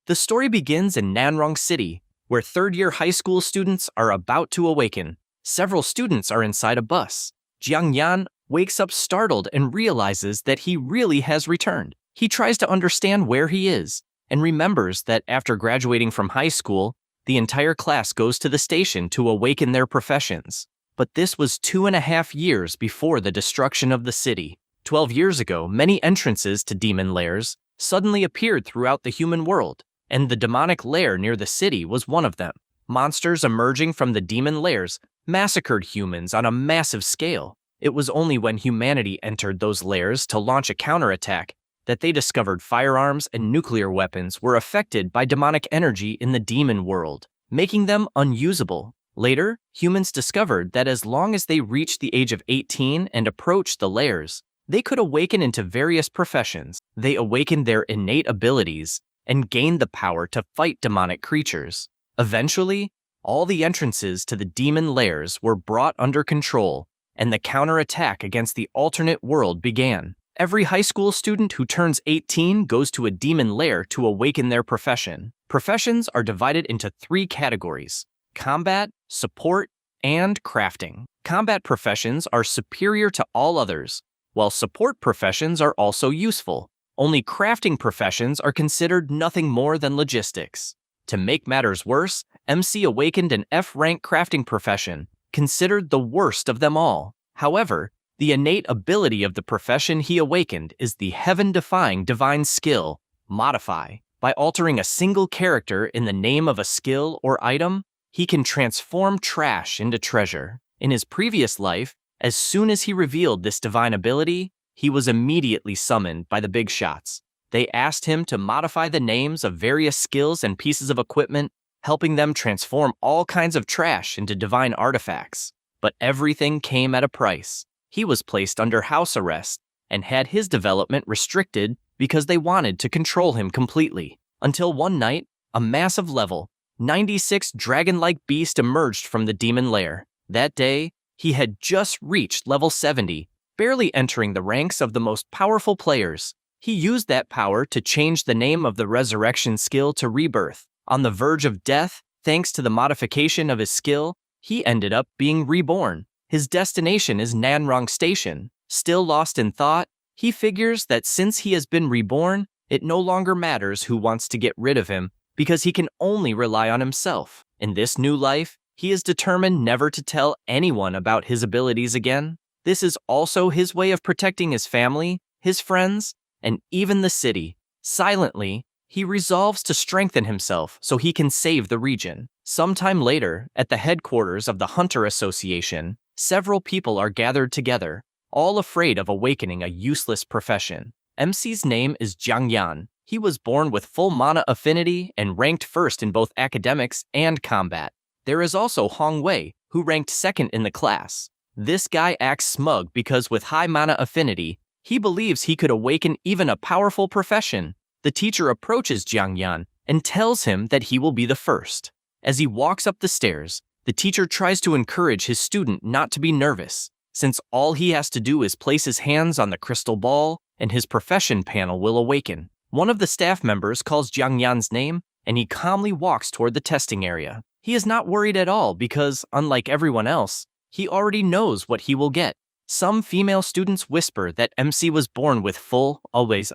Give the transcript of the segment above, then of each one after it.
The story begins in Nanrong City, where third-year high school students are about to awaken. Several students are inside a bus. Jiang Yan wakes up startled and realizes that he really has returned. He tries to understand where he is, and remembers that after graduating from high school, the entire class goes to the station to awaken their professions. But this was 2.5 years before the destruction of the city. 12 years ago, many entrances to demon lairs suddenly appeared throughout the human world, and the demonic lair near the city was one of them. Monsters emerging from the demon lairs massacred humans on a massive scale. It was only when humanity entered those lairs to launch a counterattack that they discovered firearms and nuclear weapons were affected by demonic energy in the demon world, making them unusable. Later, humans discovered that as long as they reached the age of 18 and approached the lairs, they could awaken into various professions. They awakened their innate abilities and gained the power to fight demonic creatures. Eventually, all the entrances to the demon lairs were brought under control, and the counterattack against the alternate world began. Every high school student who turns 18 goes to a demon lair to awaken their profession. Professions are divided into 3 categories: combat, support, and crafting. Combat professions are superior to all others, while support professions are also useful. Only crafting professions are considered nothing more than logistics. To make matters worse, MC awakened an F-rank crafting profession, considered the worst of them all. However, the innate ability of the profession he awakened is the heaven-defying divine skill, Modify. By altering a single character in the name of a skill or item, he can transform trash into treasure. In his previous life, as soon as he revealed this divine ability, he was immediately summoned by the big shots. They asked him to modify the names of various skills and pieces of equipment, helping them transform all kinds of trash into divine artifacts. But everything came at a price. He was placed under house arrest and had his development restricted because they wanted to control him completely. Until one night, a massive level 96 dragon-like beast emerged from the demon lair. That day, he had just reached level 70, barely entering the ranks of the most powerful players. He used that power to change the name of the resurrection skill to Rebirth. On the verge of death, thanks to the modification of his skill, he ended up being reborn. His destination is Nanrong Station. Still lost in thought, he figures that since he has been reborn, it no longer matters who wants to get rid of him, because he can only rely on himself. In this new life, he is determined never to tell anyone about his abilities again. This is also his way of protecting his family, his friends, and even the city. Silently, he resolves to strengthen himself so he can save the region. Sometime later, at the headquarters of the Hunter Association, several people are gathered together, all afraid of awakening a useless profession. MC's name is Jiang Yan. He was born with full mana affinity and ranked first in both academics and combat. There is also Hong Wei, who ranked second in the class. This guy acts smug because with high mana affinity, he believes he could awaken even a powerful profession. The teacher approaches Jiang Yan and tells him that he will be the first. As he walks up the stairs, the teacher tries to encourage his student not to be nervous, since all he has to do is place his hands on the crystal ball and his profession panel will awaken. One of the staff members calls Jiang Yan's name and he calmly walks toward the testing area. He is not worried at all because, unlike everyone else, he already knows what he will get. Some female students whisper that MC was born with full, always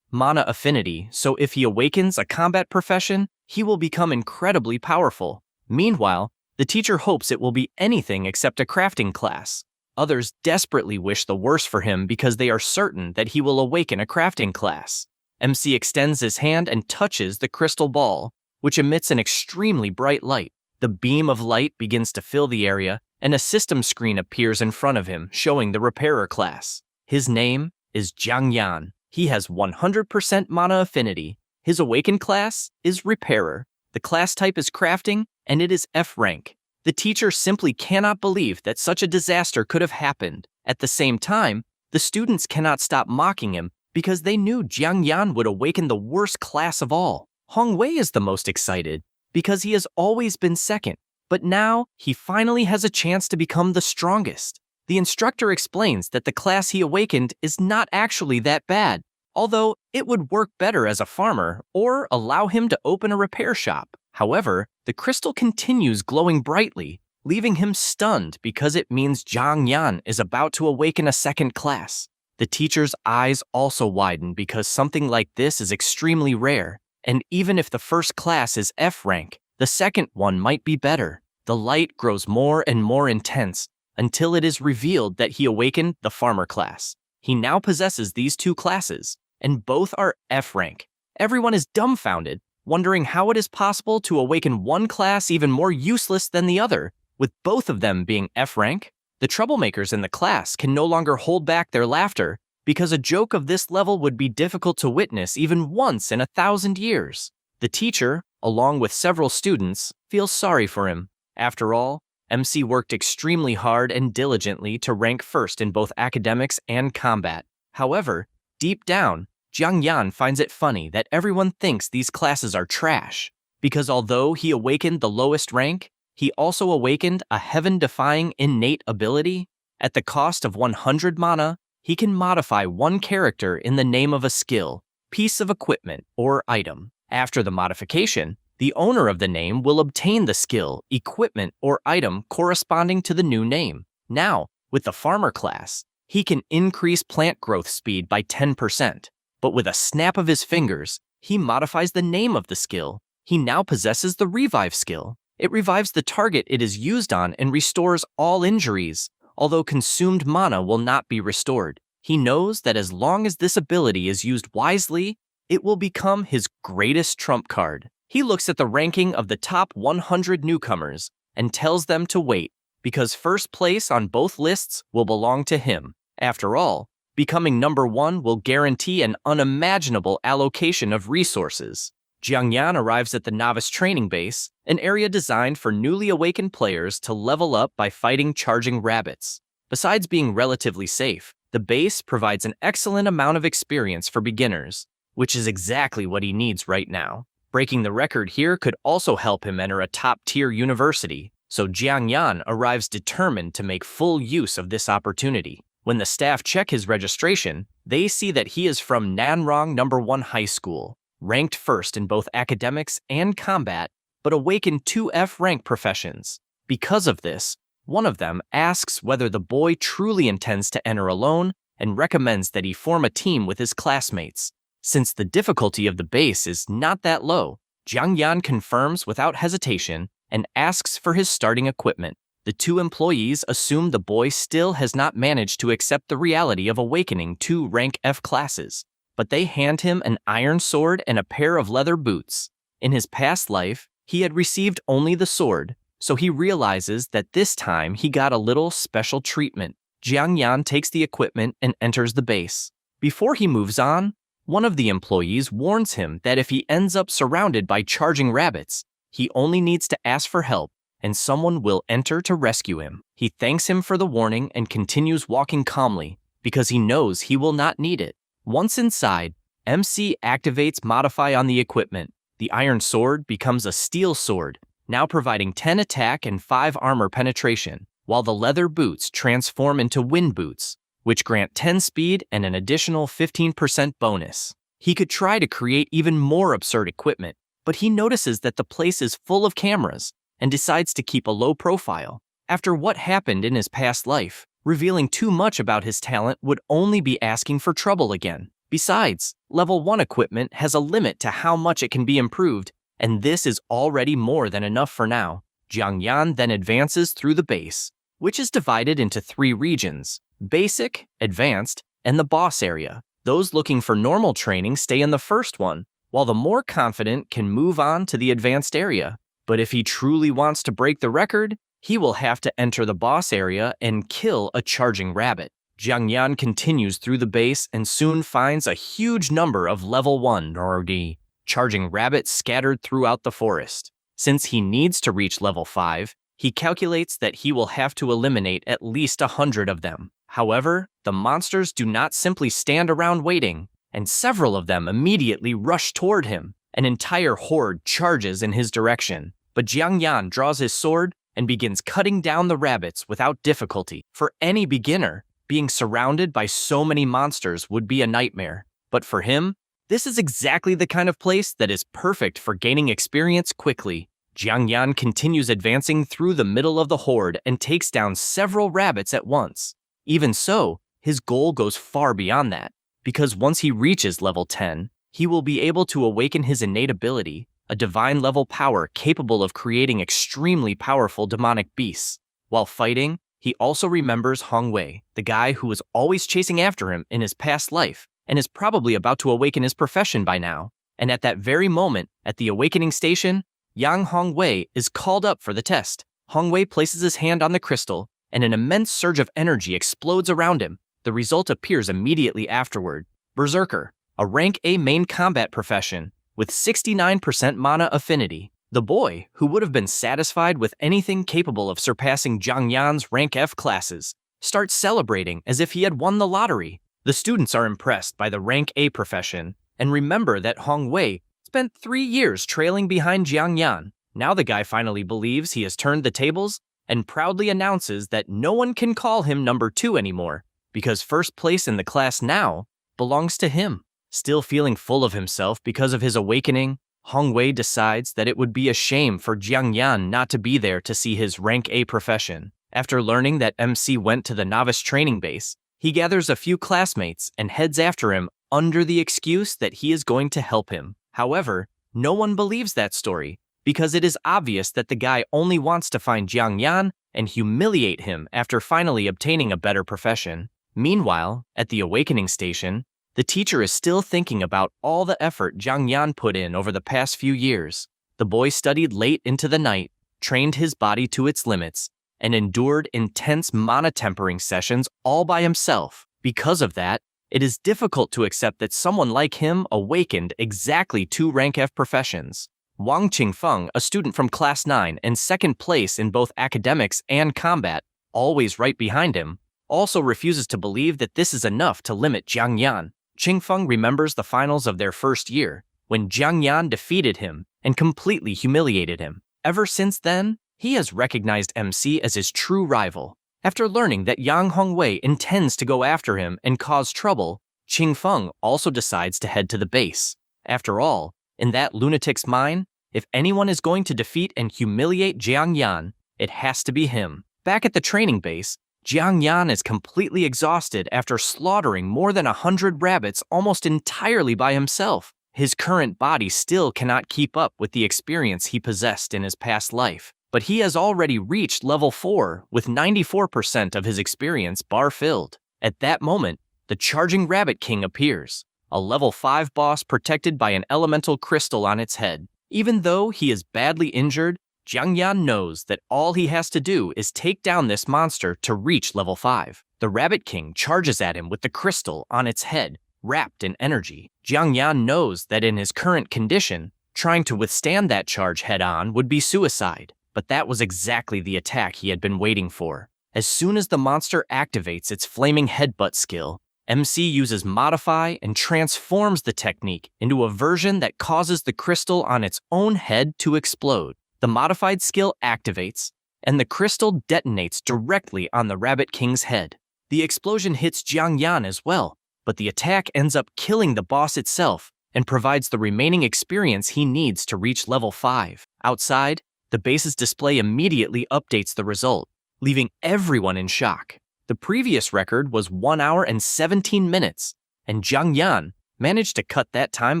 mana affinity, so if he awakens a combat profession, he will become incredibly powerful. Meanwhile, the teacher hopes it will be anything except a crafting class. Others desperately wish the worst for him because they are certain that he will awaken a crafting class. MC extends his hand and touches the crystal ball, which emits an extremely bright light. The beam of light begins to fill the area, and a system screen appears in front of him, showing the repairer class. His name is Jiang Yan. He has 100% mana affinity. His awakened class is repairer. The class type is crafting, and it is F rank. The teacher simply cannot believe that such a disaster could have happened. At the same time, the students cannot stop mocking him because they knew Jiang Yan would awaken the worst class of all. Hong Wei is the most excited because he has always been second, but now he finally has a chance to become the strongest. The instructor explains that the class he awakened is not actually that bad. although it would work better as a farmer or allow him to open a repair shop. However, the crystal continues glowing brightly, leaving him stunned because it means Jiang Yan is about to awaken a second class. The teacher's eyes also widen because something like this is extremely rare, and even if the first class is F rank, the second one might be better. The light grows more and more intense until it is revealed that he awakened the farmer class. He now possesses these two classes, and both are F rank. Everyone is dumbfounded, wondering how it is possible to awaken one class even more useless than the other, with both of them being F rank. The troublemakers in the class can no longer hold back their laughter because a joke of this level would be difficult to witness even once in 1,000 years. The teacher, along with several students, feels sorry for him. After all, MC worked extremely hard and diligently to rank first in both academics and combat. However, deep down, Jiang Yan finds it funny that everyone thinks these classes are trash, because although he awakened the lowest rank, he also awakened a heaven-defying innate ability. At the cost of 100 mana, he can modify one character in the name of a skill, piece of equipment, or item. After the modification, the owner of the name will obtain the skill, equipment, or item corresponding to the new name. Now, with the farmer class, he can increase plant growth speed by 10%, but with a snap of his fingers, he modifies the name of the skill. He now possesses the revive skill. It revives the target it is used on and restores all injuries, although consumed mana will not be restored. He knows that as long as this ability is used wisely, it will become his greatest trump card. He looks at the ranking of the top 100 newcomers and tells them to wait, because first place on both lists will belong to him. After all, becoming number 1 will guarantee an unimaginable allocation of resources. Jiang Yan arrives at the novice training base, an area designed for newly awakened players to level up by fighting charging rabbits. Besides being relatively safe, the base provides an excellent amount of experience for beginners, which is exactly what he needs right now. Breaking the record here could also help him enter a top-tier university, so Jiang Yan arrives determined to make full use of this opportunity. When the staff check his registration, they see that he is from Nanrong No. 1 High School, ranked first in both academics and combat, but awakened 2 F-rank professions. Because of this, one of them asks whether the boy truly intends to enter alone and recommends that he form a team with his classmates. Since the difficulty of the base is not that low, Jiang Yan confirms without hesitation and asks for his starting equipment. The 2 employees assume the boy still has not managed to accept the reality of awakening 2 rank F classes, but they hand him an iron sword and a pair of leather boots. In his past life, he had received only the sword, so he realizes that this time he got a little special treatment. Jiang Yan takes the equipment and enters the base. Before he moves on, one of the employees warns him that if he ends up surrounded by charging rabbits, he only needs to ask for help, and someone will enter to rescue him. He thanks him for the warning and continues walking calmly, because he knows he will not need it. Once inside, MC activates Modify on the equipment. The iron sword becomes a steel sword, now providing 10 attack and 5 armor penetration, while the leather boots transform into wind boots, which grant 10 speed and an additional 15% bonus. He could try to create even more absurd equipment, but he notices that the place is full of cameras and decides to keep a low profile. After what happened in his past life, revealing too much about his talent would only be asking for trouble again. Besides, level 1 equipment has a limit to how much it can be improved, and this is already more than enough for now. Jiang Yan then advances through the base, which is divided into 3 regions: Basic, Advanced, and the Boss area. Those looking for normal training stay in the first one, while the more confident can move on to the Advanced area. But if he truly wants to break the record, he will have to enter the Boss area and kill a charging rabbit. Jiang Yan continues through the base and soon finds a huge number of level 1 or D charging rabbits scattered throughout the forest. Since he needs to reach level 5, he calculates that he will have to eliminate at least 100 of them. However, the monsters do not simply stand around waiting, and several of them immediately rush toward him. An entire horde charges in his direction, but Jiang Yan draws his sword and begins cutting down the rabbits without difficulty. For any beginner, being surrounded by so many monsters would be a nightmare, But for him, this is exactly the kind of place that is perfect for gaining experience quickly. Jiang Yan continues advancing through the middle of the horde and takes down several rabbits at once. Even so, his goal goes far beyond that, because once he reaches level 10, he will be able to awaken his innate ability, a divine-level power capable of creating extremely powerful demonic beasts. While fighting, he also remembers Hong Wei, the guy who was always chasing after him in his past life, and is probably about to awaken his profession by now. And at that very moment, at the awakening station, Yang Hong Wei is called up for the test. Hong Wei places his hand on the crystal, and an immense surge of energy explodes around him. The result appears immediately afterward. Berserker, a rank A main combat profession, with 69% mana affinity. The boy, who would have been satisfied with anything capable of surpassing Jiang Yan's rank F classes, starts celebrating as if he had won the lottery. The students are impressed by the rank A profession, and remember that Hong Wei spent 3 years trailing behind Jiang Yan. Now the guy finally believes he has turned the tables, and proudly announces that no one can call him number 2 anymore, because first place in the class now belongs to him. Still feeling full of himself because of his awakening, Hong Wei decides that it would be a shame for Jiang Yan not to be there to see his rank A profession. After learning that MC went to the novice training base, he gathers a few classmates and heads after him under the excuse that he is going to help him. However, no one believes that story, because it is obvious that the guy only wants to find Jiang Yan and humiliate him after finally obtaining a better profession. Meanwhile, at the awakening station, the teacher is still thinking about all the effort Jiang Yan put in over the past few years. The boy studied late into the night, trained his body to its limits, and endured intense mana-tempering sessions all by himself. Because of that, it is difficult to accept that someone like him awakened exactly 2 rank F professions. Wang Qingfeng, a student from Class 9 and second place in both academics and combat, always right behind him, also refuses to believe that this is enough to limit Jiang Yan. Qingfeng remembers the finals of their first year, when Jiang Yan defeated him and completely humiliated him. Ever since then, he has recognized MC as his true rival. After learning that Yang Hongwei intends to go after him and cause trouble, Qingfeng also decides to head to the base. After all, in that lunatic's mind, if anyone is going to defeat and humiliate Jiang Yan, it has to be him. Back at the training base, Jiang Yan is completely exhausted after slaughtering more than 100 rabbits almost entirely by himself. His current body still cannot keep up with the experience he possessed in his past life, but he has already reached level 4 with 94% of his experience bar filled. At that moment, the Charging Rabbit King appears, a level 5 boss protected by an elemental crystal on its head. Even though he is badly injured, Jiang Yan knows that all he has to do is take down this monster to reach level 5. The Rabbit King charges at him with the crystal on its head, wrapped in energy. Jiang Yan knows that in his current condition, trying to withstand that charge head-on would be suicide, but that was exactly the attack he had been waiting for. As soon as the monster activates its flaming headbutt skill, MC uses Modify and transforms the technique into a version that causes the crystal on its own head to explode. The modified skill activates, and the crystal detonates directly on the Rabbit King's head. The explosion hits Jiang Yan as well, but the attack ends up killing the boss itself and provides the remaining experience he needs to reach level 5. Outside, the base's display immediately updates the result, leaving everyone in shock. The previous record was 1 hour and 17 minutes, and Jiang Yan managed to cut that time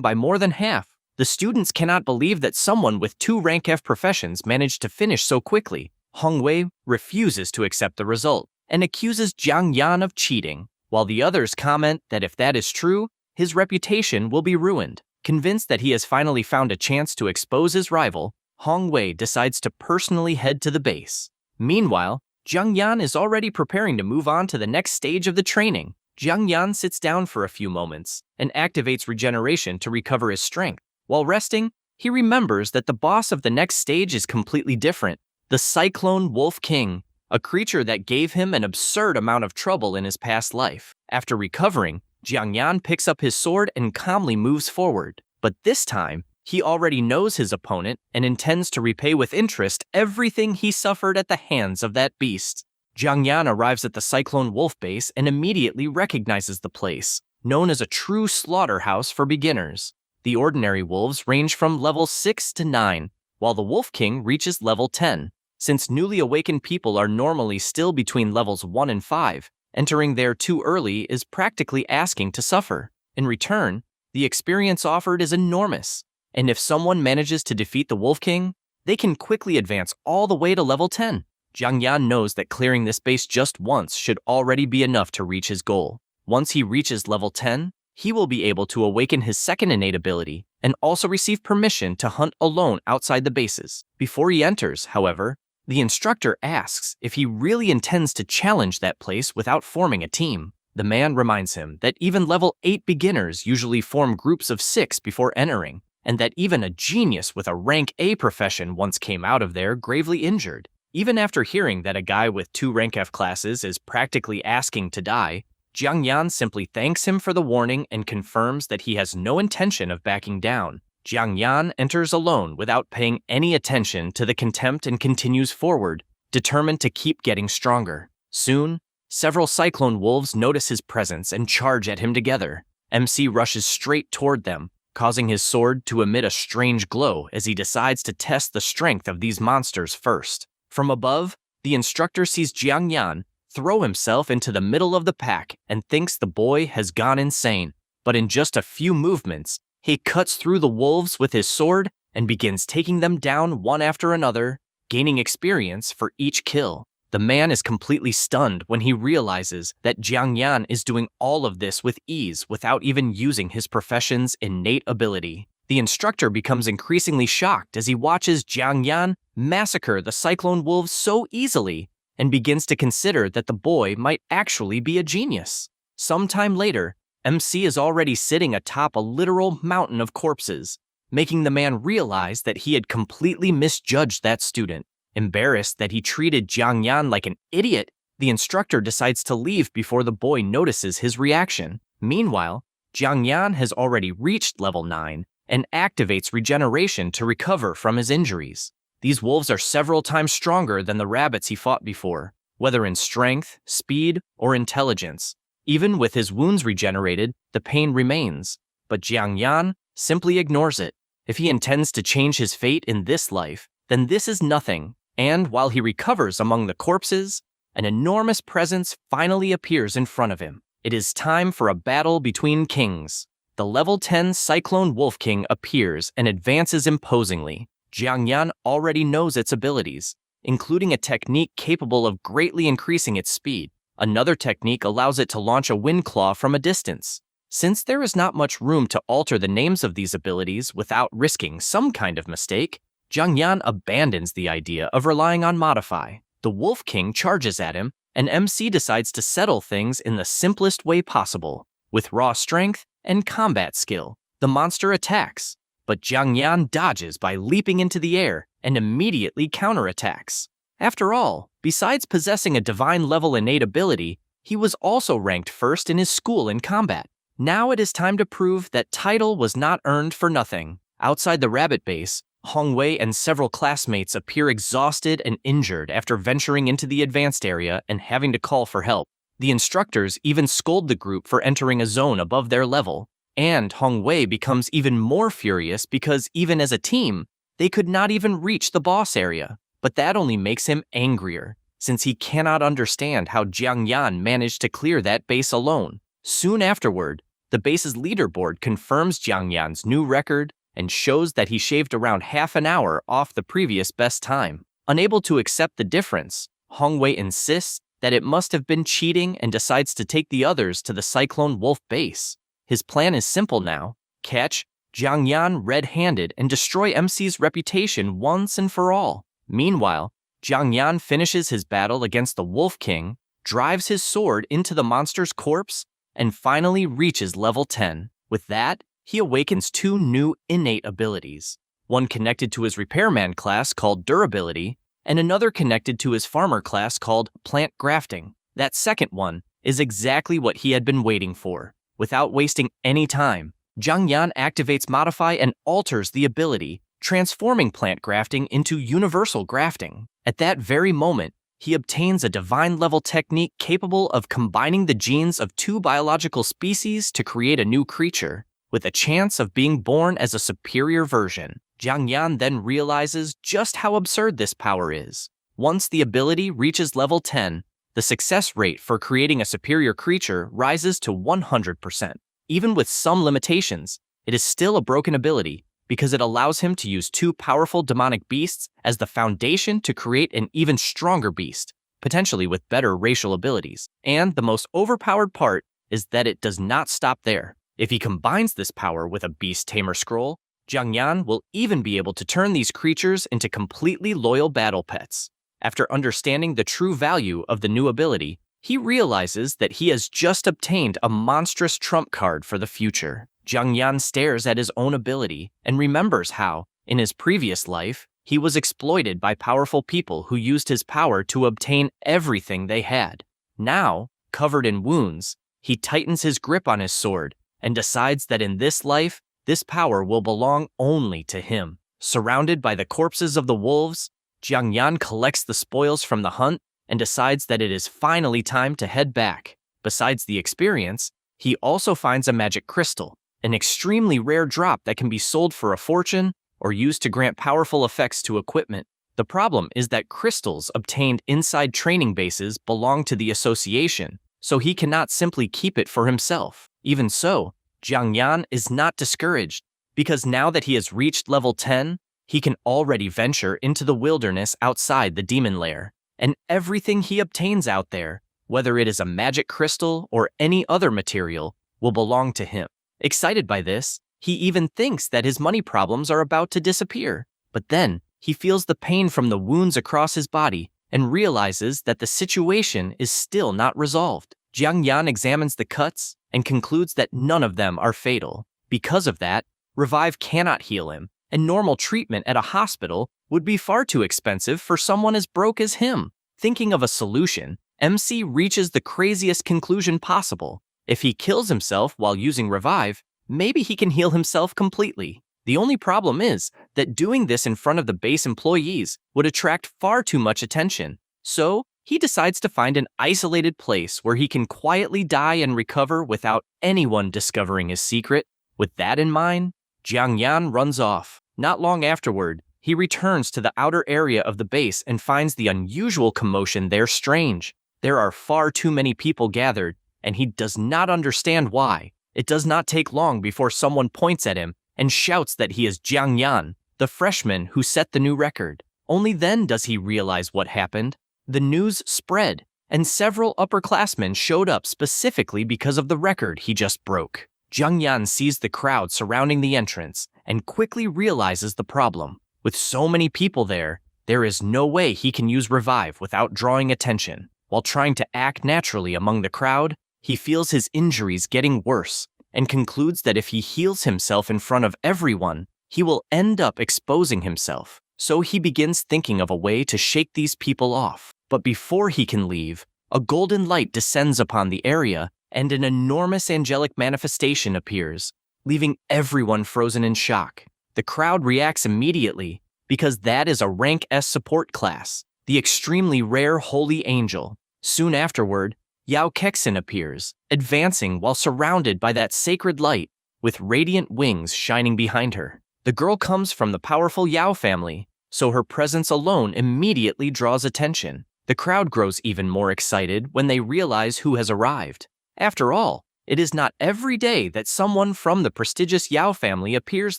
by more than half. The students cannot believe that someone with 2 rank F professions managed to finish so quickly. Hong Wei refuses to accept the result and accuses Jiang Yan of cheating, while the others comment that if that is true, his reputation will be ruined. Convinced that he has finally found a chance to expose his rival, Hong Wei decides to personally head to the base. Meanwhile, Jiang Yan is already preparing to move on to the next stage of the training. Jiang Yan sits down for a few moments and activates regeneration to recover his strength. While resting, he remembers that the boss of the next stage is completely different. The Cyclone Wolf King, a creature that gave him an absurd amount of trouble in his past life. After recovering, Jiang Yan picks up his sword and calmly moves forward. But this time, he already knows his opponent and intends to repay with interest everything he suffered at the hands of that beast. Jiang Yan arrives at the Cyclone Wolf base and immediately recognizes the place. known as a true slaughterhouse for beginners. The ordinary wolves range from level 6 to 9, while the Wolf King reaches level 10. Since newly awakened people are normally still between levels 1 and 5, entering there too early is practically asking to suffer. In return, the experience offered is enormous, and if someone manages to defeat the Wolf King, they can quickly advance all the way to level 10. Jiang Yan knows that clearing this base just once should already be enough to reach his goal. Once he reaches level 10, he will be able to awaken his second innate ability and also receive permission to hunt alone outside the bases. Before he enters, however, the instructor asks if he really intends to challenge that place without forming a team. The man reminds him that even level 8 beginners usually form groups of 6 before entering, and that even a genius with a rank A profession once came out of there gravely injured. Even after hearing that a guy with 2 rank F classes is practically asking to die, Jiang Yan simply thanks him for the warning and confirms that he has no intention of backing down. Jiang Yan enters alone without paying any attention to the contempt and continues forward, determined to keep getting stronger. Soon, several cyclone wolves notice his presence and charge at him together. MC rushes straight toward them, causing his sword to emit a strange glow as he decides to test the strength of these monsters first. From above, the instructor sees Jiang Yan throw himself into the middle of the pack and thinks the boy has gone insane. But in just a few movements, he cuts through the wolves with his sword and begins taking them down one after another, gaining experience for each kill. The man is completely stunned when he realizes that Jiang Yan is doing all of this with ease without even using his profession's innate ability. The instructor becomes increasingly shocked as he watches Jiang Yan massacre the cyclone wolves so easily and begins to consider that the boy might actually be a genius. Sometime later, MC is already sitting atop a literal mountain of corpses, making the man realize that he had completely misjudged that student. Embarrassed that he treated Jiang Yan like an idiot, the instructor decides to leave before the boy notices his reaction. Meanwhile, Jiang Yan has already reached level 9 and activates regeneration to recover from his injuries. These wolves are several times stronger than the rabbits he fought before, whether in strength, speed, or intelligence. Even with his wounds regenerated, the pain remains, but Jiang Yan simply ignores it. If he intends to change his fate in this life, then this is nothing, and while he recovers among the corpses, an enormous presence finally appears in front of him. It is time for a battle between kings. The level 10 Cyclone Wolf King appears and advances imposingly. Jiang Yan already knows its abilities, including a technique capable of greatly increasing its speed. Another technique allows it to launch a wind claw from a distance. Since there is not much room to alter the names of these abilities without risking some kind of mistake, Jiang Yan abandons the idea of relying on modify. The Wolf King charges at him, and MC decides to settle things in the simplest way possible. With raw strength and combat skill, the monster attacks, but Jiang Yan dodges by leaping into the air and immediately counterattacks. After all, besides possessing a divine-level innate ability, he was also ranked first in his school in combat. Now it is time to prove that title was not earned for nothing. Outside the rabbit base, Hong Wei and several classmates appear exhausted and injured after venturing into the advanced area and having to call for help. The instructors even scold the group for entering a zone above their level, and Hong Wei becomes even more furious because even as a team, they could not even reach the boss area. But that only makes him angrier, since he cannot understand how Jiang Yan managed to clear that base alone. Soon afterward, the base's leaderboard confirms Jiang Yan's new record and shows that he shaved around half an hour off the previous best time. Unable to accept the difference, Hong Wei insists that it must have been cheating and decides to take the others to the Cyclone Wolf base. His plan is simple now: catch Jiang Yan red-handed and destroy MC's reputation once and for all. Meanwhile, Jiang Yan finishes his battle against the Wolf King, drives his sword into the monster's corpse, and finally reaches level 10. With that, he awakens 2 new innate abilities, one connected to his repairman class called durability, and another connected to his farmer class called plant grafting. That second one is exactly what he had been waiting for. Without wasting any time, Jiang Yan activates modify and alters the ability, transforming plant grafting into universal grafting. At that very moment, he obtains a divine-level technique capable of combining the genes of two biological species to create a new creature, with a chance of being born as a superior version. Jiang Yan then realizes just how absurd this power is. Once the ability reaches level 10, the success rate for creating a superior creature rises to 100%. Even with some limitations, it is still a broken ability because it allows him to use two powerful demonic beasts as the foundation to create an even stronger beast, potentially with better racial abilities. And the most overpowered part is that it does not stop there. If he combines this power with a beast tamer scroll, Jiang Yan will even be able to turn these creatures into completely loyal battle pets. After understanding the true value of the new ability, he realizes that he has just obtained a monstrous trump card for the future. Jiang Yan stares at his own ability and remembers how, in his previous life, he was exploited by powerful people who used his power to obtain everything they had. Now, covered in wounds, he tightens his grip on his sword and decides that in this life, this power will belong only to him. Surrounded by the corpses of the wolves, Jiang Yan collects the spoils from the hunt and decides that it is finally time to head back. Besides the experience, he also finds a magic crystal, an extremely rare drop that can be sold for a fortune or used to grant powerful effects to equipment. The problem is that crystals obtained inside training bases belong to the association, so he cannot simply keep it for himself. Even so, Jiang Yan is not discouraged, because now that he has reached level 10, he can already venture into the wilderness outside the demon lair, and everything he obtains out there, whether it is a magic crystal or any other material, will belong to him. Excited by this, he even thinks that his money problems are about to disappear. But then, he feels the pain from the wounds across his body and realizes that the situation is still not resolved. Jiang Yan examines the cuts and concludes that none of them are fatal. Because of that, Revive cannot heal him, and normal treatment at a hospital would be far too expensive for someone as broke as him. Thinking of a solution, MC reaches the craziest conclusion possible. If he kills himself while using Revive, maybe he can heal himself completely. The only problem is that doing this in front of the base employees would attract far too much attention. So, he decides to find an isolated place where he can quietly die and recover without anyone discovering his secret. With that in mind, Jiang Yan runs off. Not long afterward, he returns to the outer area of the base and finds the unusual commotion there strange. There are far too many people gathered, and he does not understand why. It does not take long before someone points at him and shouts that he is Jiang Yan, the freshman who set the new record. Only then does he realize what happened. The news spread, and several upperclassmen showed up specifically because of the record he just broke. Jiang Yan sees the crowd surrounding the entrance and quickly realizes the problem. With so many people there is no way he can use Revive without drawing attention. While trying to act naturally among the crowd, he feels his injuries getting worse and concludes that if he heals himself in front of everyone, he will end up exposing himself. So he begins thinking of a way to shake these people off. But before he can leave, a golden light descends upon the area and an enormous angelic manifestation appears, leaving everyone frozen in shock. The crowd reacts immediately because that is a rank S support class, the extremely rare Holy Angel. Soon afterward, Yao Kexin appears, advancing while surrounded by that sacred light, with radiant wings shining behind her. The girl comes from the powerful Yao family, so her presence alone immediately draws attention. The crowd grows even more excited when they realize who has arrived. After all, it is not every day that someone from the prestigious Yao family appears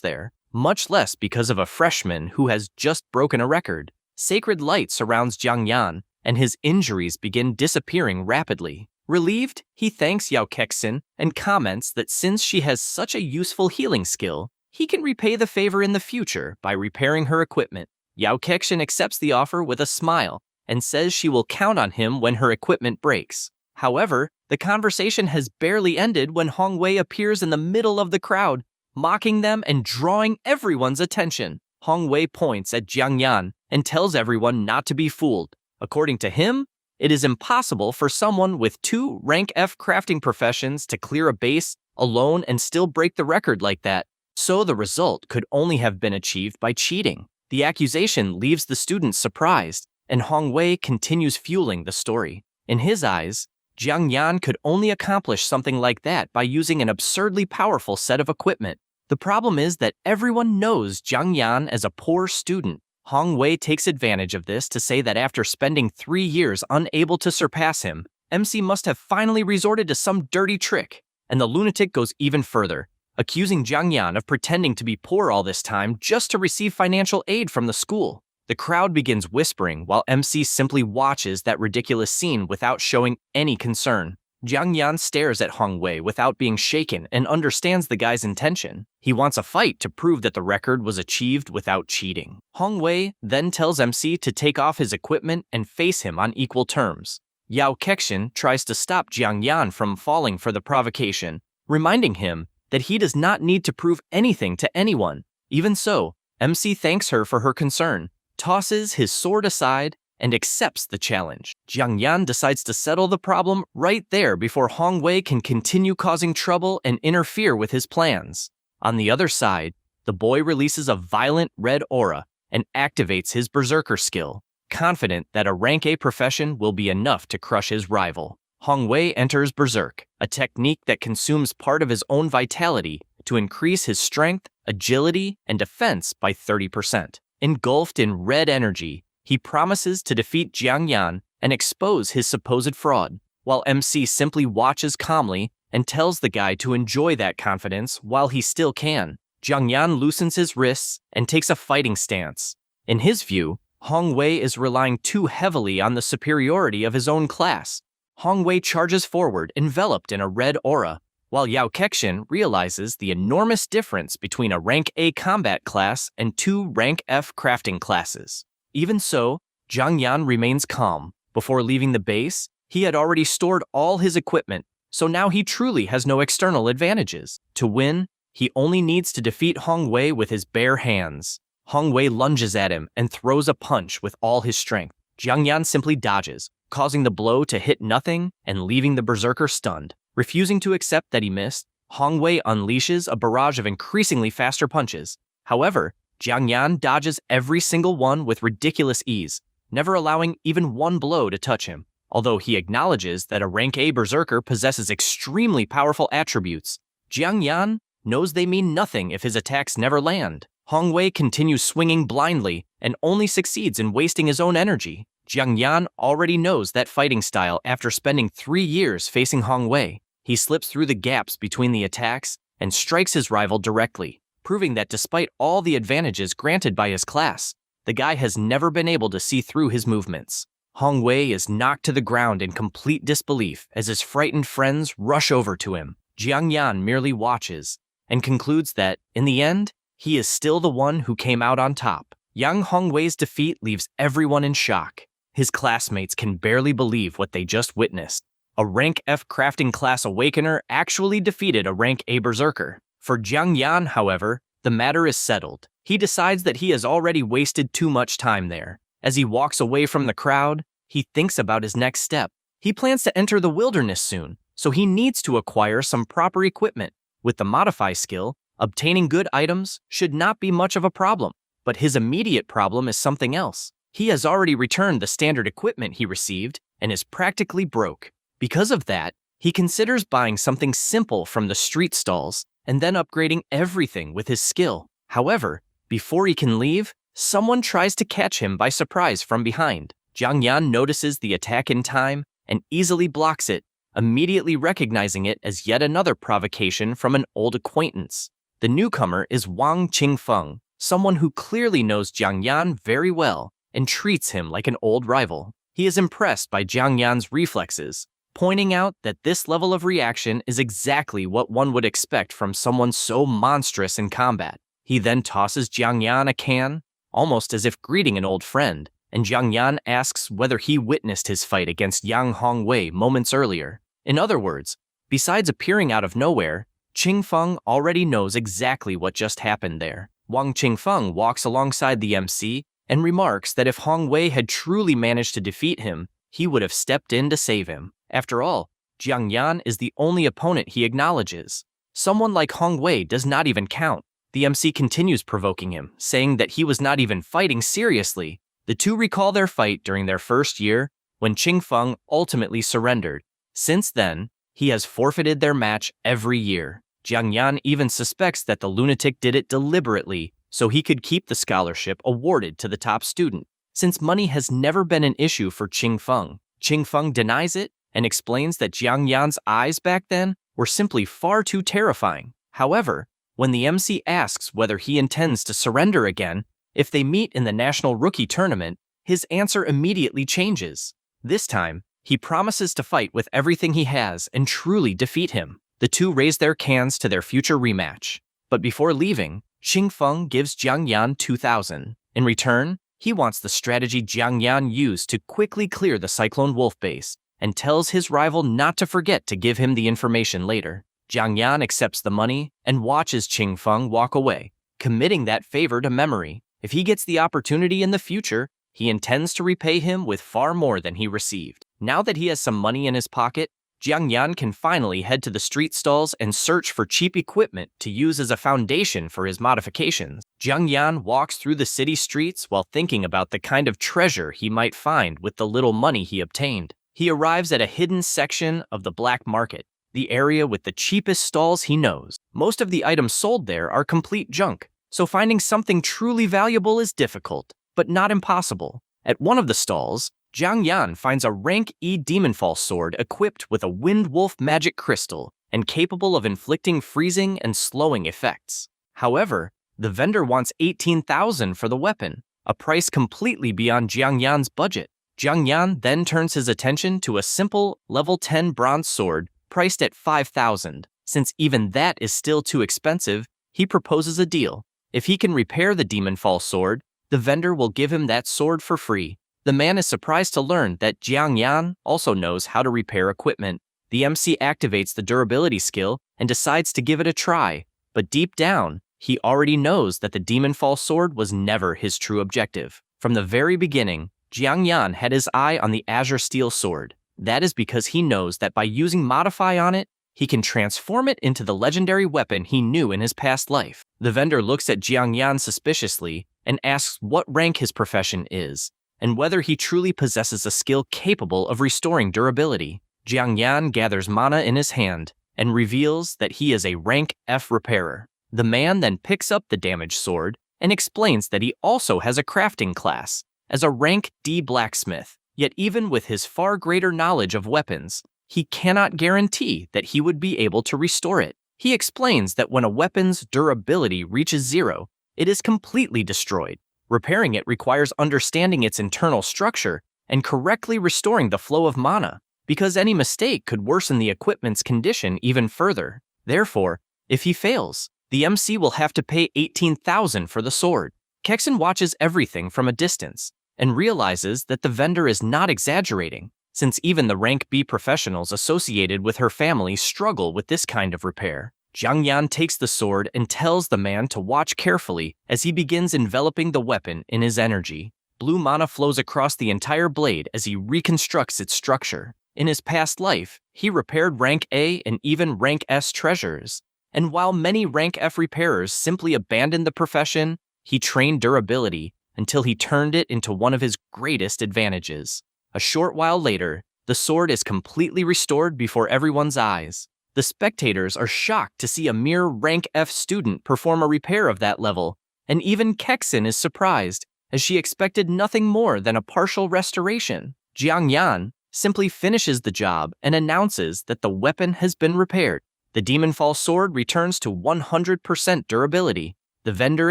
there, much less because of a freshman who has just broken a record. Sacred light surrounds Jiang Yan, and his injuries begin disappearing rapidly. Relieved, he thanks Yao Kexin and comments that since she has such a useful healing skill, he can repay the favor in the future by repairing her equipment. Yao Kexin accepts the offer with a smile and says she will count on him when her equipment breaks. However, the conversation has barely ended when Hong Wei appears in the middle of the crowd, mocking them and drawing everyone's attention. Hong Wei points at Jiang Yan and tells everyone not to be fooled. According to him, it is impossible for someone with 2 rank F crafting professions to clear a base alone and still break the record like that, so the result could only have been achieved by cheating. The accusation leaves the students surprised, and Hong Wei continues fueling the story. In his eyes, Jiang Yan could only accomplish something like that by using an absurdly powerful set of equipment. The problem is that everyone knows Jiang Yan as a poor student. Hong Wei takes advantage of this to say that after spending 3 years unable to surpass him, MC must have finally resorted to some dirty trick. And the lunatic goes even further, accusing Jiang Yan of pretending to be poor all this time just to receive financial aid from the school. The crowd begins whispering while MC simply watches that ridiculous scene without showing any concern. Jiang Yan stares at Hong Wei without being shaken and understands the guy's intention. He wants a fight to prove that the record was achieved without cheating. Hong Wei then tells MC to take off his equipment and face him on equal terms. Yao Kexin tries to stop Jiang Yan from falling for the provocation, reminding him that he does not need to prove anything to anyone. Even so, MC thanks her for her concern, tosses his sword aside, and accepts the challenge. Jiang Yan decides to settle the problem right there before Hong Wei can continue causing trouble and interfere with his plans. On the other side, the boy releases a violent red aura and activates his berserker skill, confident that a rank A profession will be enough to crush his rival. Hong Wei enters berserk, a technique that consumes part of his own vitality to increase his strength, agility, and defense by 30%. Engulfed in red energy, he promises to defeat Jiang Yan and expose his supposed fraud, while MC simply watches calmly and tells the guy to enjoy that confidence while he still can. Jiang Yan loosens his wrists and takes a fighting stance. In his view, Hong Wei is relying too heavily on the superiority of his own class. Hong Wei charges forward, enveloped in a red aura, while Yao Kexin realizes the enormous difference between a rank A combat class and 2 rank F crafting classes. Even so, Jiang Yan remains calm. Before leaving the base, he had already stored all his equipment, so now he truly has no external advantages. To win, he only needs to defeat Hong Wei with his bare hands. Hong Wei lunges at him and throws a punch with all his strength. Jiang Yan simply dodges, causing the blow to hit nothing and leaving the berserker stunned. Refusing to accept that he missed, Hong Wei unleashes a barrage of increasingly faster punches. However, Jiang Yan dodges every single one with ridiculous ease, never allowing even one blow to touch him. Although he acknowledges that a rank A berserker possesses extremely powerful attributes, Jiang Yan knows they mean nothing if his attacks never land. Hong Wei continues swinging blindly and only succeeds in wasting his own energy. Jiang Yan already knows that fighting style after spending 3 years facing Hong Wei. He slips through the gaps between the attacks and strikes his rival directly, proving that despite all the advantages granted by his class, the guy has never been able to see through his movements. Hong Wei is knocked to the ground in complete disbelief as his frightened friends rush over to him. Jiang Yan merely watches and concludes that, in the end, he is still the one who came out on top. Young Hong Wei's defeat leaves everyone in shock. His classmates can barely believe what they just witnessed. A rank F crafting class awakener actually defeated a rank A berserker. For Jiang Yan, however, the matter is settled. He decides that he has already wasted too much time there. As he walks away from the crowd, he thinks about his next step. He plans to enter the wilderness soon, so he needs to acquire some proper equipment. With the modify skill, obtaining good items should not be much of a problem. But his immediate problem is something else. He has already returned the standard equipment he received and is practically broke. Because of that, he considers buying something simple from the street stalls and then upgrading everything with his skill. However, before he can leave, someone tries to catch him by surprise from behind. Jiang Yan notices the attack in time and easily blocks it, immediately recognizing it as yet another provocation from an old acquaintance. The newcomer is Wang Qingfeng, someone who clearly knows Jiang Yan very well and treats him like an old rival. He is impressed by Jiang Yan's reflexes, pointing out that this level of reaction is exactly what one would expect from someone so monstrous in combat. He then tosses Jiang Yan a can, almost as if greeting an old friend, and Jiang Yan asks whether he witnessed his fight against Yang Hong Wei moments earlier. In other words, besides appearing out of nowhere, Qingfeng already knows exactly what just happened there. Wang Qingfeng walks alongside the MC and remarks that if Hong Wei had truly managed to defeat him, he would have stepped in to save him. After all, Jiang Yan is the only opponent he acknowledges. Someone like Hong Wei does not even count. The MC continues provoking him, saying that he was not even fighting seriously. The two recall their fight during their first year when Qingfeng ultimately surrendered. Since then, he has forfeited their match every year. Jiang Yan even suspects that the lunatic did it deliberately so he could keep the scholarship awarded to the top student. Since money has never been an issue for Qingfeng denies it and explains that Jiang Yan's eyes back then were simply far too terrifying. However, when the MC asks whether he intends to surrender again if they meet in the National Rookie Tournament, his answer immediately changes. This time, he promises to fight with everything he has and truly defeat him. The two raise their cans to their future rematch. But before leaving, Qingfeng gives Jiang Yan 2,000. In return, he wants the strategy Jiang Yan used to quickly clear the Cyclone Wolf base and tells his rival not to forget to give him the information later. Jiang Yan accepts the money and watches Qingfeng walk away, committing that favor to memory. If he gets the opportunity in the future, he intends to repay him with far more than he received. Now that he has some money in his pocket, Jiang Yan can finally head to the street stalls and search for cheap equipment to use as a foundation for his modifications. Jiang Yan walks through the city streets while thinking about the kind of treasure he might find with the little money he obtained. He arrives at a hidden section of the black market, the area with the cheapest stalls he knows. Most of the items sold there are complete junk, so finding something truly valuable is difficult, but not impossible. At one of the stalls, Jiang Yan finds a rank E Demonfall sword equipped with a Wind Wolf magic crystal and capable of inflicting freezing and slowing effects. However, the vendor wants 18,000 for the weapon, a price completely beyond Jiang Yan's budget. Jiang Yan then turns his attention to a simple level 10 bronze sword priced at 5,000. Since even that is still too expensive, he proposes a deal. If he can repair the Demonfall sword, the vendor will give him that sword for free. The man is surprised to learn that Jiang Yan also knows how to repair equipment. The MC activates the durability skill and decides to give it a try, but deep down, he already knows that the Demonfall sword was never his true objective. From the very beginning, Jiang Yan had his eye on the Azure Steel sword. That is because he knows that by using Modify on it, he can transform it into the legendary weapon he knew in his past life. The vendor looks at Jiang Yan suspiciously and asks what rank his profession is, and whether he truly possesses a skill capable of restoring durability. Jiang Yan gathers mana in his hand and reveals that he is a rank F repairer. The man then picks up the damaged sword and explains that he also has a crafting class as a rank D blacksmith. Yet even with his far greater knowledge of weapons, he cannot guarantee that he would be able to restore it. He explains that when a weapon's durability reaches 0, it is completely destroyed. Repairing it requires understanding its internal structure and correctly restoring the flow of mana, because any mistake could worsen the equipment's condition even further. Therefore, if he fails, the MC will have to pay 18,000 for the sword. Kexen watches everything from a distance and realizes that the vendor is not exaggerating, since even the rank B professionals associated with her family struggle with this kind of repair. Jiang Yan takes the sword and tells the man to watch carefully as he begins enveloping the weapon in his energy. Blue mana flows across the entire blade as he reconstructs its structure. In his past life, he repaired rank A and even rank S treasures. And while many rank F repairers simply abandoned the profession, he trained durability until he turned it into one of his greatest advantages. A short while later, the sword is completely restored before everyone's eyes. The spectators are shocked to see a mere rank F student perform a repair of that level, and even Kexen is surprised, as she expected nothing more than a partial restoration. Jiang Yan simply finishes the job and announces that the weapon has been repaired. The Demonfall sword returns to 100% durability. The vendor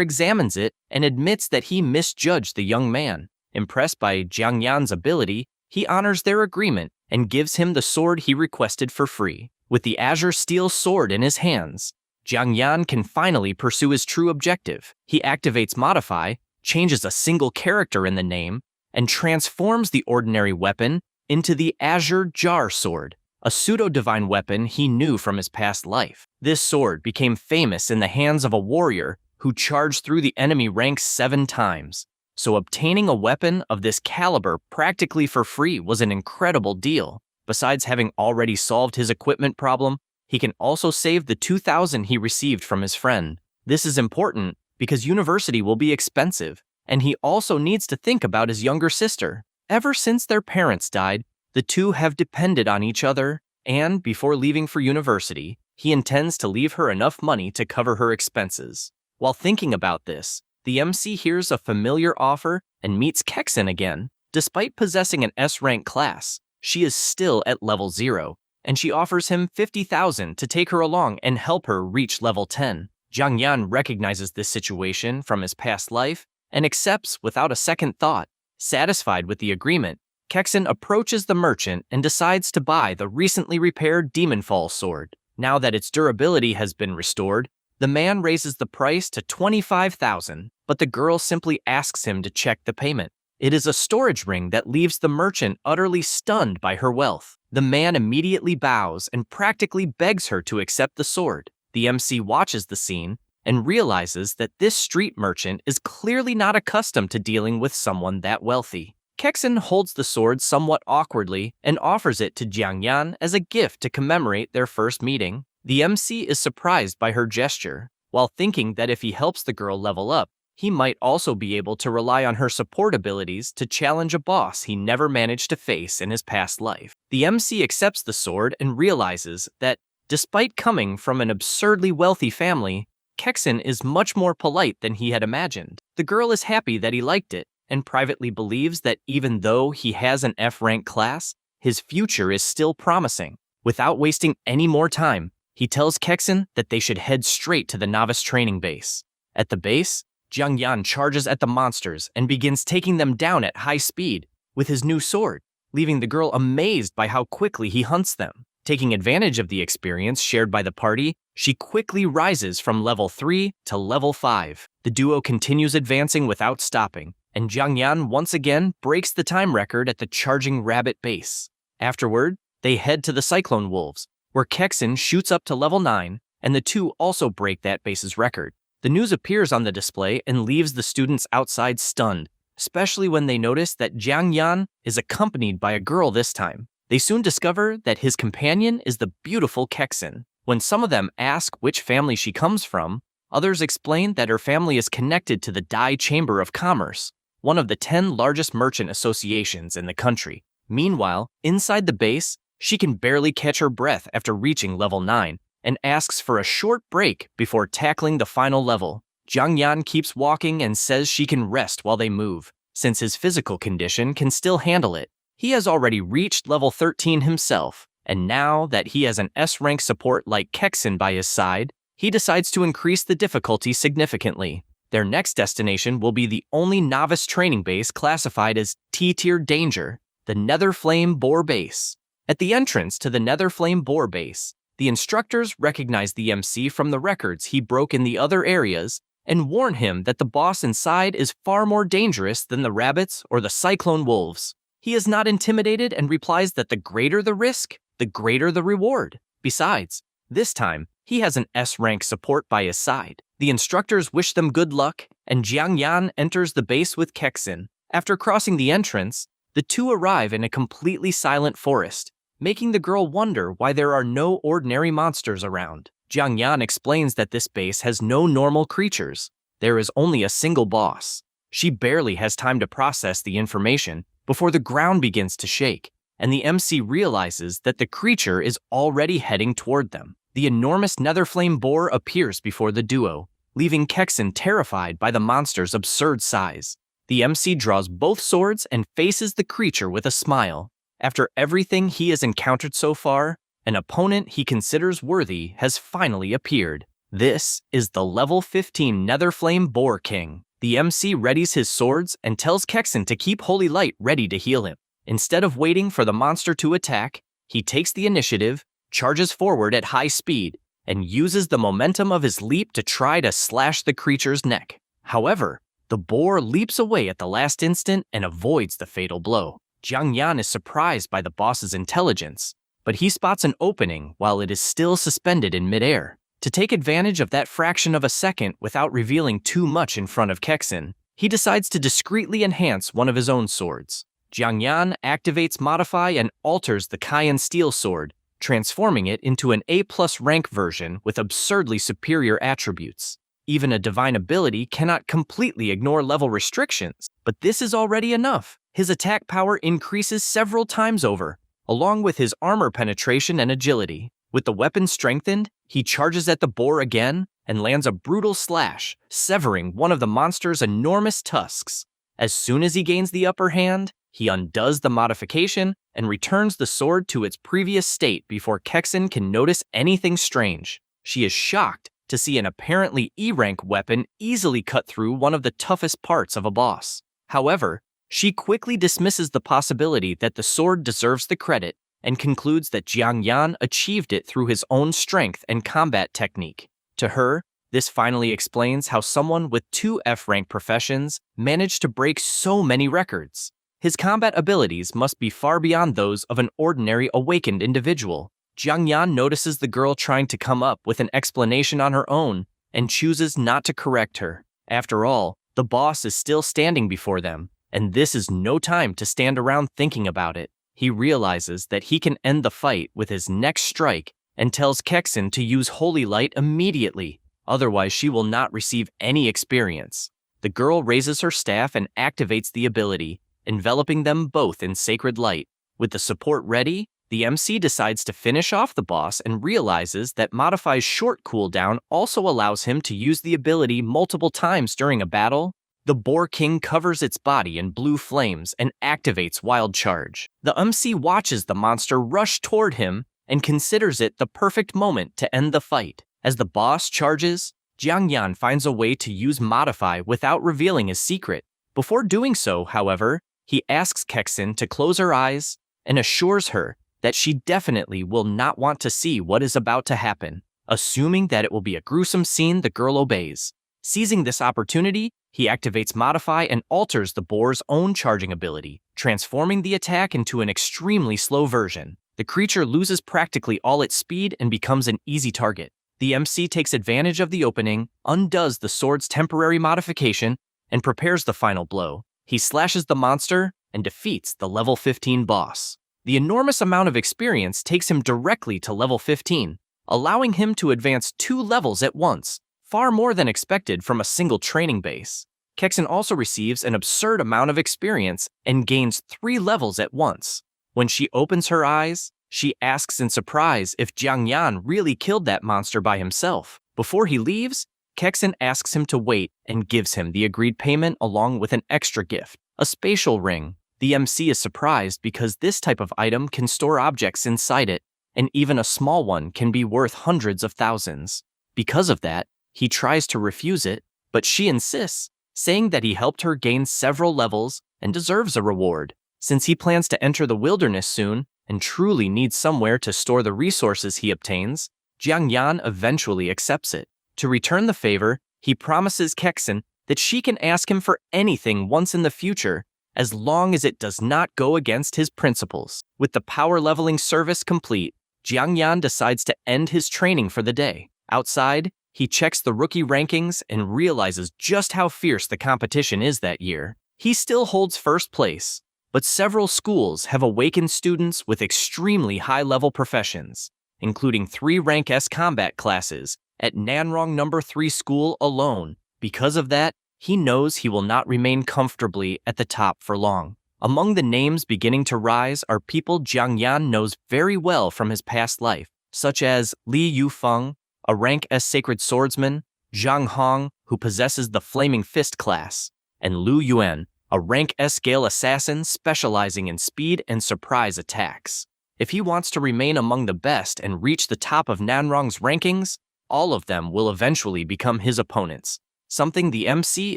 examines it and admits that he misjudged the young man. Impressed by Jiang Yan's ability, he honors their agreement and gives him the sword he requested for free. With the Azure Steel sword in his hands, Jiang Yan can finally pursue his true objective. He activates Modify, changes a single character in the name, and transforms the ordinary weapon into the Azure Jar sword, a pseudo-divine weapon he knew from his past life. This sword became famous in the hands of a warrior who charged through the enemy ranks 7 times. So obtaining a weapon of this caliber practically for free was an incredible deal. Besides having already solved his equipment problem, he can also save the 2,000 he received from his friend. This is important because university will be expensive, and he also needs to think about his younger sister. Ever since their parents died, the two have depended on each other, and before leaving for university, he intends to leave her enough money to cover her expenses. While thinking about this, the MC hears a familiar offer and meets Kexin again. Despite possessing an S-rank class, she is still at level 0, and she offers him 50,000 to take her along and help her reach level 10. Jiang Yan recognizes this situation from his past life and accepts without a second thought. Satisfied with the agreement, Kexin approaches the merchant and decides to buy the recently repaired Demonfall sword. Now that its durability has been restored, the man raises the price to 25,000, but the girl simply asks him to check the payment. It is a storage ring that leaves the merchant utterly stunned by her wealth. The man immediately bows and practically begs her to accept the sword. The MC watches the scene and realizes that this street merchant is clearly not accustomed to dealing with someone that wealthy. Kexin holds the sword somewhat awkwardly and offers it to Jiang Yan as a gift to commemorate their first meeting. The MC is surprised by her gesture, while thinking that if he helps the girl level up, he might also be able to rely on her support abilities to challenge a boss he never managed to face in his past life. The MC accepts the sword and realizes that, despite coming from an absurdly wealthy family, Kexin is much more polite than he had imagined. The girl is happy that he liked it, and privately believes that even though he has an F-rank class, his future is still promising. Without wasting any more time, he tells Kexin that they should head straight to the novice training base. At the base, Jiang Yan charges at the monsters and begins taking them down at high speed with his new sword, leaving the girl amazed by how quickly he hunts them. Taking advantage of the experience shared by the party, she quickly rises from level 3 to level 5. The duo continues advancing without stopping, and Jiang Yan once again breaks the time record at the Charging Rabbit base. Afterward, they head to the Cyclone Wolves, where Kexin shoots up to level 9, and the two also break that base's record. The news appears on the display and leaves the students outside stunned, especially when they notice that Jiang Yan is accompanied by a girl this time. They soon discover that his companion is the beautiful Kexin. When some of them ask which family she comes from, others explain that her family is connected to the Dai Chamber of Commerce, one of the 10 largest merchant associations in the country. Meanwhile, inside the base, she can barely catch her breath after reaching level 9 and asks for a short break before tackling the final level. Jiang Yan keeps walking and says she can rest while they move, since his physical condition can still handle it. He has already reached level 13 himself, and now that he has an S-rank support like Kexin by his side, he decides to increase the difficulty significantly. Their next destination will be the only novice training base classified as T-tier danger, the Netherflame Boar Base. At the entrance to the Netherflame Boar Base, the instructors recognize the MC from the records he broke in the other areas and warn him that the boss inside is far more dangerous than the rabbits or the Cyclone Wolves. He is not intimidated and replies that the greater the risk, the greater the reward. Besides, this time, he has an S-rank support by his side. The instructors wish them good luck, and Jiang Yan enters the base with Kexin. After crossing the entrance, the two arrive in a completely silent forest, making the girl wonder why there are no ordinary monsters around. Jiang Yan explains that this base has no normal creatures. There is only a single boss. She barely has time to process the information before the ground begins to shake, and the MC realizes that the creature is already heading toward them. The enormous Netherflame boar appears before the duo, leaving Kexin terrified by the monster's absurd size. The MC draws both swords and faces the creature with a smile. After everything he has encountered so far, an opponent he considers worthy has finally appeared. This is the level 15 Netherflame Boar King. The MC readies his swords and tells Kexin to keep Holy Light ready to heal him. Instead of waiting for the monster to attack, he takes the initiative, charges forward at high speed, and uses the momentum of his leap to try to slash the creature's neck. However, the boar leaps away at the last instant and avoids the fatal blow. Jiang Yan is surprised by the boss's intelligence, but he spots an opening while it is still suspended in midair. To take advantage of that fraction of a second without revealing too much in front of Kexin, he decides to discreetly enhance one of his own swords. Jiang Yan activates Modify and alters the Cayenne Steel Sword, transforming it into an A+ rank version with absurdly superior attributes. Even a divine ability cannot completely ignore level restrictions, but this is already enough. His attack power increases several times over, along with his armor penetration and agility. With the weapon strengthened, he charges at the boar again and lands a brutal slash, severing one of the monster's enormous tusks. As soon as he gains the upper hand, he undoes the modification and returns the sword to its previous state before Kexen can notice anything strange. She is shocked to see an apparently E-rank weapon easily cut through one of the toughest parts of a boss. However, she quickly dismisses the possibility that the sword deserves the credit and concludes that Jiang Yan achieved it through his own strength and combat technique. To her, this finally explains how someone with 2 F-rank professions managed to break so many records. His combat abilities must be far beyond those of an ordinary awakened individual. Jiang Yan notices the girl trying to come up with an explanation on her own and chooses not to correct her. After all, the boss is still standing before them, and this is no time to stand around thinking about it. He realizes that he can end the fight with his next strike and tells Kexen to use Holy Light immediately, otherwise she will not receive any experience. The girl raises her staff and activates the ability, enveloping them both in sacred light. With the support ready, the MC decides to finish off the boss and realizes that Modify's short cooldown also allows him to use the ability multiple times during a battle. The Boar King covers its body in blue flames and activates Wild Charge. The MC watches the monster rush toward him and considers it the perfect moment to end the fight. As the boss charges, Jiang Yan finds a way to use Modify without revealing his secret. Before doing so, however, he asks Kexen to close her eyes and assures her that she definitely will not want to see what is about to happen. Assuming that it will be a gruesome scene, the girl obeys. Seizing this opportunity, he activates Modify and alters the boar's own charging ability, transforming the attack into an extremely slow version. The creature loses practically all its speed and becomes an easy target. The MC takes advantage of the opening, undoes the sword's temporary modification, and prepares the final blow. He slashes the monster and defeats the level 15 boss. The enormous amount of experience takes him directly to level 15, allowing him to advance 2 levels at once, far more than expected from a single training base. Kexen also receives an absurd amount of experience and gains 3 levels at once. When she opens her eyes, she asks in surprise if Jiang Yan really killed that monster by himself. Before he leaves, Kexen asks him to wait and gives him the agreed payment along with an extra gift, a spatial ring. The MC is surprised because this type of item can store objects inside it, and even a small one can be worth hundreds of thousands. Because of that, he tries to refuse it, but she insists, saying that he helped her gain several levels and deserves a reward. Since he plans to enter the wilderness soon and truly needs somewhere to store the resources he obtains, Jiang Yan eventually accepts it. To return the favor, he promises Kexen that she can ask him for anything once in the future, as long as it does not go against his principles. With the power leveling service complete, Jiang Yan decides to end his training for the day. Outside, he checks the rookie rankings and realizes just how fierce the competition is that year. He still holds first place, but several schools have awakened students with extremely high-level professions, including 3 Rank S combat classes at Nanrong No. 3 school alone. Because of that, he knows he will not remain comfortably at the top for long. Among the names beginning to rise are people Jiang Yan knows very well from his past life, such as Li Yufeng, a Rank S sacred swordsman, Zhang Hong, who possesses the Flaming Fist class, and Lu Yuan, a Rank S Gale assassin specializing in speed and surprise attacks. If he wants to remain among the best and reach the top of Nanrong's rankings, all of them will eventually become his opponents, something the MC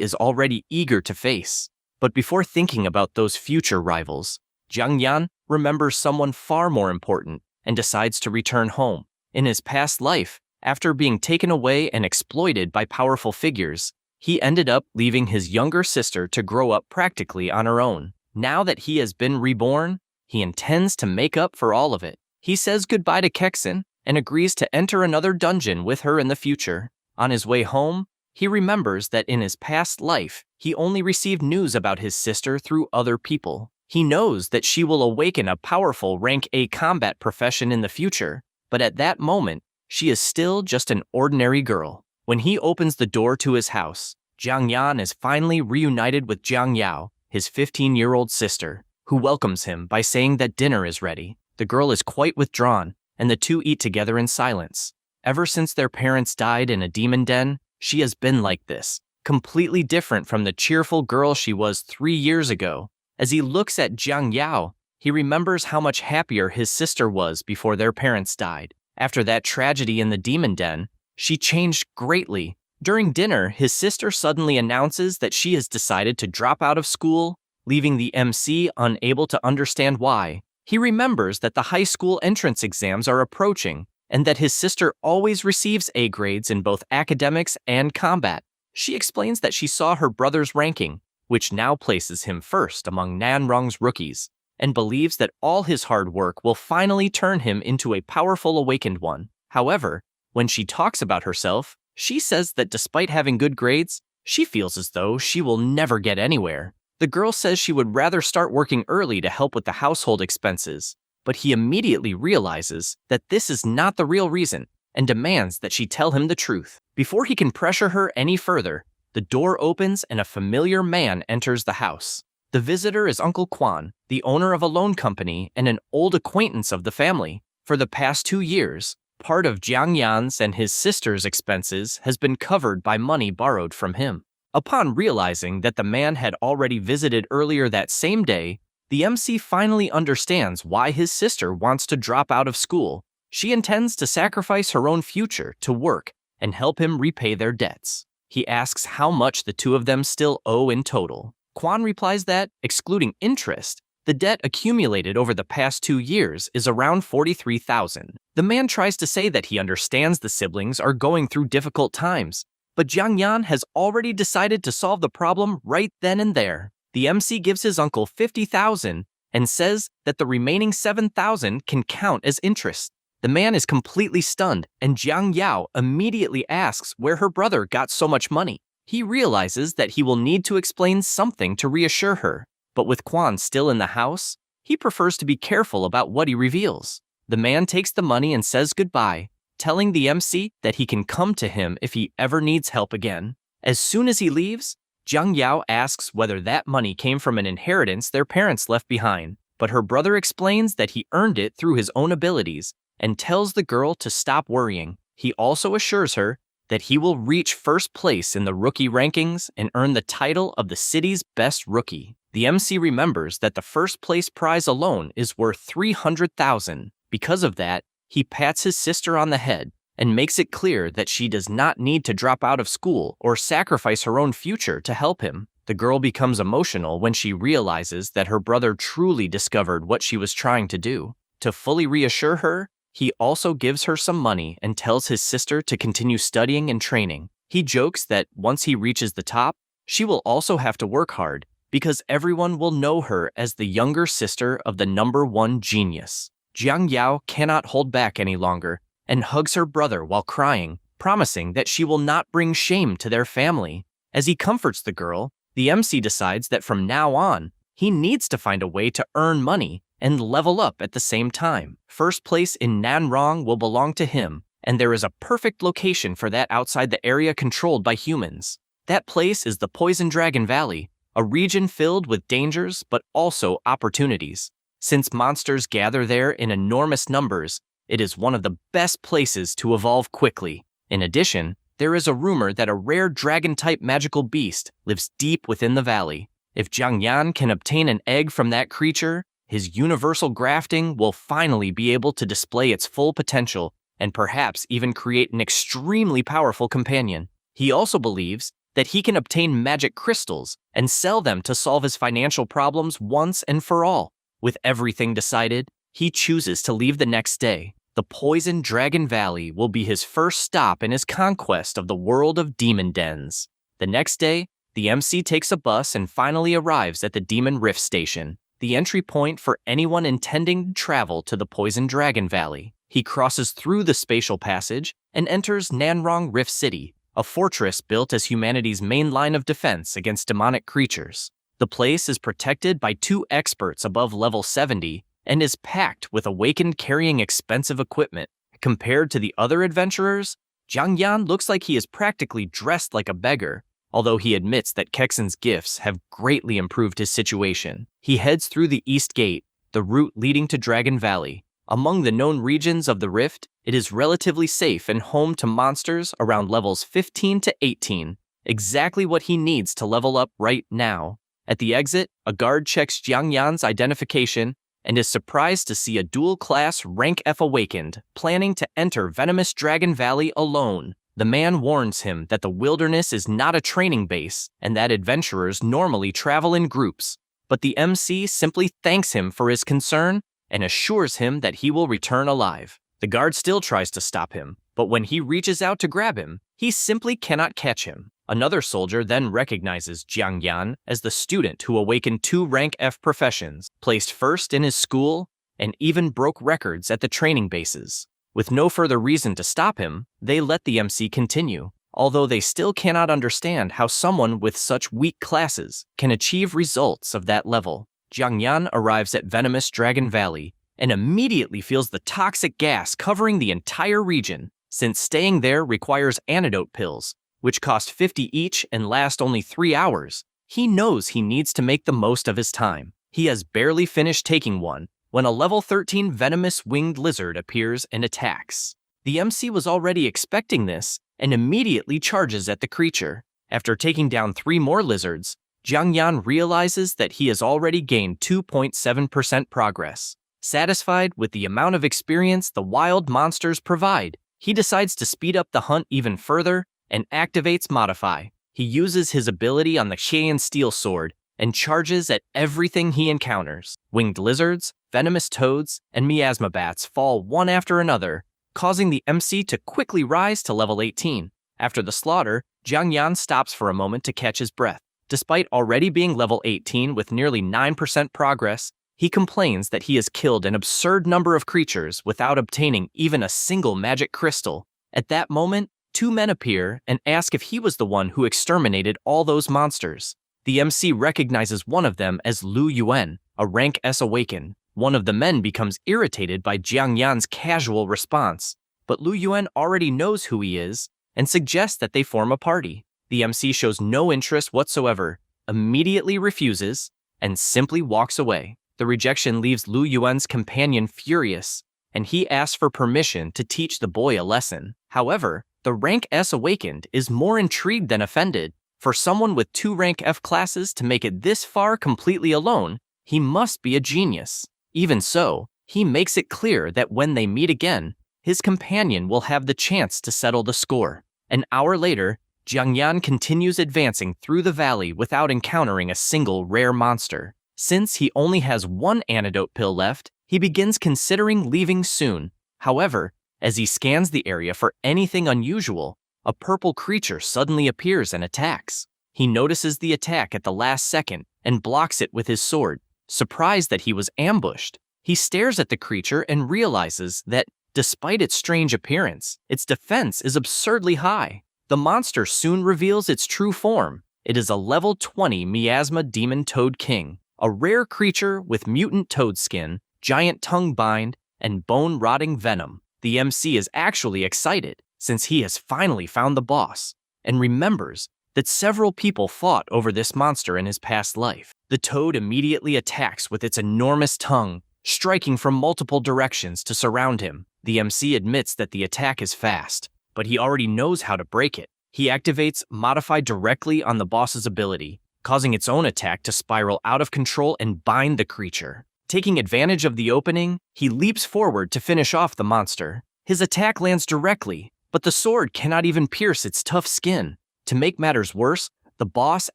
is already eager to face. But before thinking about those future rivals, Jiang Yan remembers someone far more important and decides to return home. In his past life, after being taken away and exploited by powerful figures, he ended up leaving his younger sister to grow up practically on her own. Now that he has been reborn, he intends to make up for all of it. He says goodbye to Kexen and agrees to enter another dungeon with her in the future. On his way home, he remembers that in his past life, he only received news about his sister through other people. He knows that she will awaken a powerful Rank A combat profession in the future, but at that moment, she is still just an ordinary girl. When he opens the door to his house, Jiang Yan is finally reunited with Jiang Yao, his 15-year-old sister, who welcomes him by saying that dinner is ready. The girl is quite withdrawn, and the two eat together in silence. Ever since their parents died in a demon den, she has been like this, completely different from the cheerful girl she was 3 years ago. As he looks at Jiang Yao, he remembers how much happier his sister was before their parents died. After that tragedy in the demon den, she changed greatly. During dinner, his sister suddenly announces that she has decided to drop out of school, leaving the MC unable to understand why. He remembers that the high school entrance exams are approaching, and that his sister always receives A grades in both academics and combat. She explains that she saw her brother's ranking, which now places him first among Nanrong's rookies, and believes that all his hard work will finally turn him into a powerful awakened one. However, when she talks about herself, she says that despite having good grades, she feels as though she will never get anywhere. The girl says she would rather start working early to help with the household expenses, but he immediately realizes that this is not the real reason and demands that she tell him the truth. Before he can pressure her any further, the door opens and a familiar man enters the house. The visitor is Uncle Quan, the owner of a loan company and an old acquaintance of the family. For the past 2 years, part of Jiang Yan's and his sister's expenses has been covered by money borrowed from him. Upon realizing that the man had already visited earlier that same day, the MC finally understands why his sister wants to drop out of school. She intends to sacrifice her own future to work and help him repay their debts. He asks how much the two of them still owe in total. Quan replies that, excluding interest, the debt accumulated over the past 2 years is around 43,000. The man tries to say that he understands the siblings are going through difficult times, but Jiang Yan has already decided to solve the problem right then and there. The MC gives his uncle 50,000 and says that the remaining 7,000 can count as interest. The man is completely stunned, and Jiang Yao immediately asks where her brother got so much money. He realizes that he will need to explain something to reassure her, but with Quan still in the house, he prefers to be careful about what he reveals. The man takes the money and says goodbye, telling the MC that he can come to him if he ever needs help again. As soon as he leaves, Jiang Yao asks whether that money came from an inheritance their parents left behind, but her brother explains that he earned it through his own abilities and tells the girl to stop worrying. He also assures her that he will reach first place in the rookie rankings and earn the title of the city's best rookie. The MC remembers that the first place prize alone is worth 300,000. Because of that, he pats his sister on the head and makes it clear that she does not need to drop out of school or sacrifice her own future to help him. The girl becomes emotional when she realizes that her brother truly discovered what she was trying to do. To fully reassure her, he also gives her some money and tells his sister to continue studying and training. He jokes that once he reaches the top, she will also have to work hard because everyone will know her as the younger sister of the #1 genius. Jiang Yao cannot hold back any longer and hugs her brother while crying, promising that she will not bring shame to their family. As he comforts the girl, the MC decides that from now on, he needs to find a way to earn money and level up at the same time. First place in Nanrong will belong to him, and there is a perfect location for that outside the area controlled by humans. That place is the Poison Dragon Valley, a region filled with dangers but also opportunities. Since monsters gather there in enormous numbers, it is one of the best places to evolve quickly. In addition, there is a rumor that a rare dragon-type magical beast lives deep within the valley. If Jiang Yan can obtain an egg from that creature, his universal grafting will finally be able to display its full potential and perhaps even create an extremely powerful companion. He also believes that he can obtain magic crystals and sell them to solve his financial problems once and for all. With everything decided, he chooses to leave the next day. The Poison Dragon Valley will be his first stop in his conquest of the world of demon dens. The next day, the MC takes a bus and finally arrives at the Demon Rift Station, the entry point for anyone intending to travel to the Poison Dragon Valley. He crosses through the spatial passage and enters Nanrong Rift City, a fortress built as humanity's main line of defense against demonic creatures. The place is protected by 2 experts above level 70 and is packed with awakened carrying expensive equipment. Compared to the other adventurers, Jiang Yan looks like he is practically dressed like a beggar, although he admits that Kexen's gifts have greatly improved his situation. He heads through the East Gate, the route leading to Dragon Valley. Among the known regions of the Rift, it is relatively safe and home to monsters around levels 15 to 18, exactly what he needs to level up right now. At the exit, a guard checks Jiang Yan's identification and is surprised to see a dual-class Rank F awakened, planning to enter Venomous Dragon Valley alone. The man warns him that the wilderness is not a training base and that adventurers normally travel in groups, but the MC simply thanks him for his concern and assures him that he will return alive. The guard still tries to stop him, but when he reaches out to grab him, he simply cannot catch him. Another soldier then recognizes Jiang Yan as the student who awakened 2 Rank F professions, placed first in his school, and even broke records at the training bases. With no further reason to stop him, they let the MC continue, although they still cannot understand how someone with such weak classes can achieve results of that level. Jiang Yan arrives at Venomous Dragon Valley and immediately feels the toxic gas covering the entire region, since staying there requires antidote pills, which cost 50 each and last only 3 hours. He knows he needs to make the most of his time. He has barely finished taking one when a level 13 venomous winged lizard appears and attacks. The MC was already expecting this and immediately charges at the creature. After taking down 3 more lizards, Jiang Yan realizes that he has already gained 2.7% progress. Satisfied with the amount of experience the wild monsters provide, he decides to speed up the hunt even further and activates Modify. He uses his ability on the Xian Steel Sword and charges at everything he encounters. Winged lizards, venomous toads, and miasma bats fall one after another, causing the MC to quickly rise to level 18. After the slaughter, Jiang Yan stops for a moment to catch his breath. Despite already being level 18 with nearly 9% progress, he complains that he has killed an absurd number of creatures without obtaining even a single magic crystal. At that moment, 2 men appear and ask if he was the one who exterminated all those monsters. The MC recognizes one of them as Lu Yuan, a Rank S awakened. One of the men becomes irritated by Jiang Yan's casual response, but Lu Yuan already knows who he is and suggests that they form a party. The MC shows no interest whatsoever, immediately refuses, and simply walks away. The rejection leaves Lu Yuan's companion furious, and he asks for permission to teach the boy a lesson. However, the Rank S awakened is more intrigued than offended. For someone with 2 Rank F classes to make it this far completely alone, he must be a genius. Even so, he makes it clear that when they meet again, his companion will have the chance to settle the score. An hour later, Jiang Yan continues advancing through the valley without encountering a single rare monster. Since he only has 1 antidote pill left, he begins considering leaving soon. However, as he scans the area for anything unusual, a purple creature suddenly appears and attacks. He notices the attack at the last second and blocks it with his sword. Surprised that he was ambushed, he stares at the creature and realizes that, despite its strange appearance, its defense is absurdly high. The monster soon reveals its true form. It is a level 20 Miasma Demon Toad King, a rare creature with mutant toad skin, giant tongue bind, and bone-rotting venom. The MC is actually excited, since he has finally found the boss, and remembers that several people fought over this monster in his past life. The toad immediately attacks with its enormous tongue, striking from multiple directions to surround him. The MC admits that the attack is fast, but he already knows how to break it. He activates Modify directly on the boss's ability, causing its own attack to spiral out of control and bind the creature. Taking advantage of the opening, he leaps forward to finish off the monster. His attack lands directly, but the sword cannot even pierce its tough skin. To make matters worse, the boss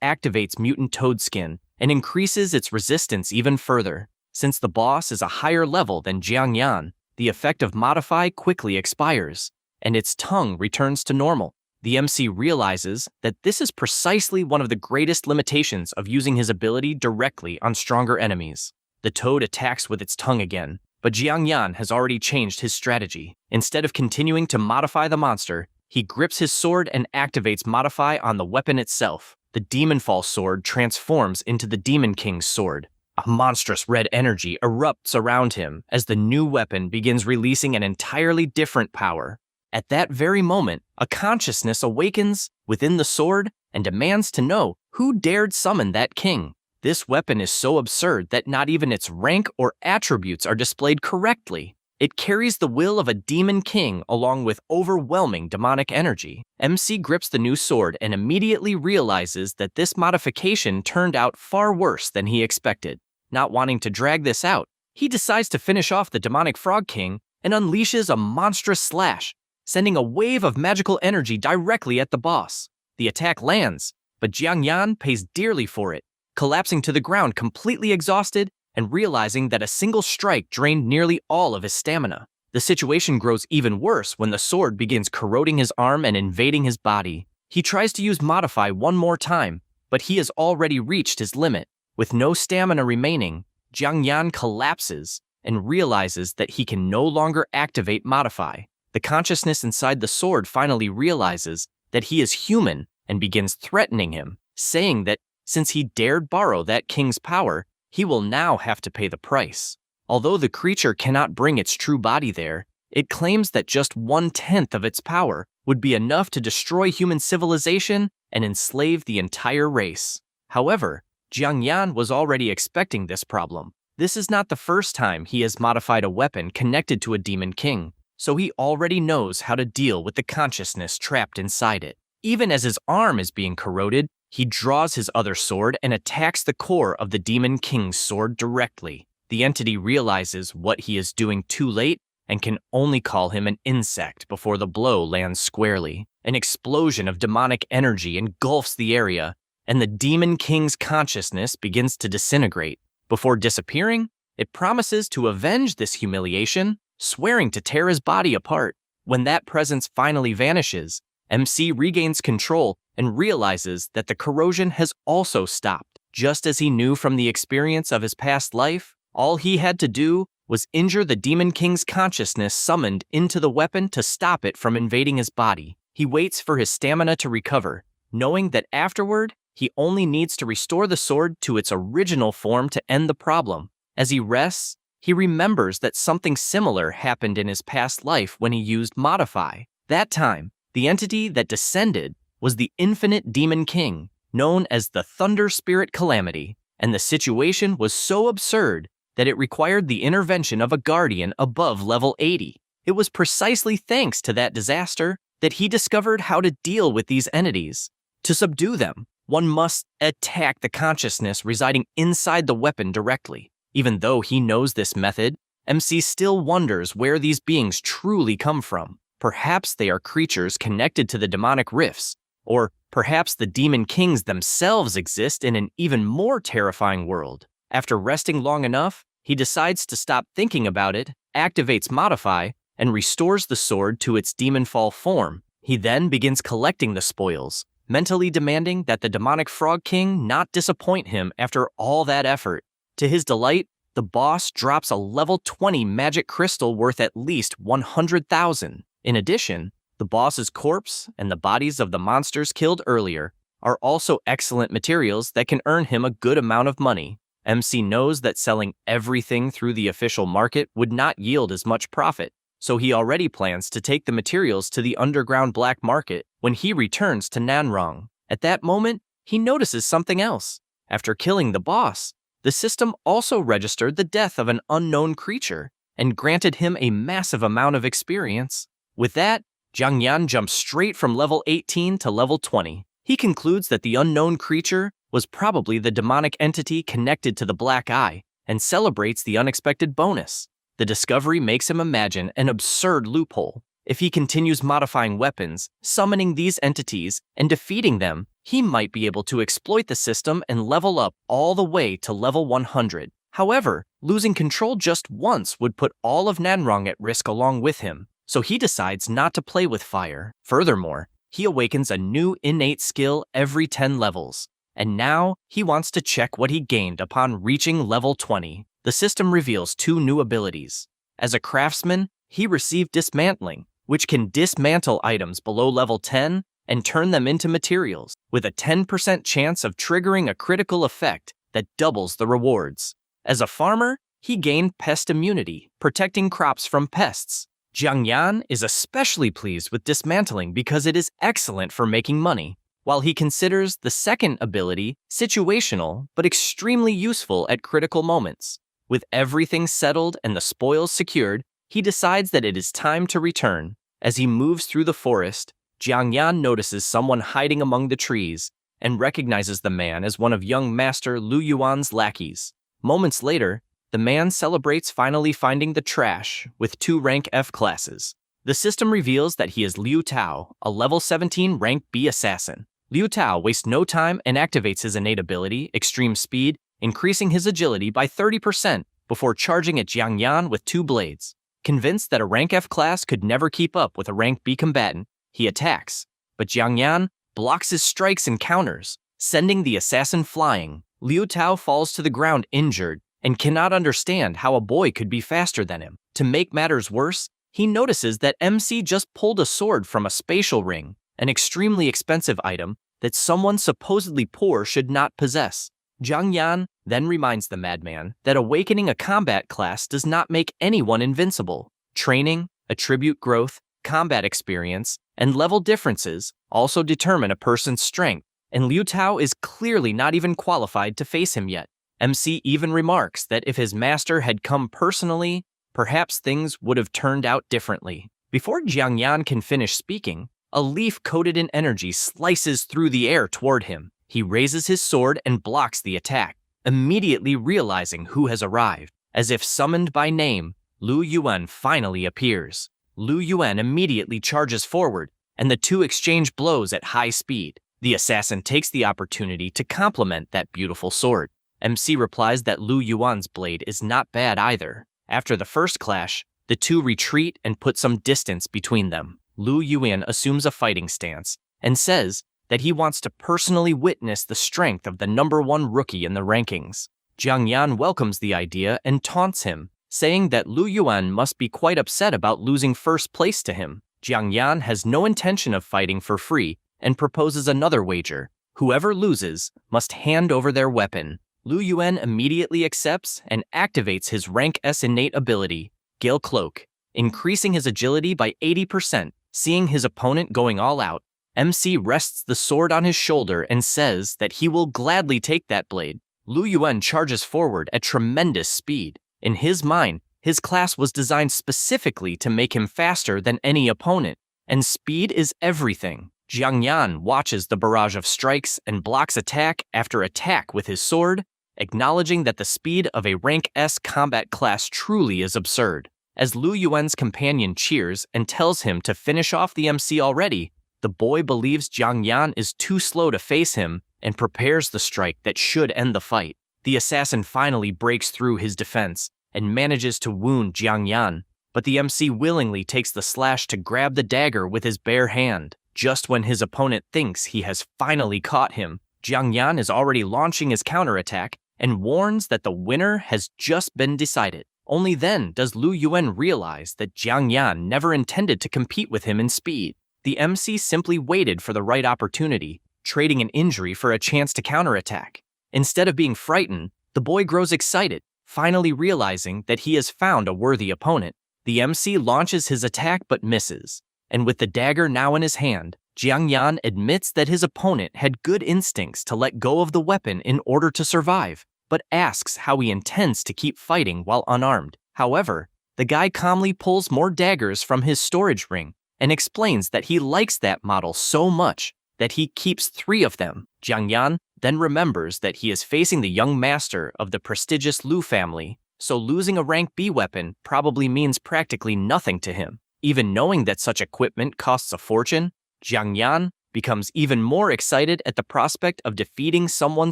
activates mutant toad skin and increases its resistance even further. Since the boss is a higher level than Jiang Yan, the effect of Modify quickly expires, and its tongue returns to normal. The MC realizes that this is precisely one of the greatest limitations of using his ability directly on stronger enemies. The toad attacks with its tongue again, but Jiang Yan has already changed his strategy. Instead of continuing to modify the monster, he grips his sword and activates Modify on the weapon itself. The Demonfall sword transforms into the Demon King's sword. A monstrous red energy erupts around him as the new weapon begins releasing an entirely different power. At that very moment, a consciousness awakens within the sword and demands to know who dared summon that king. This weapon is so absurd that not even its rank or attributes are displayed correctly. It carries the will of a demon king along with overwhelming demonic energy. MC grips the new sword and immediately realizes that this modification turned out far worse than he expected. Not wanting to drag this out, he decides to finish off the demonic frog king and unleashes a monstrous slash, sending a wave of magical energy directly at the boss. The attack lands, but Jiang Yan pays dearly for it, collapsing to the ground completely exhausted and realizing that a single strike drained nearly all of his stamina. The situation grows even worse when the sword begins corroding his arm and invading his body. He tries to use Modify one more time, but he has already reached his limit. With no stamina remaining, Jiang Yan collapses and realizes that he can no longer activate Modify. The consciousness inside the sword finally realizes that he is human and begins threatening him, saying that since he dared borrow that king's power, he will now have to pay the price. Although the creature cannot bring its true body there, it claims that just 1/10 of its power would be enough to destroy human civilization and enslave the entire race. However, Jiang Yan was already expecting this problem. This is not the first time he has modified a weapon connected to a demon king, so he already knows how to deal with the consciousness trapped inside it. Even as his arm is being corroded, he draws his other sword and attacks the core of the Demon King's sword directly. The entity realizes what he is doing too late and can only call him an insect before the blow lands squarely. An explosion of demonic energy engulfs the area, and the Demon King's consciousness begins to disintegrate. Before disappearing, it promises to avenge this humiliation, swearing to tear his body apart. When that presence finally vanishes, MC regains control and realizes that the corrosion has also stopped. Just as he knew from the experience of his past life, all he had to do was injure the Demon King's consciousness summoned into the weapon to stop it from invading his body. He waits for his stamina to recover, knowing that afterward, he only needs to restore the sword to its original form to end the problem. As he rests, he remembers that something similar happened in his past life when he used Modify. That time, the entity that descended was the infinite Demon King, known as the Thunder Spirit Calamity, and the situation was so absurd that it required the intervention of a guardian above level 80. It was precisely thanks to that disaster that he discovered how to deal with these entities. To subdue them, one must attack the consciousness residing inside the weapon directly. Even though he knows this method, MC still wonders where these beings truly come from. Perhaps they are creatures connected to the demonic rifts, or perhaps the Demon Kings themselves exist in an even more terrifying world. After resting long enough, he decides to stop thinking about it, activates Modify, and restores the sword to its Demonfall form. He then begins collecting the spoils, mentally demanding that the demonic Frog King not disappoint him after all that effort. To his delight, the boss drops a level 20 magic crystal worth at least 100,000. In addition, the boss's corpse and the bodies of the monsters killed earlier are also excellent materials that can earn him a good amount of money. MC knows that selling everything through the official market would not yield as much profit, so he already plans to take the materials to the underground black market when he returns to Nanrong. At that moment, he notices something else. After killing the boss, the system also registered the death of an unknown creature and granted him a massive amount of experience. With that, Jiang Yan jumps straight from level 18 to level 20. He concludes that the unknown creature was probably the demonic entity connected to the Black Eye and celebrates the unexpected bonus. The discovery makes him imagine an absurd loophole. If he continues modifying weapons, summoning these entities, and defeating them, he might be able to exploit the system and level up all the way to level 100. However, losing control just once would put all of Nanrong at risk along with him, so he decides not to play with fire. Furthermore, he awakens a new innate skill every 10 levels, and now he wants to check what he gained upon reaching level 20. The system reveals 2 new abilities. As a craftsman, he received Dismantling, which can dismantle items below level 10 and turn them into materials, with a 10% chance of triggering a critical effect that doubles the rewards. As a farmer, he gained Pest Immunity, protecting crops from pests. Jiang Yan is especially pleased with dismantling because it is excellent for making money, while he considers the second ability situational but extremely useful at critical moments. With everything settled and the spoils secured, he decides that it is time to return. As he moves through the forest, Jiang Yan notices someone hiding among the trees and recognizes the man as one of young Master Lu Yuan's lackeys. Moments later, the man celebrates finally finding the trash with 2 rank F classes. The system reveals that he is Liu Tao, a level 17 rank B assassin. Liu Tao wastes no time and activates his innate ability, Extreme Speed, increasing his agility by 30% before charging at Jiang Yan with 2 blades. Convinced that a rank F class could never keep up with a rank B combatant, he attacks, but Jiang Yan blocks his strikes and counters, sending the assassin flying. Liu Tao falls to the ground injured and cannot understand how a boy could be faster than him. To make matters worse, he notices that MC just pulled a sword from a spatial ring, an extremely expensive item that someone supposedly poor should not possess. Jiang Yan then reminds the madman that awakening a combat class does not make anyone invincible. Training, attribute growth, combat experience, and level differences also determine a person's strength, and Liu Tao is clearly not even qualified to face him yet. MC even remarks that if his master had come personally, perhaps things would have turned out differently. Before Jiang Yan can finish speaking, a leaf coated in energy slices through the air toward him. He raises his sword and blocks the attack, immediately realizing who has arrived. As if summoned by name, Lu Yuan finally appears. Lu Yuan immediately charges forward, and the 2 exchange blows at high speed. The assassin takes the opportunity to compliment that beautiful sword. MC replies that Lu Yuan's blade is not bad either. After the first clash, the 2 retreat and put some distance between them. Lu Yuan assumes a fighting stance and says that he wants to personally witness the strength of the #1 rookie in the rankings. Jiang Yan welcomes the idea and taunts him, saying that Lu Yuan must be quite upset about losing first place to him. Jiang Yan has no intention of fighting for free and proposes another wager. Whoever loses must hand over their weapon. Lu Yuan immediately accepts and activates his rank S innate ability, Gale Cloak, increasing his agility by 80%. Seeing his opponent going all out, MC rests the sword on his shoulder and says that he will gladly take that blade. Lu Yuan charges forward at tremendous speed. In his mind, his class was designed specifically to make him faster than any opponent, and speed is everything. Jiang Yan watches the barrage of strikes and blocks attack after attack with his sword, acknowledging that the speed of a rank S combat class truly is absurd. As Lu Yuan's companion cheers and tells him to finish off the MC already, the boy believes Jiang Yan is too slow to face him and prepares the strike that should end the fight. The assassin finally breaks through his defense and manages to wound Jiang Yan, but the MC willingly takes the slash to grab the dagger with his bare hand. Just when his opponent thinks he has finally caught him, Jiang Yan is already launching his counterattack and warns that the winner has just been decided. Only then does Lu Yuan realize that Jiang Yan never intended to compete with him in speed. The MC simply waited for the right opportunity, trading an injury for a chance to counterattack. Instead of being frightened, the boy grows excited, finally realizing that he has found a worthy opponent. The MC launches his attack but misses, and with the dagger now in his hand, Jiang Yan admits that his opponent had good instincts to let go of the weapon in order to survive, but asks how he intends to keep fighting while unarmed. However, the guy calmly pulls more daggers from his storage ring and explains that he likes that model so much that he keeps 3 of them. Jiang Yan then remembers that he is facing the young master of the prestigious Lu family, so losing a rank B weapon probably means practically nothing to him. Even knowing that such equipment costs a fortune, Jiang Yan becomes even more excited at the prospect of defeating someone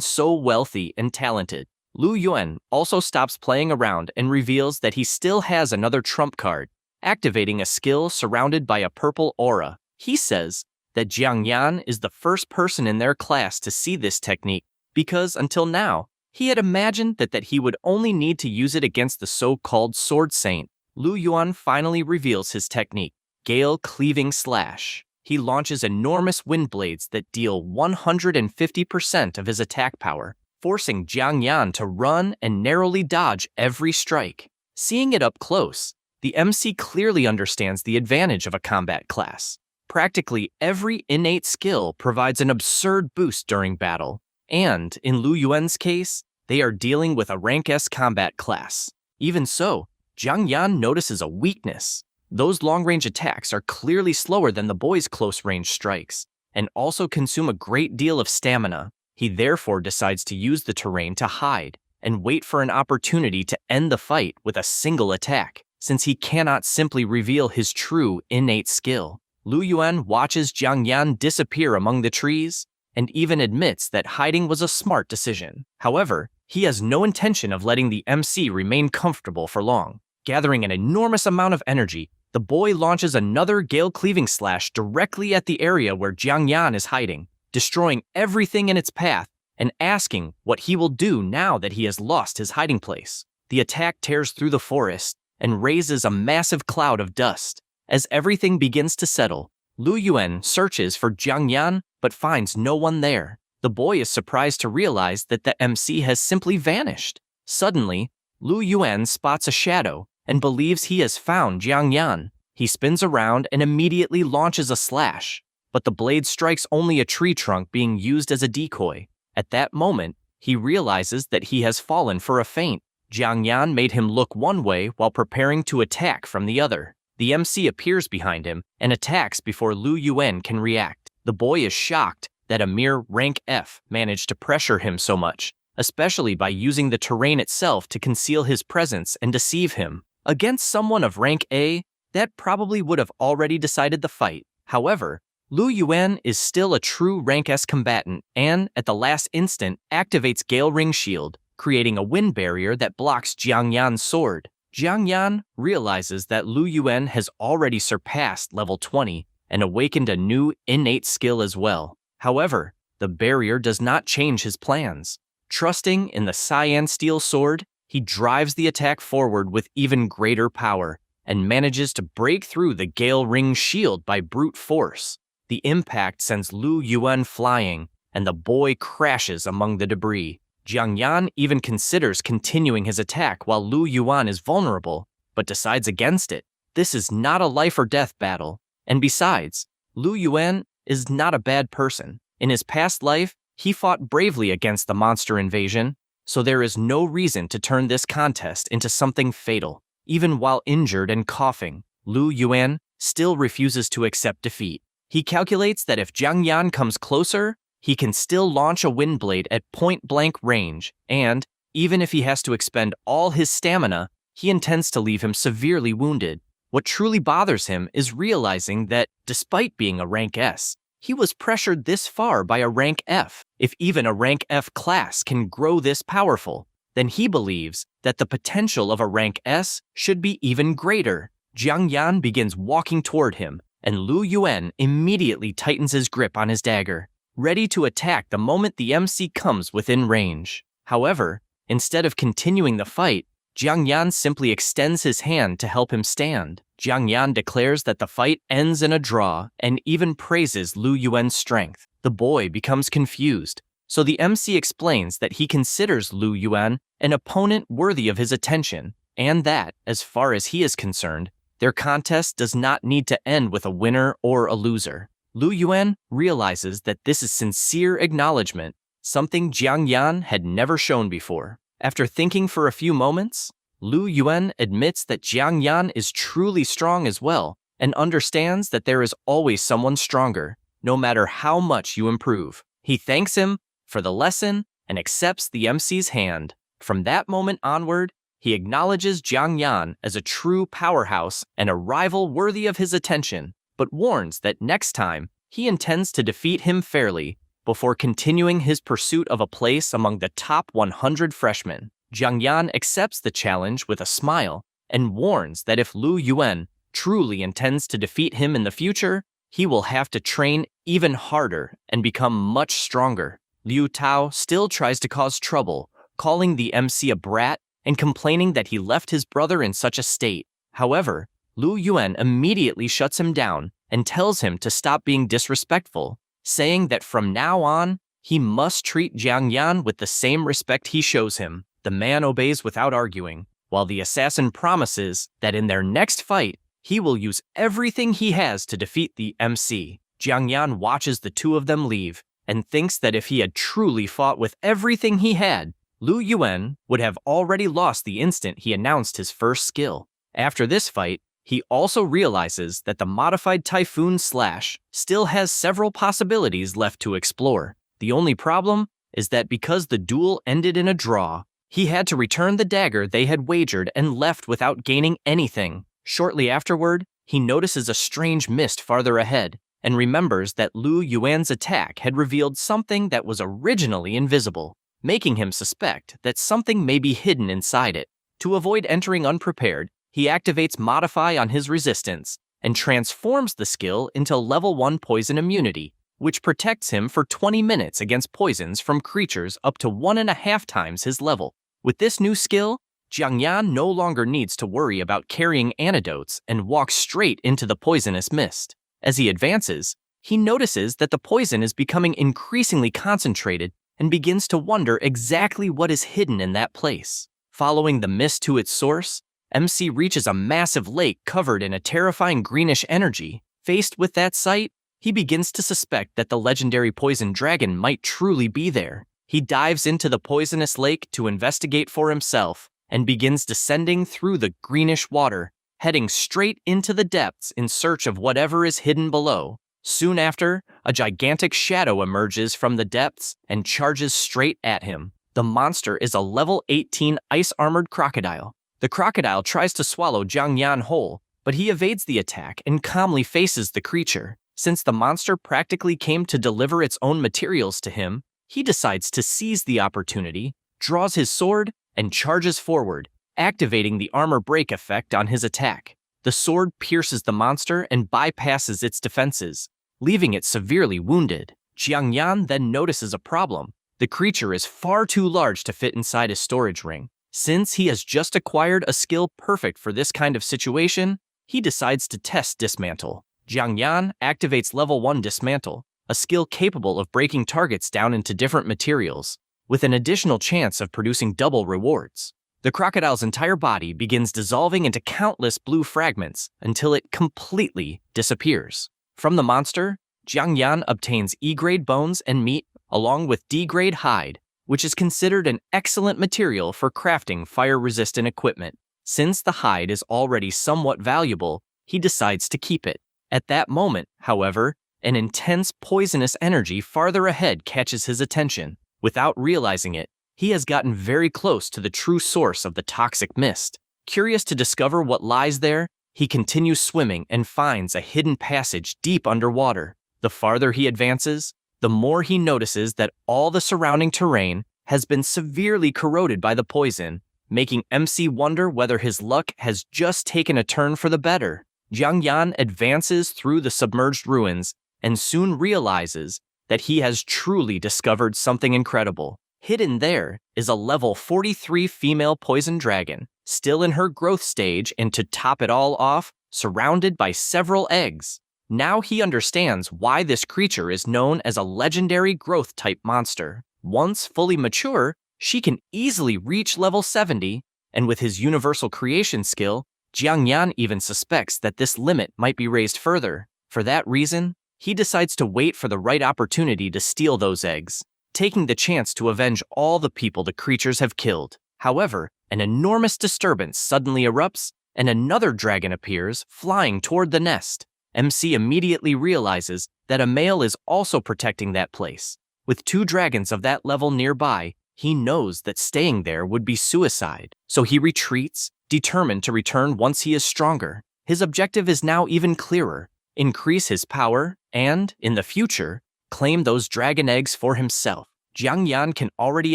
so wealthy and talented. Lu Yuan also stops playing around and reveals that he still has another trump card, activating a skill surrounded by a purple aura. He says that Jiang Yan is the first person in their class to see this technique because until now, he had imagined that he would only need to use it against the so-called sword saint. Lu Yuan finally reveals his technique, Gale Cleaving Slash. He launches enormous wind blades that deal 150% of his attack power, forcing Jiang Yan to run and narrowly dodge every strike. Seeing it up close, the MC clearly understands the advantage of a combat class. Practically every innate skill provides an absurd boost during battle, and in Lu Yuan's case, they are dealing with a rank S combat class. Even so, Jiang Yan notices a weakness. Those long-range attacks are clearly slower than the boy's close-range strikes, and also consume a great deal of stamina. He therefore decides to use the terrain to hide and wait for an opportunity to end the fight with a single attack, since he cannot simply reveal his true innate skill. Lu Yuan watches Jiang Yan disappear among the trees and even admits that hiding was a smart decision. However, he has no intention of letting the MC remain comfortable for long. Gathering an enormous amount of energy, the boy launches another gale-cleaving slash directly at the area where Jiang Yan is hiding, destroying everything in its path and asking what he will do now that he has lost his hiding place. The attack tears through the forest and raises a massive cloud of dust. As everything begins to settle, Lu Yuan searches for Jiang Yan but finds no one there. The boy is surprised to realize that the MC has simply vanished. Suddenly, Lu Yuan spots a shadow and believes he has found Jiang Yan. He spins around and immediately launches a slash, but the blade strikes only a tree trunk being used as a decoy. At that moment, he realizes that he has fallen for a feint. Jiang Yan made him look one way while preparing to attack from the other. The MC appears behind him and attacks before Lu Yuan can react. The boy is shocked that a mere rank F managed to pressure him so much, especially by using the terrain itself to conceal his presence and deceive him. Against someone of rank A, that probably would have already decided the fight. However, Lu Yuan is still a true rank S combatant and, at the last instant, activates Gale Ring Shield, creating a wind barrier that blocks Jiang Yan's sword. Jiang Yan realizes that Lu Yuan has already surpassed level 20 and awakened a new innate skill as well. However, the barrier does not change his plans. Trusting in the cyan steel sword, he drives the attack forward with even greater power and manages to break through the Gale Ring Shield by brute force. The impact sends Lu Yuan flying, and the boy crashes among the debris. Jiang Yan even considers continuing his attack while Lu Yuan is vulnerable, but decides against it. This is not a life-or-death battle, and besides, Lu Yuan is not a bad person. In his past life, he fought bravely against the monster invasion, so there is no reason to turn this contest into something fatal. Even while injured and coughing, Lu Yuan still refuses to accept defeat. He calculates that if Jiang Yan comes closer, he can still launch a wind blade at point-blank range, and, even if he has to expend all his stamina, he intends to leave him severely wounded. What truly bothers him is realizing that, despite being a rank S, he was pressured this far by a rank F. If even a rank F class can grow this powerful, then he believes that the potential of a rank S should be even greater. Jiang Yan begins walking toward him, and Lu Yuan immediately tightens his grip on his dagger, ready to attack the moment the MC comes within range. However, instead of continuing the fight, Jiang Yan simply extends his hand to help him stand. Jiang Yan declares that the fight ends in a draw and even praises Lu Yuan's strength. The boy becomes confused, so the MC explains that he considers Lu Yuan an opponent worthy of his attention, and that, as far as he is concerned, their contest does not need to end with a winner or a loser. Lu Yuan realizes that this is sincere acknowledgement, something Jiang Yan had never shown before. After thinking for a few moments, Lu Yuan admits that Jiang Yan is truly strong as well and understands that there is always someone stronger, no matter how much you improve. He thanks him for the lesson and accepts the MC's hand. From that moment onward, he acknowledges Jiang Yan as a true powerhouse and a rival worthy of his attention, but warns that next time he intends to defeat him fairly before continuing his pursuit of a place among the top 100 freshmen. Jiang Yan accepts the challenge with a smile and warns that if Lu Yuan truly intends to defeat him in the future, he will have to train even harder and become much stronger. Liu Tao still tries to cause trouble, calling the MC a brat and complaining that he left his brother in such a state. However, Lu Yuan immediately shuts him down and tells him to stop being disrespectful, saying that from now on, he must treat Jiang Yan with the same respect he shows him. The man obeys without arguing, while the assassin promises that in their next fight, he will use everything he has to defeat the MC. Jiang Yan watches the two of them leave and thinks that if he had truly fought with everything he had, Lu Yuan would have already lost the instant he announced his first skill. After this fight, he also realizes that the modified Typhoon Slash still has several possibilities left to explore. The only problem is that because the duel ended in a draw, he had to return the dagger they had wagered and left without gaining anything. Shortly afterward, he notices a strange mist farther ahead and remembers that Lu Yuan's attack had revealed something that was originally invisible, making him suspect that something may be hidden inside it. To avoid entering unprepared, he activates Modify on his resistance and transforms the skill into level 1 poison immunity, which protects him for 20 minutes against poisons from creatures up to 1.5 times his level. With this new skill, Jiang Yan no longer needs to worry about carrying antidotes and walks straight into the poisonous mist. As he advances, he notices that the poison is becoming increasingly concentrated and begins to wonder exactly what is hidden in that place. Following the mist to its source, MC reaches a massive lake covered in a terrifying greenish energy. Faced with that sight, he begins to suspect that the legendary poison dragon might truly be there. He dives into the poisonous lake to investigate for himself and begins descending through the greenish water, heading straight into the depths in search of whatever is hidden below. Soon after, a gigantic shadow emerges from the depths and charges straight at him. The monster is a level 18 ice-armored crocodile. The crocodile tries to swallow Jiang Yan whole, but he evades the attack and calmly faces the creature. Since the monster practically came to deliver its own materials to him, he decides to seize the opportunity, draws his sword, and charges forward, activating the armor break effect on his attack. The sword pierces the monster and bypasses its defenses, leaving it severely wounded. Jiang Yan then notices a problem. The creature is far too large to fit inside his storage ring. Since he has just acquired a skill perfect for this kind of situation, he decides to test Dismantle. Jiang Yan activates level 1 Dismantle, a skill capable of breaking targets down into different materials, with an additional chance of producing double rewards. The crocodile's entire body begins dissolving into countless blue fragments until it completely disappears. From the monster, Jiang Yan obtains E-grade bones and meat, along with D-grade hide, which is considered an excellent material for crafting fire-resistant equipment. Since the hide is already somewhat valuable, he decides to keep it. At that moment, however, an intense poisonous energy farther ahead catches his attention. Without realizing it, he has gotten very close to the true source of the toxic mist. Curious to discover what lies there, he continues swimming and finds a hidden passage deep underwater. The farther he advances, the more he notices that all the surrounding terrain has been severely corroded by the poison, making MC wonder whether his luck has just taken a turn for the better. Jiang Yan advances through the submerged ruins and soon realizes that he has truly discovered something incredible. Hidden there is a level 43 female poison dragon, still in her growth stage, and to top it all off, surrounded by several eggs. Now he understands why this creature is known as a legendary growth-type monster. Once fully mature, she can easily reach level 70, and with his universal creation skill, Jiang Yan even suspects that this limit might be raised further. For that reason, he decides to wait for the right opportunity to steal those eggs, taking the chance to avenge all the people the creatures have killed. However, an enormous disturbance suddenly erupts, and another dragon appears, flying toward the nest. MC immediately realizes that a male is also protecting that place. With 2 dragons of that level nearby, he knows that staying there would be suicide, so he retreats, determined to return once he is stronger. His objective is now even clearer: increase his power and, in the future, claim those dragon eggs for himself. Jiang Yan can already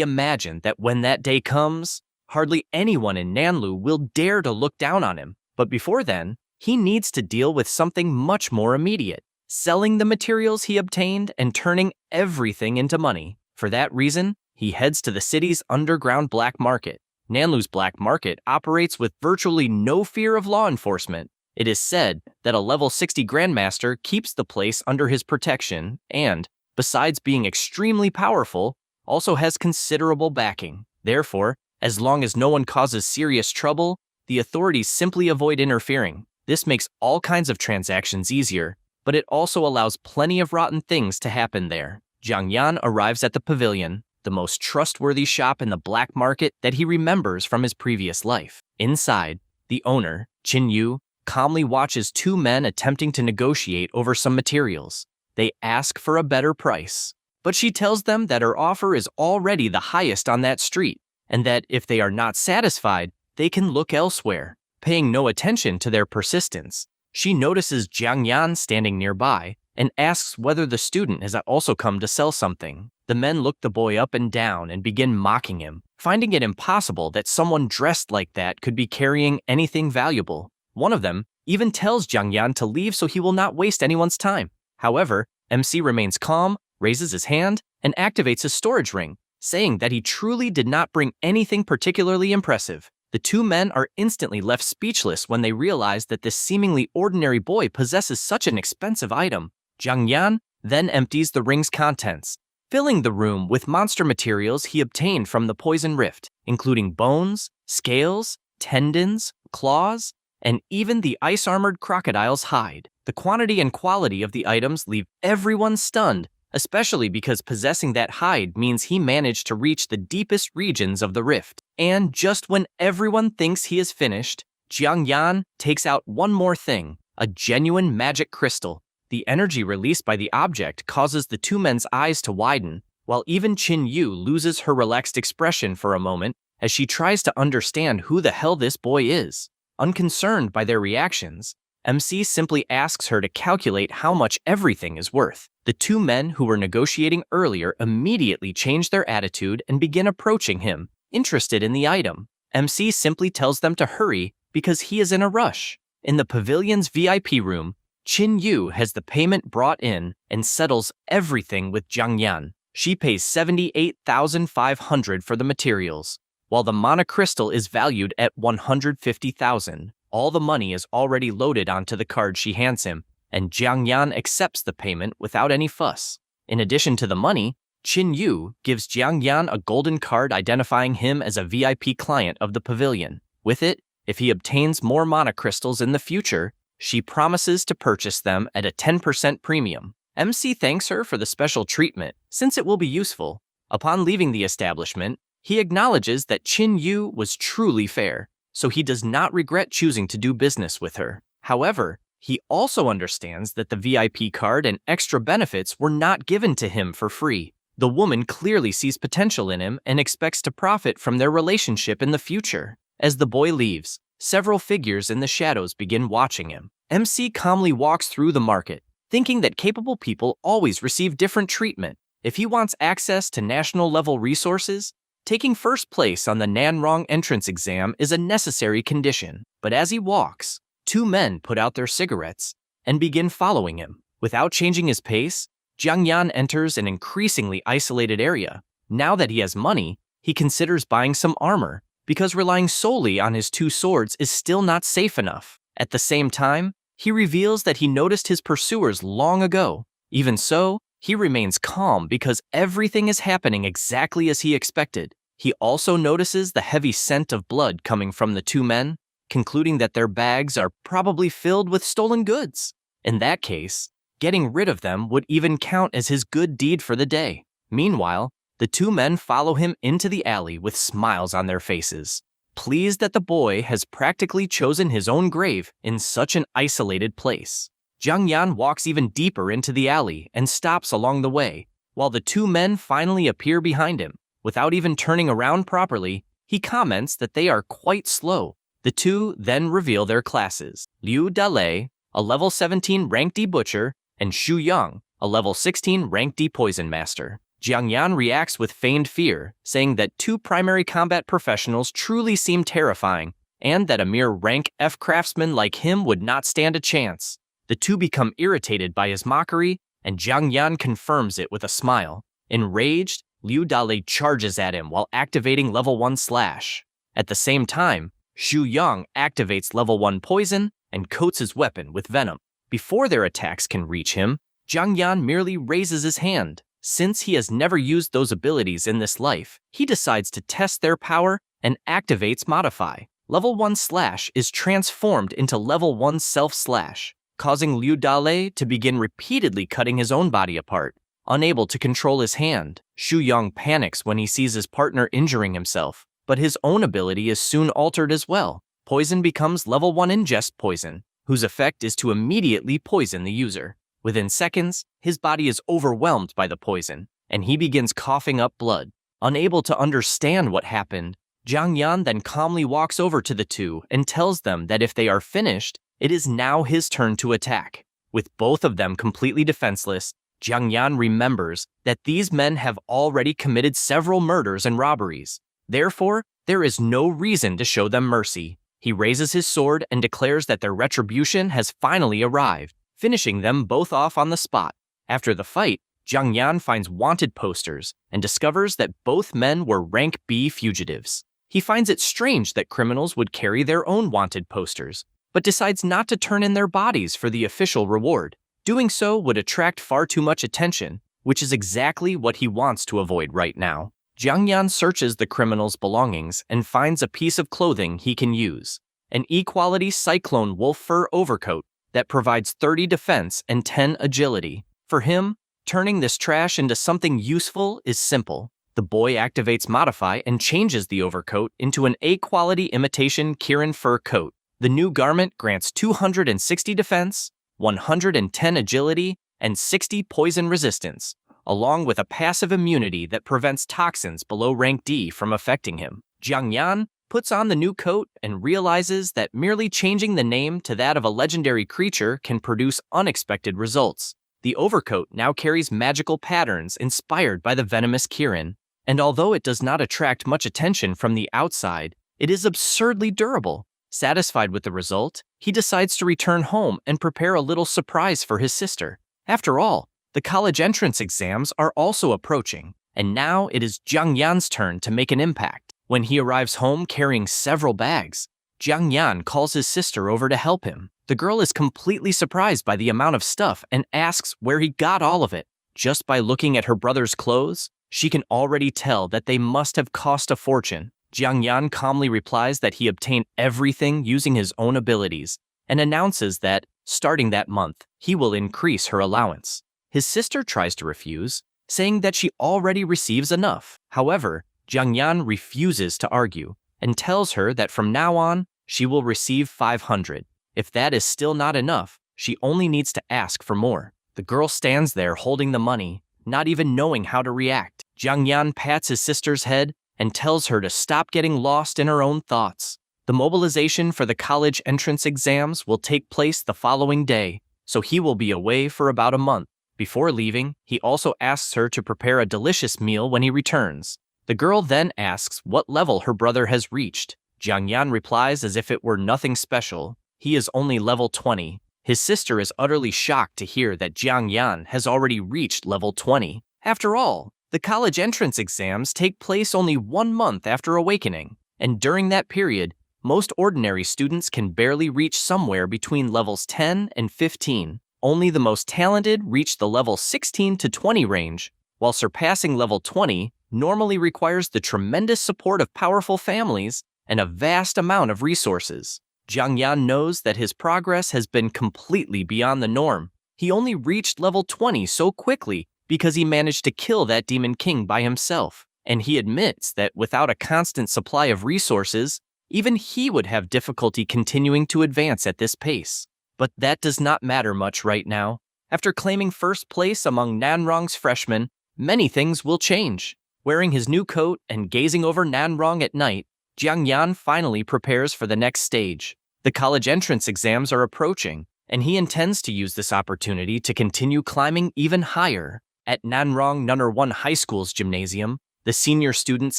imagine that when that day comes, hardly anyone in Nanlu will dare to look down on him. But before then, he needs to deal with something much more immediate: selling the materials he obtained and turning everything into money. For that reason, he heads to the city's underground black market. Nanlu's black market operates with virtually no fear of law enforcement. It is said that a level 60 Grandmaster keeps the place under his protection and, besides being extremely powerful, also has considerable backing. Therefore, As long as no one causes serious trouble, the authorities simply avoid interfering. This makes all kinds of transactions easier, but it also allows plenty of rotten things to happen there. Jiang Yan arrives at the pavilion, the most trustworthy shop in the black market that he remembers from his previous life. Inside, the owner, Qin Yu, calmly watches two men attempting to negotiate over some materials. They ask for a better price, but she tells them that her offer is already the highest on that street, and that if they are not satisfied, they can look elsewhere. Paying no attention to their persistence, she notices Jiang Yan standing nearby and asks whether the student has also come to sell something. The men look the boy up and down and begin mocking him, finding it impossible that someone dressed like that could be carrying anything valuable. One of them even tells Jiang Yan to leave so he will not waste anyone's time. However, MC remains calm, raises his hand, and activates his storage ring, saying that he truly did not bring anything particularly impressive. The two men are instantly left speechless when they realize that this seemingly ordinary boy possesses such an expensive item. Jiang Yan then empties the ring's contents, filling the room with monster materials he obtained from the poison rift, including bones, scales, tendons, claws, and even the ice-armored crocodile's hide. The quantity and quality of the items leave everyone stunned, especially because possessing that hide means he managed to reach the deepest regions of the rift. And just when everyone thinks he is finished, Jiang Yan takes out one more thing, a genuine magic crystal. The energy released by the object causes the two men's eyes to widen, while even Qin Yu loses her relaxed expression for a moment as she tries to understand who the hell this boy is. Unconcerned by their reactions, MC simply asks her to calculate how much everything is worth. The two men who were negotiating earlier immediately change their attitude and begin approaching him, interested in the item. MC simply tells them to hurry because he is in a rush. In the pavilion's VIP room, Qin Yu has the payment brought in and settles everything with Jiang Yan. She pays 78,500 for the materials, while the mana crystal is valued at 150,000. All the money is already loaded onto the card she hands him, and Jiang Yan accepts the payment without any fuss. In addition to the money, Qin Yu gives Jiang Yan a golden card identifying him as a VIP client of the pavilion. With it, if he obtains more mana crystals in the future, she promises to purchase them at a 10% premium. MC thanks her for the special treatment, since it will be useful. Upon leaving the establishment, he acknowledges that Qin Yu was truly fair, so he does not regret choosing to do business with her. However, he also understands that the VIP card and extra benefits were not given to him for free. The woman clearly sees potential in him and expects to profit from their relationship in the future. As the boy leaves, several figures in the shadows begin watching him. MC calmly walks through the market, thinking that capable people always receive different treatment. If he wants access to national-level resources, taking first place on the Nanrong entrance exam is a necessary condition. But as he walks, two men put out their cigarettes and begin following him. Without changing his pace, Jiang Yan enters an increasingly isolated area. Now that he has money, he considers buying some armor, because relying solely on his two swords is still not safe enough. At the same time, he reveals that he noticed his pursuers long ago. Even so, he remains calm because everything is happening exactly as he expected. He also notices the heavy scent of blood coming from the two men, concluding that their bags are probably filled with stolen goods. In that case, getting rid of them would even count as his good deed for the day. Meanwhile, the two men follow him into the alley with smiles on their faces, pleased that the boy has practically chosen his own grave in such an isolated place. Jiang Yan walks even deeper into the alley and stops along the way, while the two men finally appear behind him. Without even turning around properly, he comments that they are quite slow. The two then reveal their classes. Liu Dalei, a level 17 rank D butcher, and Xu Yang, a level 16 rank D poison master. Jiang Yan reacts with feigned fear, saying that two primary combat professionals truly seem terrifying, and that a mere rank F craftsman like him would not stand a chance. The two become irritated by his mockery, and Jiang Yan confirms it with a smile. Enraged, Liu Dalei charges at him while activating level 1 slash. At the same time, Xu Yang activates level 1 poison and coats his weapon with venom. Before their attacks can reach him, Jiang Yan merely raises his hand. Since he has never used those abilities in this life, he decides to test their power and activates Modify. Level 1 slash is transformed into level 1 self slash, causing Liu Dale to begin repeatedly cutting his own body apart. Unable to control his hand, Shu Yong panics when he sees his partner injuring himself, but his own ability is soon altered as well. Poison becomes level 1 ingest poison, whose effect is to immediately poison the user. Within seconds, his body is overwhelmed by the poison, and he begins coughing up blood. Unable to understand what happened, Jiang Yan then calmly walks over to the two and tells them that if they are finished, it is now his turn to attack. With both of them completely defenseless, Jiang Yan remembers that these men have already committed several murders and robberies. Therefore, there is no reason to show them mercy. He raises his sword and declares that their retribution has finally arrived, finishing them both off on the spot. After the fight, Jiang Yan finds wanted posters and discovers that both men were rank B fugitives. He finds it strange that criminals would carry their own wanted posters, but decides not to turn in their bodies for the official reward. Doing so would attract far too much attention, which is exactly what he wants to avoid right now. Jiang Yan searches the criminal's belongings and finds a piece of clothing he can use, an E-quality cyclone wolf fur overcoat that provides 30 defense and 10 agility. For him, turning this trash into something useful is simple. The boy activates Modify and changes the overcoat into an A-quality imitation Kirin fur coat. The new garment grants 260 defense, 110 agility, and 60 poison resistance, along with a passive immunity that prevents toxins below rank D from affecting him. Jiang Yan puts on the new coat and realizes that merely changing the name to that of a legendary creature can produce unexpected results. The overcoat now carries magical patterns inspired by the venomous Kirin, and although it does not attract much attention from the outside, it is absurdly durable. Satisfied with the result, he decides to return home and prepare a little surprise for his sister. After all, the college entrance exams are also approaching, and now it is Jiang Yan's turn to make an impact. When he arrives home carrying several bags, Jiang Yan calls his sister over to help him. The girl is completely surprised by the amount of stuff and asks where he got all of it. Just by looking at her brother's clothes, she can already tell that they must have cost a fortune. Jiang Yan calmly replies that he obtained everything using his own abilities and announces that, starting that month, he will increase her allowance. His sister tries to refuse, saying that she already receives enough. However, Jiang Yan refuses to argue and tells her that from now on, she will receive 500. If that is still not enough, she only needs to ask for more. The girl stands there holding the money, not even knowing how to react. Jiang Yan pats his sister's head and tells her to stop getting lost in her own thoughts. The mobilization for the college entrance exams will take place the following day, so he will be away for about a month. Before leaving, he also asks her to prepare a delicious meal when he returns. The girl then asks what level her brother has reached. Jiang Yan replies as if it were nothing special. He is only level 20. His sister is utterly shocked to hear that Jiang Yan has already reached level 20. After all, the college entrance exams take place only 1 month after awakening, and during that period, most ordinary students can barely reach somewhere between levels 10 and 15. Only the most talented reach the level 16 to 20 range, while surpassing level 20 normally requires the tremendous support of powerful families and a vast amount of resources. Jiang Yan knows that his progress has been completely beyond the norm. He only reached level 20 so quickly because he managed to kill that Demon King by himself, and he admits that without a constant supply of resources, even he would have difficulty continuing to advance at this pace. But that does not matter much right now. After claiming first place among Nanrong's freshmen, many things will change. Wearing his new coat and gazing over Nanrong at night, Jiang Yan finally prepares for the next stage. The college entrance exams are approaching, and he intends to use this opportunity to continue climbing even higher. At Nanrong No. 1 High School's gymnasium, the senior students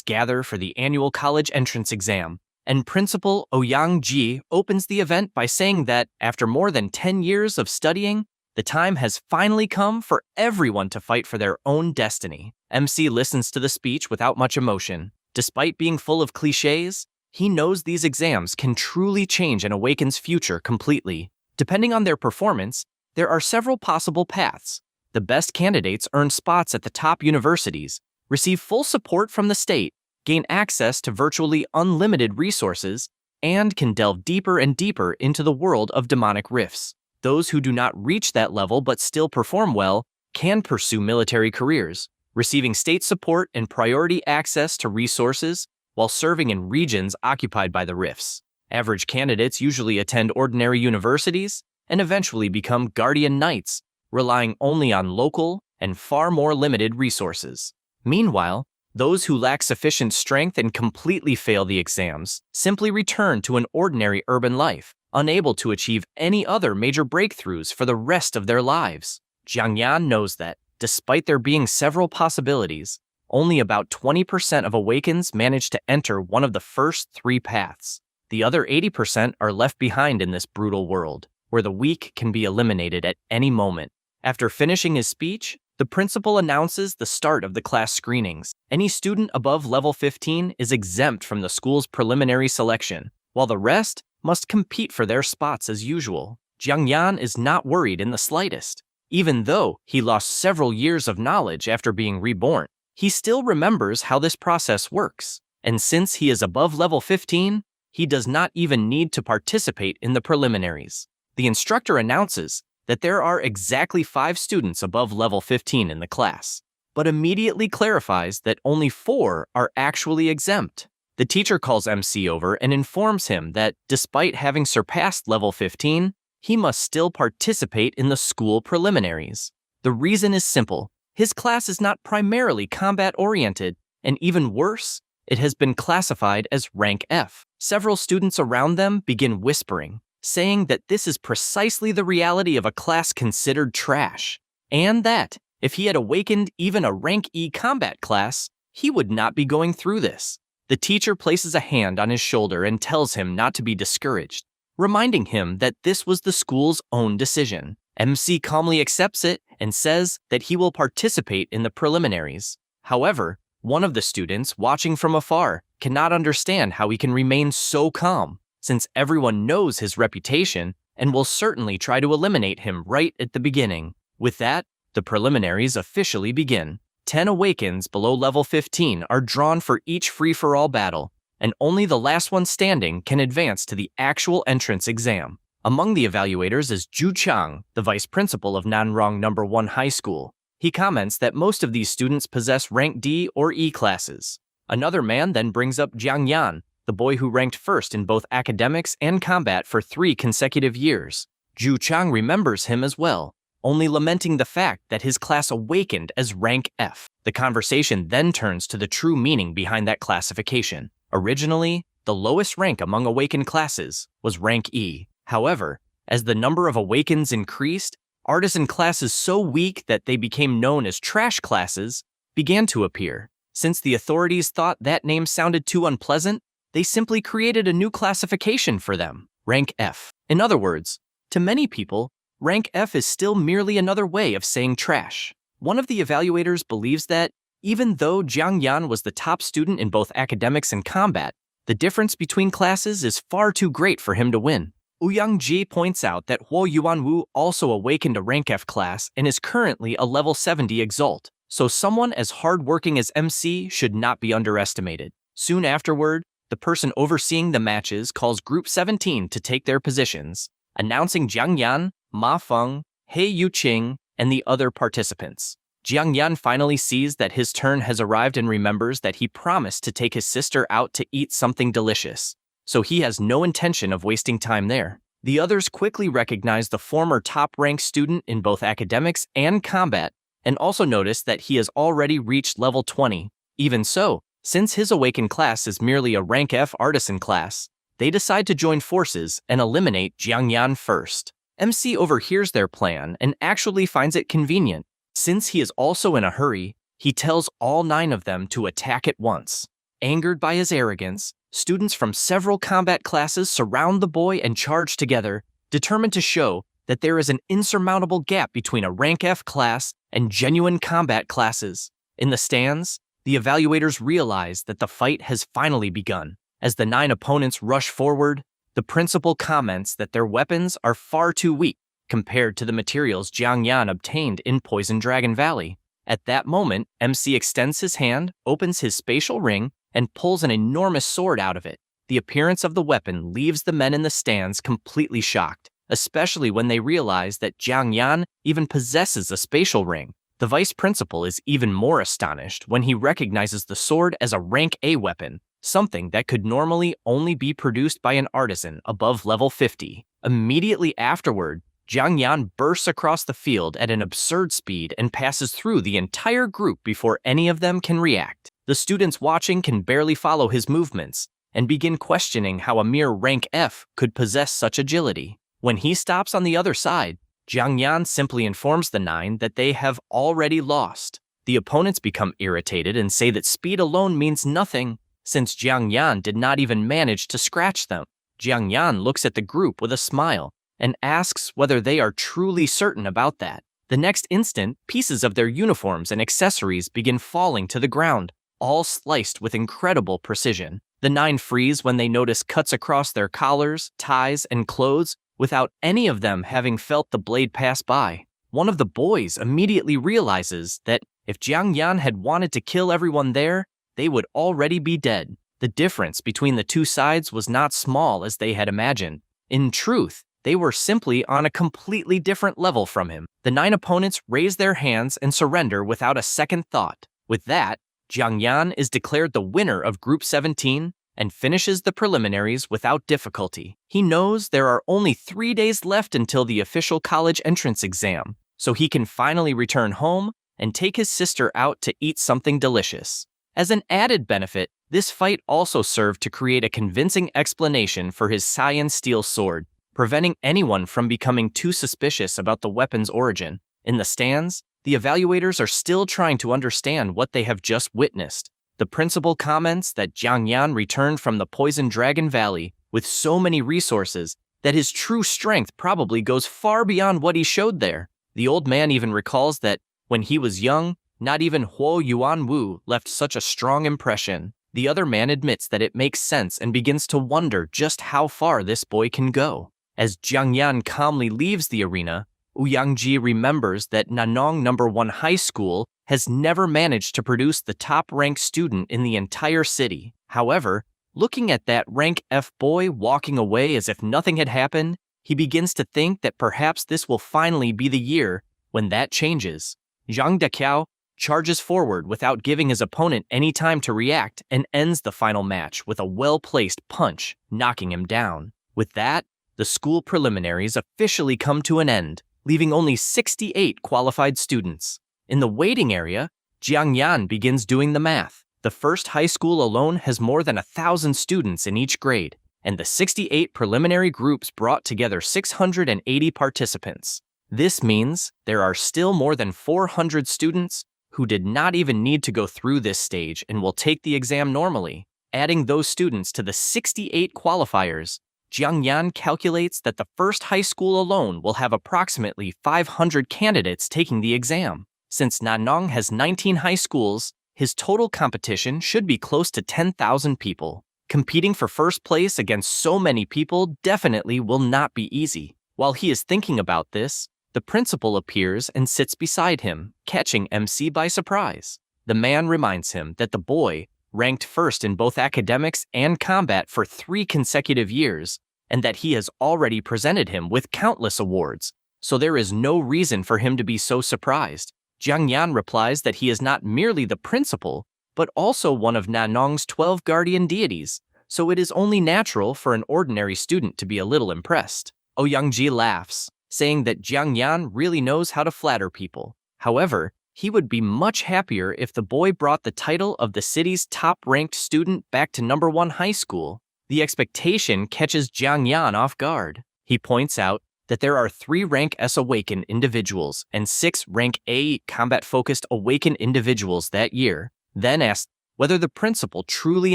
gather for the annual college entrance exam, and Principal Ouyang Ji opens the event by saying that, after more than 10 years of studying, the time has finally come for everyone to fight for their own destiny. MC listens to the speech without much emotion. Despite being full of cliches, he knows these exams can truly change an Awaken's future completely. Depending on their performance, there are several possible paths. The best candidates earn spots at the top universities, receive full support from the state, gain access to virtually unlimited resources, and can delve deeper and deeper into the world of demonic rifts. Those who do not reach that level but still perform well can pursue military careers, receiving state support and priority access to resources while serving in regions occupied by the rifts. Average candidates usually attend ordinary universities and eventually become guardian knights, relying only on local and far more limited resources. Meanwhile, those who lack sufficient strength and completely fail the exams simply return to an ordinary urban life, unable to achieve any other major breakthroughs for the rest of their lives. Jiang Yan knows that, despite there being several possibilities, only about 20% of awakens manage to enter one of the first 3 paths. The other 80% are left behind in this brutal world, where the weak can be eliminated at any moment. After finishing his speech, the principal announces the start of the class screenings. Any student above level 15 is exempt from the school's preliminary selection, while the rest must compete for their spots as usual. Jiang Yan is not worried in the slightest. Even though he lost several years of knowledge after being reborn, he still remembers how this process works. And since he is above level 15, he does not even need to participate in the preliminaries. The instructor announces that there are exactly 5 students above level 15 in the class, but immediately clarifies that only 4 are actually exempt. The teacher calls MC over and informs him that despite having surpassed level 15, he must still participate in the school preliminaries. The reason is simple. His class is not primarily combat-oriented, and even worse, it has been classified as rank F. Several students around them begin whispering, saying that this is precisely the reality of a class considered trash, and that, if he had awakened even a rank E combat class, he would not be going through this. The teacher places a hand on his shoulder and tells him not to be discouraged, reminding him that this was the school's own decision. MC calmly accepts it and says that he will participate in the preliminaries. However, one of the students, watching from afar, cannot understand how he can remain so calm, since everyone knows his reputation and will certainly try to eliminate him right at the beginning. With that, the preliminaries officially begin. 10 awakens below level 15 are drawn for each free-for-all battle, and only the last one standing can advance to the actual entrance exam. Among the evaluators is Zhu Chang, the vice principal of Nanrong No. 1 High School. He comments that most of these students possess rank D or E classes. Another man then brings up Jiang Yan, the boy who ranked first in both academics and combat for 3 consecutive years. Zhu Chang remembers him as well, only lamenting the fact that his class awakened as rank F. The conversation then turns to the true meaning behind that classification. Originally, the lowest rank among awakened classes was rank E. However, as the number of awakens increased, artisan classes so weak that they became known as trash classes began to appear. Since the authorities thought that name sounded too unpleasant, they simply created a new classification for them, rank F. In other words, to many people, rank F is still merely another way of saying trash. One of the evaluators believes that, even though Jiang Yan was the top student in both academics and combat, the difference between classes is far too great for him to win. Ouyang Ji points out that Huo Yuanwu also awakened a rank F class and is currently a level 70 exalt, so someone as hardworking as MC should not be underestimated. Soon afterward, the person overseeing the matches calls Group 17 to take their positions, announcing Jiang Yan, Ma Feng, He Yuqing, and the other participants. Jiang Yan finally sees that his turn has arrived and remembers that he promised to take his sister out to eat something delicious, so he has no intention of wasting time there. The others quickly recognize the former top-ranked student in both academics and combat, and also notice that he has already reached level 20. Even so, since his awakened class is merely a rank F artisan class, they decide to join forces and eliminate Jiang Yan first. MC overhears their plan and actually finds it convenient. Since he is also in a hurry, he tells all 9 of them to attack at once. Angered by his arrogance, students from several combat classes surround the boy and charge together, determined to show that there is an insurmountable gap between a rank F class and genuine combat classes. In the stands, the evaluators realize that the fight has finally begun. As the 9 opponents rush forward, the principal comments that their weapons are far too weak compared to the materials Jiang Yan obtained in Poison Dragon Valley. At that moment, MC extends his hand, opens his spatial ring, and pulls an enormous sword out of it. The appearance of the weapon leaves the men in the stands completely shocked, especially when they realize that Jiang Yan even possesses a spatial ring. The vice principal is even more astonished when he recognizes the sword as a rank A weapon, something that could normally only be produced by an artisan above level 50. Immediately afterward, Jiang Yan bursts across the field at an absurd speed and passes through the entire group before any of them can react. The students watching can barely follow his movements and begin questioning how a mere rank F could possess such agility. When he stops on the other side, Jiang Yan simply informs the 9 that they have already lost. The opponents become irritated and say that speed alone means nothing, since Jiang Yan did not even manage to scratch them. Jiang Yan looks at the group with a smile and asks whether they are truly certain about that. The next instant, pieces of their uniforms and accessories begin falling to the ground, all sliced with incredible precision. The 9 freeze when they notice cuts across their collars, ties, and clothes without any of them having felt the blade pass by. One of the boys immediately realizes that if Jiang Yan had wanted to kill everyone there, they would already be dead. The difference between the two sides was not small as they had imagined. In truth, they were simply on a completely different level from him. The 9 opponents raise their hands and surrender without a second thought. With that, Jiang Yan is declared the winner of Group 17 and finishes the preliminaries without difficulty. He knows there are only 3 days left until the official college entrance exam, so he can finally return home and take his sister out to eat something delicious. As an added benefit, this fight also served to create a convincing explanation for his cyan steel sword, preventing anyone from becoming too suspicious about the weapon's origin. In the stands, the evaluators are still trying to understand what they have just witnessed. The principal comments that Jiang Yan returned from the Poison Dragon Valley with so many resources that his true strength probably goes far beyond what he showed there. The old man even recalls that when he was young, not even Huo Yuan Wu left such a strong impression. The other man admits that it makes sense and begins to wonder just how far this boy can go. As Jiang Yan calmly leaves the arena, Ouyangji remembers that Nanong No. 1 High School has never managed to produce the top-ranked student in the entire city. However, looking at that rank F boy walking away as if nothing had happened, he begins to think that perhaps this will finally be the year when that changes. Zhang Deqiao charges forward without giving his opponent any time to react and ends the final match with a well-placed punch, knocking him down. With that, the school preliminaries officially come to an end, leaving only 68 qualified students. In the waiting area, Jiang Yan begins doing the math. The first high school alone has more than 1,000 students in each grade, and the 68 preliminary groups brought together 680 participants. This means there are still more than 400 students who did not even need to go through this stage and will take the exam normally. Adding those students to the 68 qualifiers, Jiang Yan calculates that the first high school alone will have approximately 500 candidates taking the exam. Since Nanong has 19 high schools, his total competition should be close to 10,000 people. Competing for first place against so many people definitely will not be easy. While he is thinking about this, the principal appears and sits beside him, catching MC by surprise. The man reminds him that the boy ranked first in both academics and combat for 3 consecutive years, and that he has already presented him with countless awards, so there is no reason for him to be so surprised. Jiang Yan replies that he is not merely the principal, but also one of Nanong's 12 guardian deities, so it is only natural for an ordinary student to be a little impressed. Ouyangji laughs, saying that Jiang Yan really knows how to flatter people. However, he would be much happier if the boy brought the title of the city's top-ranked student back to No. 1 high school. The expectation catches Jiang Yan off guard. He points out that there are 3 rank S awakened individuals and 6 rank A combat-focused awakened individuals that year, then asks whether the principal truly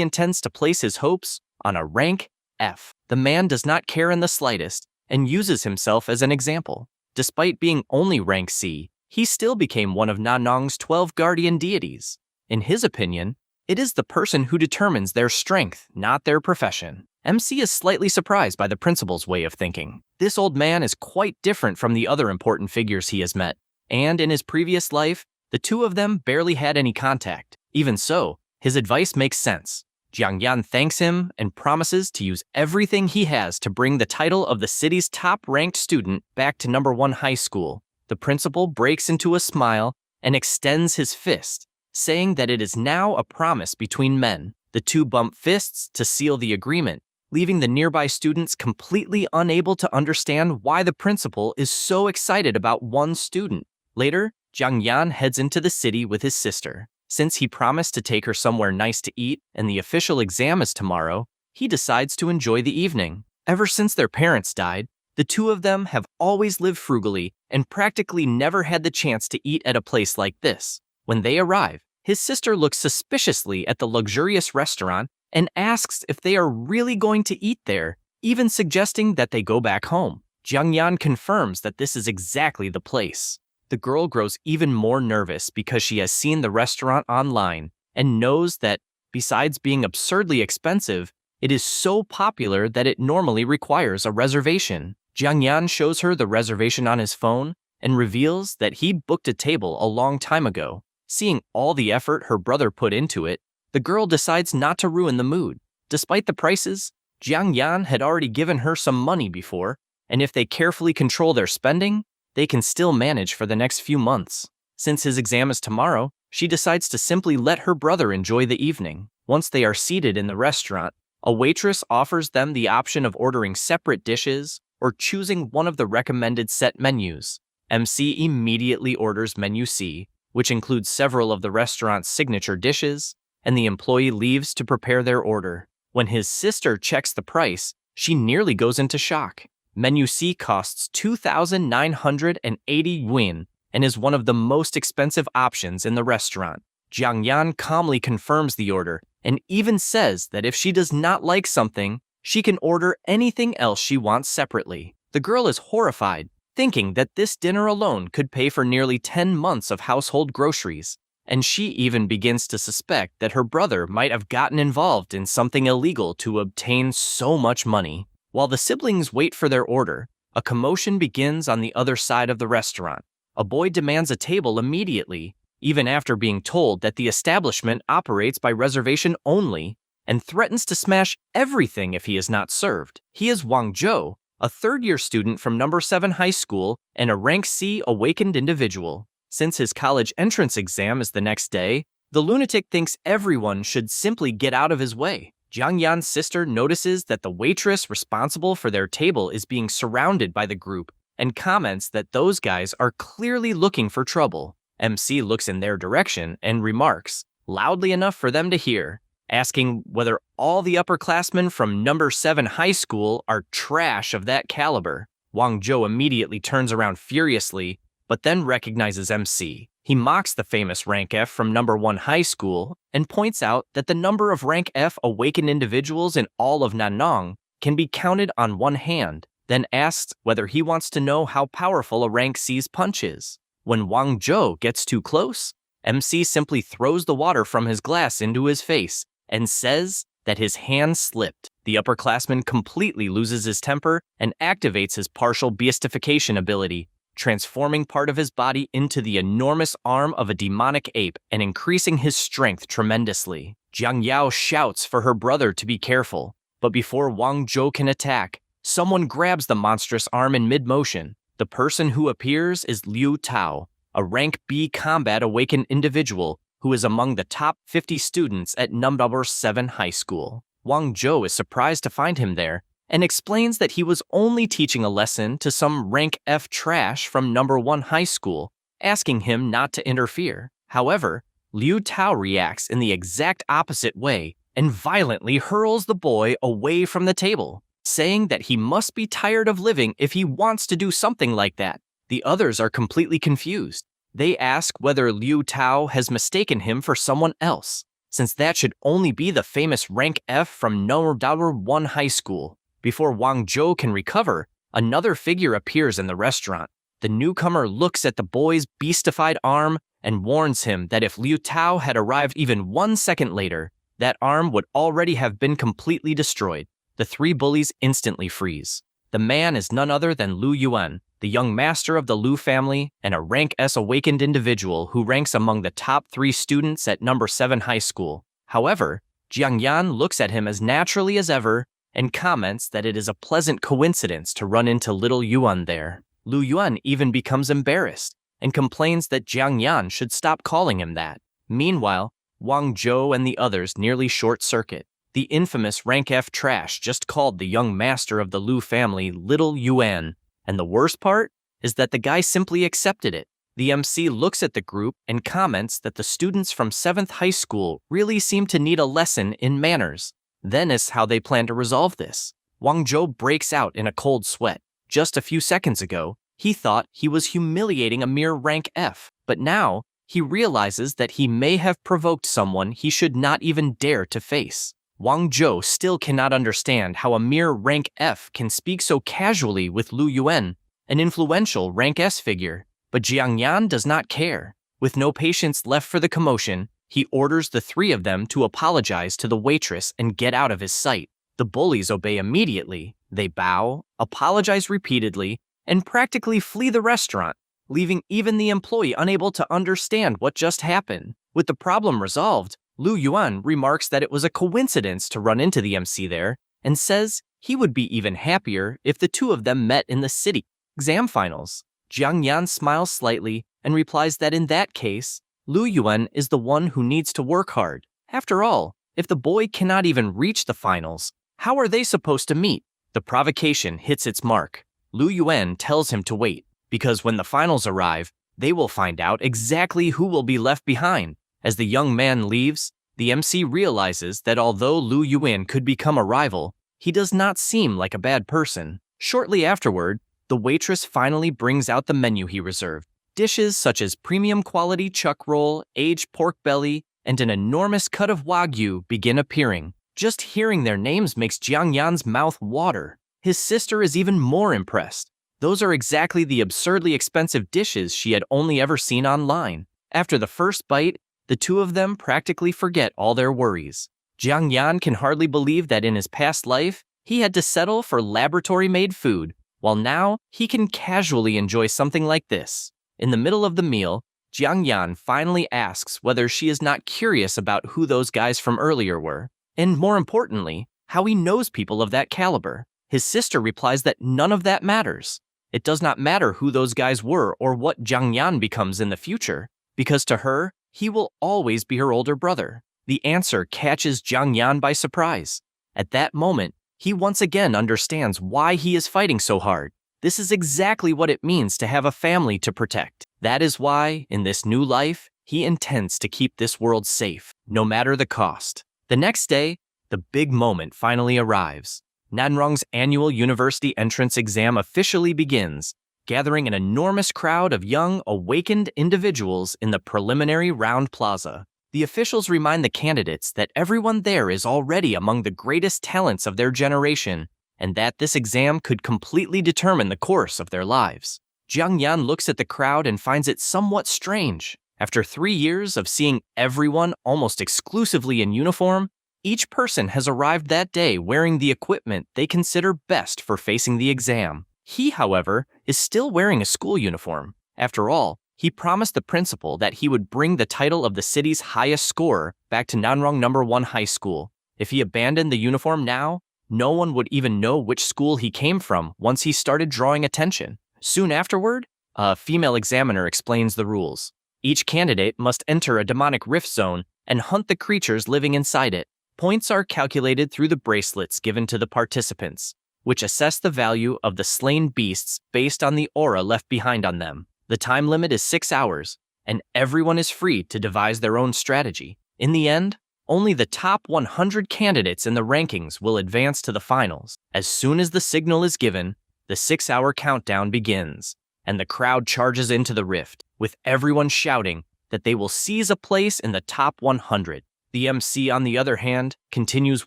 intends to place his hopes on a rank F. The man does not care in the slightest and uses himself as an example. Despite being only rank C, he still became one of Nanong's 12 guardian deities. In his opinion, it is the person who determines their strength, not their profession. MC is slightly surprised by the principal's way of thinking. This old man is quite different from the other important figures he has met, and in his previous life, the two of them barely had any contact. Even so, his advice makes sense. Jiang Yan thanks him and promises to use everything he has to bring the title of the city's top-ranked student back to number 1 high school. The principal breaks into a smile and extends his fist, saying that it is now a promise between men. The two bump fists to seal the agreement, leaving the nearby students completely unable to understand why the principal is so excited about one student. Later, Jiang Yan heads into the city with his sister. Since he promised to take her somewhere nice to eat and the official exam is tomorrow, he decides to enjoy the evening. Ever since their parents died, the two of them have always lived frugally and practically never had the chance to eat at a place like this. When they arrive, his sister looks suspiciously at the luxurious restaurant and asks if they are really going to eat there, even suggesting that they go back home. Jiang Yan confirms that this is exactly the place. The girl grows even more nervous because she has seen the restaurant online and knows that, besides being absurdly expensive, it is so popular that it normally requires a reservation. Jiang Yan shows her the reservation on his phone and reveals that he booked a table a long time ago. Seeing all the effort her brother put into it, the girl decides not to ruin the mood. Despite the prices, Jiang Yan had already given her some money before, and if they carefully control their spending, they can still manage for the next few months. Since his exam is tomorrow, she decides to simply let her brother enjoy the evening. Once they are seated in the restaurant, a waitress offers them the option of ordering separate dishes or choosing one of the recommended set menus. MC immediately orders menu C, which includes several of the restaurant's signature dishes, and the employee leaves to prepare their order. When his sister checks the price, she nearly goes into shock. Menu C costs 2,980 yuan and is one of the most expensive options in the restaurant. Jiang Yan calmly confirms the order and even says that if she does not like something, she can order anything else she wants separately. The girl is horrified, thinking that this dinner alone could pay for nearly 10 months of household groceries, and she even begins to suspect that her brother might have gotten involved in something illegal to obtain so much money. While the siblings wait for their order, a commotion begins on the other side of the restaurant. A boy demands a table immediately, even after being told that the establishment operates by reservation only, and threatens to smash everything if he is not served. He is Wang Zhou, a third-year student from number 7 high school and a rank C awakened individual. Since his college entrance exam is the next day, the lunatic thinks everyone should simply get out of his way. Jiang Yan's sister notices that the waitress responsible for their table is being surrounded by the group and comments that those guys are clearly looking for trouble. MC looks in their direction and remarks, loudly enough for them to hear, asking whether all the upperclassmen from number 7 high school are trash of that caliber. Wang Zhou immediately turns around furiously, but then recognizes MC. He mocks the famous rank F from number 1 high school and points out that the number of rank F awakened individuals in all of Nanyang can be counted on one hand, then asks whether he wants to know how powerful a rank C's punch is. When Wang Zhou gets too close, MC simply throws the water from his glass into his face and says that his hand slipped. The upperclassman completely loses his temper and activates his partial beastification ability, transforming part of his body into the enormous arm of a demonic ape and increasing his strength tremendously. Jiang Yao shouts for her brother to be careful, but before Wang Zhou can attack, someone grabs the monstrous arm in mid-motion. The person who appears is Liu Tao, a rank B combat awakened individual who is among the top 50 students at number 7 high school. Wang Zhou is surprised to find him there and explains that he was only teaching a lesson to some rank F trash from number 1 high school, asking him not to interfere. However, Liu Tao reacts in the exact opposite way and violently hurls the boy away from the table, saying that he must be tired of living if he wants to do something like that. The others are completely confused. They ask whether Liu Tao has mistaken him for someone else, since that should only be the famous rank F from number 1 high school. Before Wang Zhou can recover, another figure appears in the restaurant. The newcomer looks at the boy's beastified arm and warns him that if Liu Tao had arrived even 1 second later, that arm would already have been completely destroyed. The 3 bullies instantly freeze. The man is none other than Lu Yuan, the young master of the Lu family and a rank S awakened individual who ranks among the top 3 students at number 7 high school. However, Jiangyan looks at him as naturally as ever and comments that it is a pleasant coincidence to run into little Yuan there. Lu Yuan even becomes embarrassed and complains that Jiangyan should stop calling him that. Meanwhile, Wang Zhou and the others nearly short-circuit. The infamous Rank F trash just called the young master of the Lu family Little Yuan, and the worst part is that the guy simply accepted it. The MC looks at the group and comments that the students from 7th high school really seem to need a lesson in manners. Then is how they plan to resolve this. Wang Zhou breaks out in a cold sweat. Just a few seconds ago, he thought he was humiliating a mere rank F, but now he realizes that he may have provoked someone he should not even dare to face. Wang Zhou still cannot understand how a mere rank F can speak so casually with Lu Yuan, an influential rank S figure. But Jiangyan does not care. With no patience left for the commotion, he orders the three of them to apologize to the waitress and get out of his sight. The bullies obey immediately. They bow, apologize repeatedly, and practically flee the restaurant, leaving even the employee unable to understand what just happened. With the problem resolved, Lu Yuan remarks that it was a coincidence to run into the MC there and says he would be even happier if the two of them met in the city exam finals. Jiangyan smiles slightly and replies that in that case, Lu Yuan is the one who needs to work hard. After all, if the boy cannot even reach the finals, how are they supposed to meet? The provocation hits its mark. Lu Yuan tells him to wait, because when the finals arrive, they will find out exactly who will be left behind. As the young man leaves, the MC realizes that although Lu Yuan could become a rival, he does not seem like a bad person. Shortly afterward, the waitress finally brings out the menu he reserved. Dishes such as premium quality chuck roll, aged pork belly, and an enormous cut of wagyu begin appearing. Just hearing their names makes Jiangyan's mouth water. His sister is even more impressed. Those are exactly the absurdly expensive dishes she had only ever seen online. After the first bite, the two of them practically forget all their worries. Jiangyan can hardly believe that in his past life, he had to settle for laboratory-made food, while now he can casually enjoy something like this. In the middle of the meal, Jiangyan finally asks whether she is not curious about who those guys from earlier were, and more importantly, how he knows people of that caliber. His sister replies that none of that matters. It does not matter who those guys were or what Jiangyan becomes in the future, because to her, he will always be her older brother. The answer catches Jiangyan by surprise. At that moment, he once again understands why he is fighting so hard. This is exactly what it means to have a family to protect. That is why, in this new life, he intends to keep this world safe, no matter the cost. The next day, the big moment finally arrives. Nanrong's annual university entrance exam officially begins, gathering an enormous crowd of young, awakened individuals in the preliminary round plaza. The officials remind the candidates that everyone there is already among the greatest talents of their generation, and that this exam could completely determine the course of their lives. Jiangyan looks at the crowd and finds it somewhat strange. After 3 years of seeing everyone almost exclusively in uniform, each person has arrived that day wearing the equipment they consider best for facing the exam. He, however, is still wearing a school uniform. After all, he promised the principal that he would bring the title of the city's highest scorer back to Nanrong No. 1 High School. If he abandoned the uniform now, no one would even know which school he came from once he started drawing attention. Soon afterward, a female examiner explains the rules. Each candidate must enter a demonic rift zone and hunt the creatures living inside it. Points are calculated through the bracelets given to the participants, which assess the value of the slain beasts based on the aura left behind on them. The time limit is 6 hours, and everyone is free to devise their own strategy. In the end, only the top 100 candidates in the rankings will advance to the finals. As soon as the signal is given, the 6-hour countdown begins, and the crowd charges into the rift, with everyone shouting that they will seize a place in the top 100. The MC, on the other hand, continues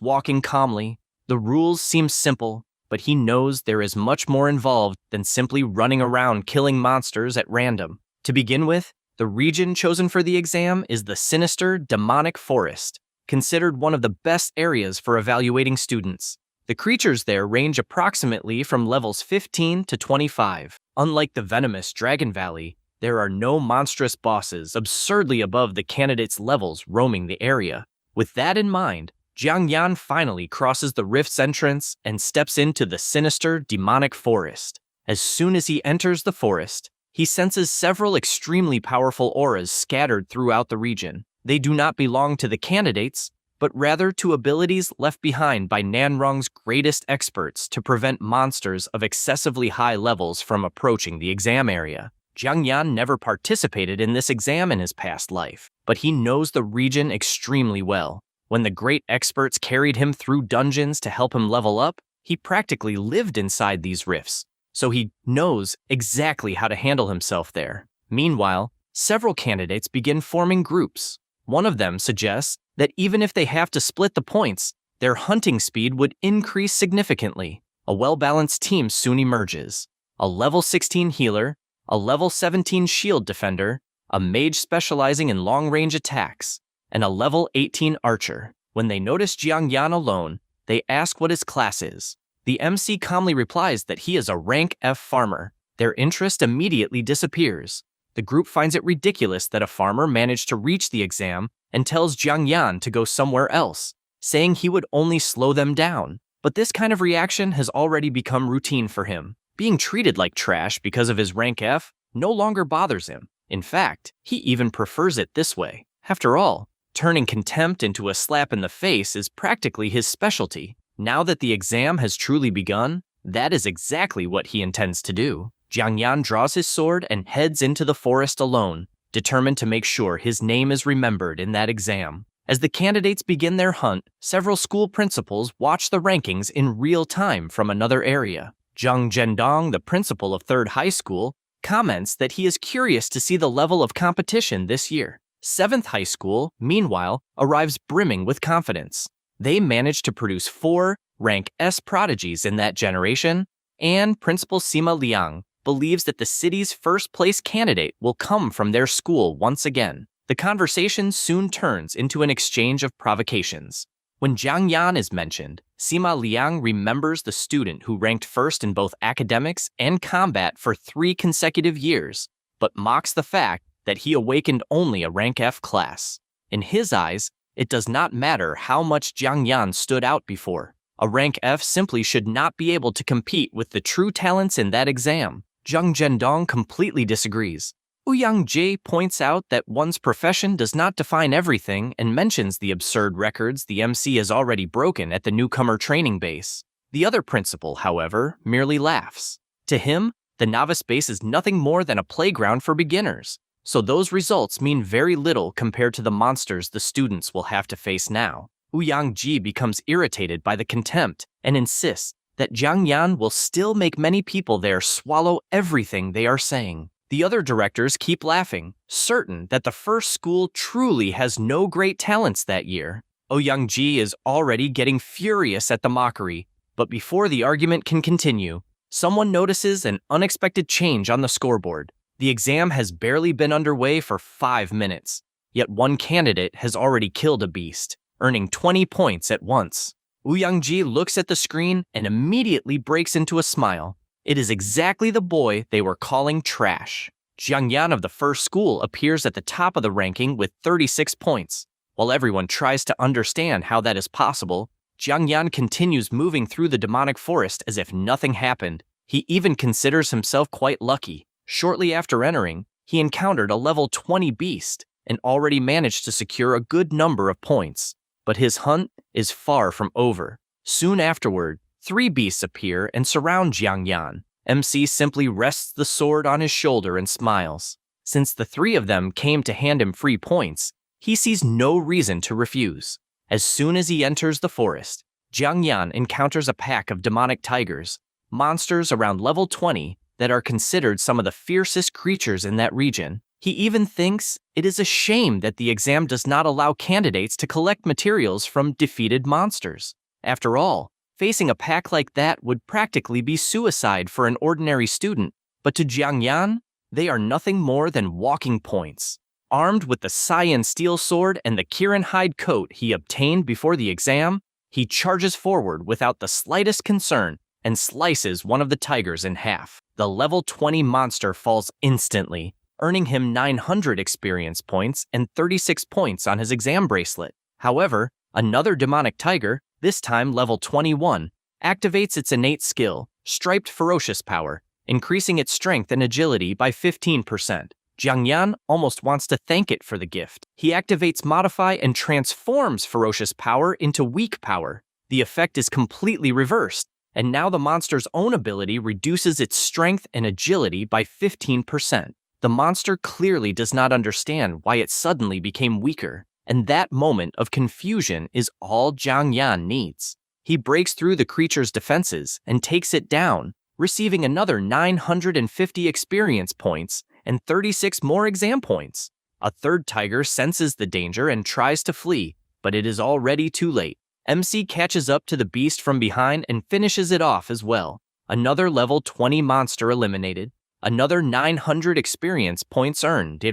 walking calmly. The rules seem simple, but he knows there is much more involved than simply running around killing monsters at random. To begin with, the region chosen for the exam is the sinister, demonic forest, considered one of the best areas for evaluating students. The creatures there range approximately from levels 15 to 25. Unlike the venomous Dragon Valley, there are no monstrous bosses absurdly above the candidates' levels roaming the area. With that in mind, Jiang Yan finally crosses the rift's entrance and steps into the sinister, demonic forest. As soon as he enters the forest, he senses several extremely powerful auras scattered throughout the region. They do not belong to the candidates, but rather to abilities left behind by Nanrong's greatest experts to prevent monsters of excessively high levels from approaching the exam area. Jiang Yan never participated in this exam in his past life, but he knows the region extremely well. When the great experts carried him through dungeons to help him level up, he practically lived inside these rifts, so he knows exactly how to handle himself there. Meanwhile, several candidates begin forming groups. One of them suggests that even if they have to split the points, their hunting speed would increase significantly. A well-balanced team soon emerges. A level 16 healer, a level 17 shield defender, a mage specializing in long-range attacks, and a level 18 archer. When they notice Jiang Yan alone, they ask what his class is. The MC calmly replies that he is a rank F farmer. Their interest immediately disappears. The group finds it ridiculous that a farmer managed to reach the exam and tells Jiang Yan to go somewhere else, saying he would only slow them down. But this kind of reaction has already become routine for him. Being treated like trash because of his rank F no longer bothers him. In fact, he even prefers it this way. After all, turning contempt into a slap in the face is practically his specialty. Now that the exam has truly begun, that is exactly what he intends to do. Jiang Yan draws his sword and heads into the forest alone, determined to make sure his name is remembered in that exam. As the candidates begin their hunt, several school principals watch the rankings in real time from another area. Zhang Zhendong, the principal of 3rd High School, comments that he is curious to see the level of competition this year. 7th High School, meanwhile, arrives brimming with confidence. They managed to produce 4 rank S prodigies in that generation, and Principal Sima Liang believes that the city's first-place candidate will come from their school once again. The conversation soon turns into an exchange of provocations. When Jiang Yan is mentioned, Sima Liang remembers the student who ranked first in both academics and combat for 3 consecutive years, but mocks the fact that he awakened only a rank F class. In his eyes, it does not matter how much Jiang Yan stood out before. A rank F simply should not be able to compete with the true talents in that exam. Zhang Zhendong completely disagrees. Ouyang Jie points out that one's profession does not define everything and mentions the absurd records the MC has already broken at the newcomer training base. The other principal, however, merely laughs. To him, the novice base is nothing more than a playground for beginners, so those results mean very little compared to the monsters the students will have to face now. Ouyang Jie becomes irritated by the contempt and insists that Jiang Yan will still make many people there swallow everything they are saying. The other directors keep laughing, certain that the first school truly has no great talents that year. Ouyang Jie is already getting furious at the mockery, but before the argument can continue, someone notices an unexpected change on the scoreboard. The exam has barely been underway for 5 minutes, yet one candidate has already killed a beast, earning 20 points at once. Ouyang Jie looks at the screen and immediately breaks into a smile. It is exactly the boy they were calling trash. Jiang Yan of the first school appears at the top of the ranking with 36 points. While everyone tries to understand how that is possible, Jiang Yan continues moving through the demonic forest as if nothing happened. He even considers himself quite lucky. Shortly after entering, he encountered a level 20 beast and already managed to secure a good number of points. But his hunt is far from over. Soon afterward, 3 beasts appear and surround Jiang Yan. MC simply rests the sword on his shoulder and smiles. Since the 3 of them came to hand him free points, he sees no reason to refuse. As soon as he enters the forest, Jiang Yan encounters a pack of demonic tigers, monsters around level 20 that are considered some of the fiercest creatures in that region. He even thinks it is a shame that the exam does not allow candidates to collect materials from defeated monsters. After all, facing a pack like that would practically be suicide for an ordinary student, but to Jiang Yan, they are nothing more than walking points. Armed with the cyan steel sword and the Kirin hide coat he obtained before the exam, he charges forward without the slightest concern and slices one of the tigers in half. The level 20 monster falls instantly, earning him 900 experience points and 36 points on his exam bracelet. However, Another demonic tiger, this time level 21, activates its innate skill, Striped Ferocious Power, increasing its strength and agility by 15%. Jiangyan almost wants to thank it for the gift. He activates Modify and transforms Ferocious Power into Weak Power. The effect is completely reversed, and now the monster's own ability reduces its strength and agility by 15%. The monster clearly does not understand why it suddenly became weaker, and that moment of confusion is all Jiangyan needs. He breaks through the creature's defenses and takes it down, receiving another 950 experience points and 36 more exam points. A third tiger senses the danger and tries to flee, but it is already too late. MC catches up to the beast from behind and finishes it off as well. Another level 20 monster eliminated, another 900 experience points earned,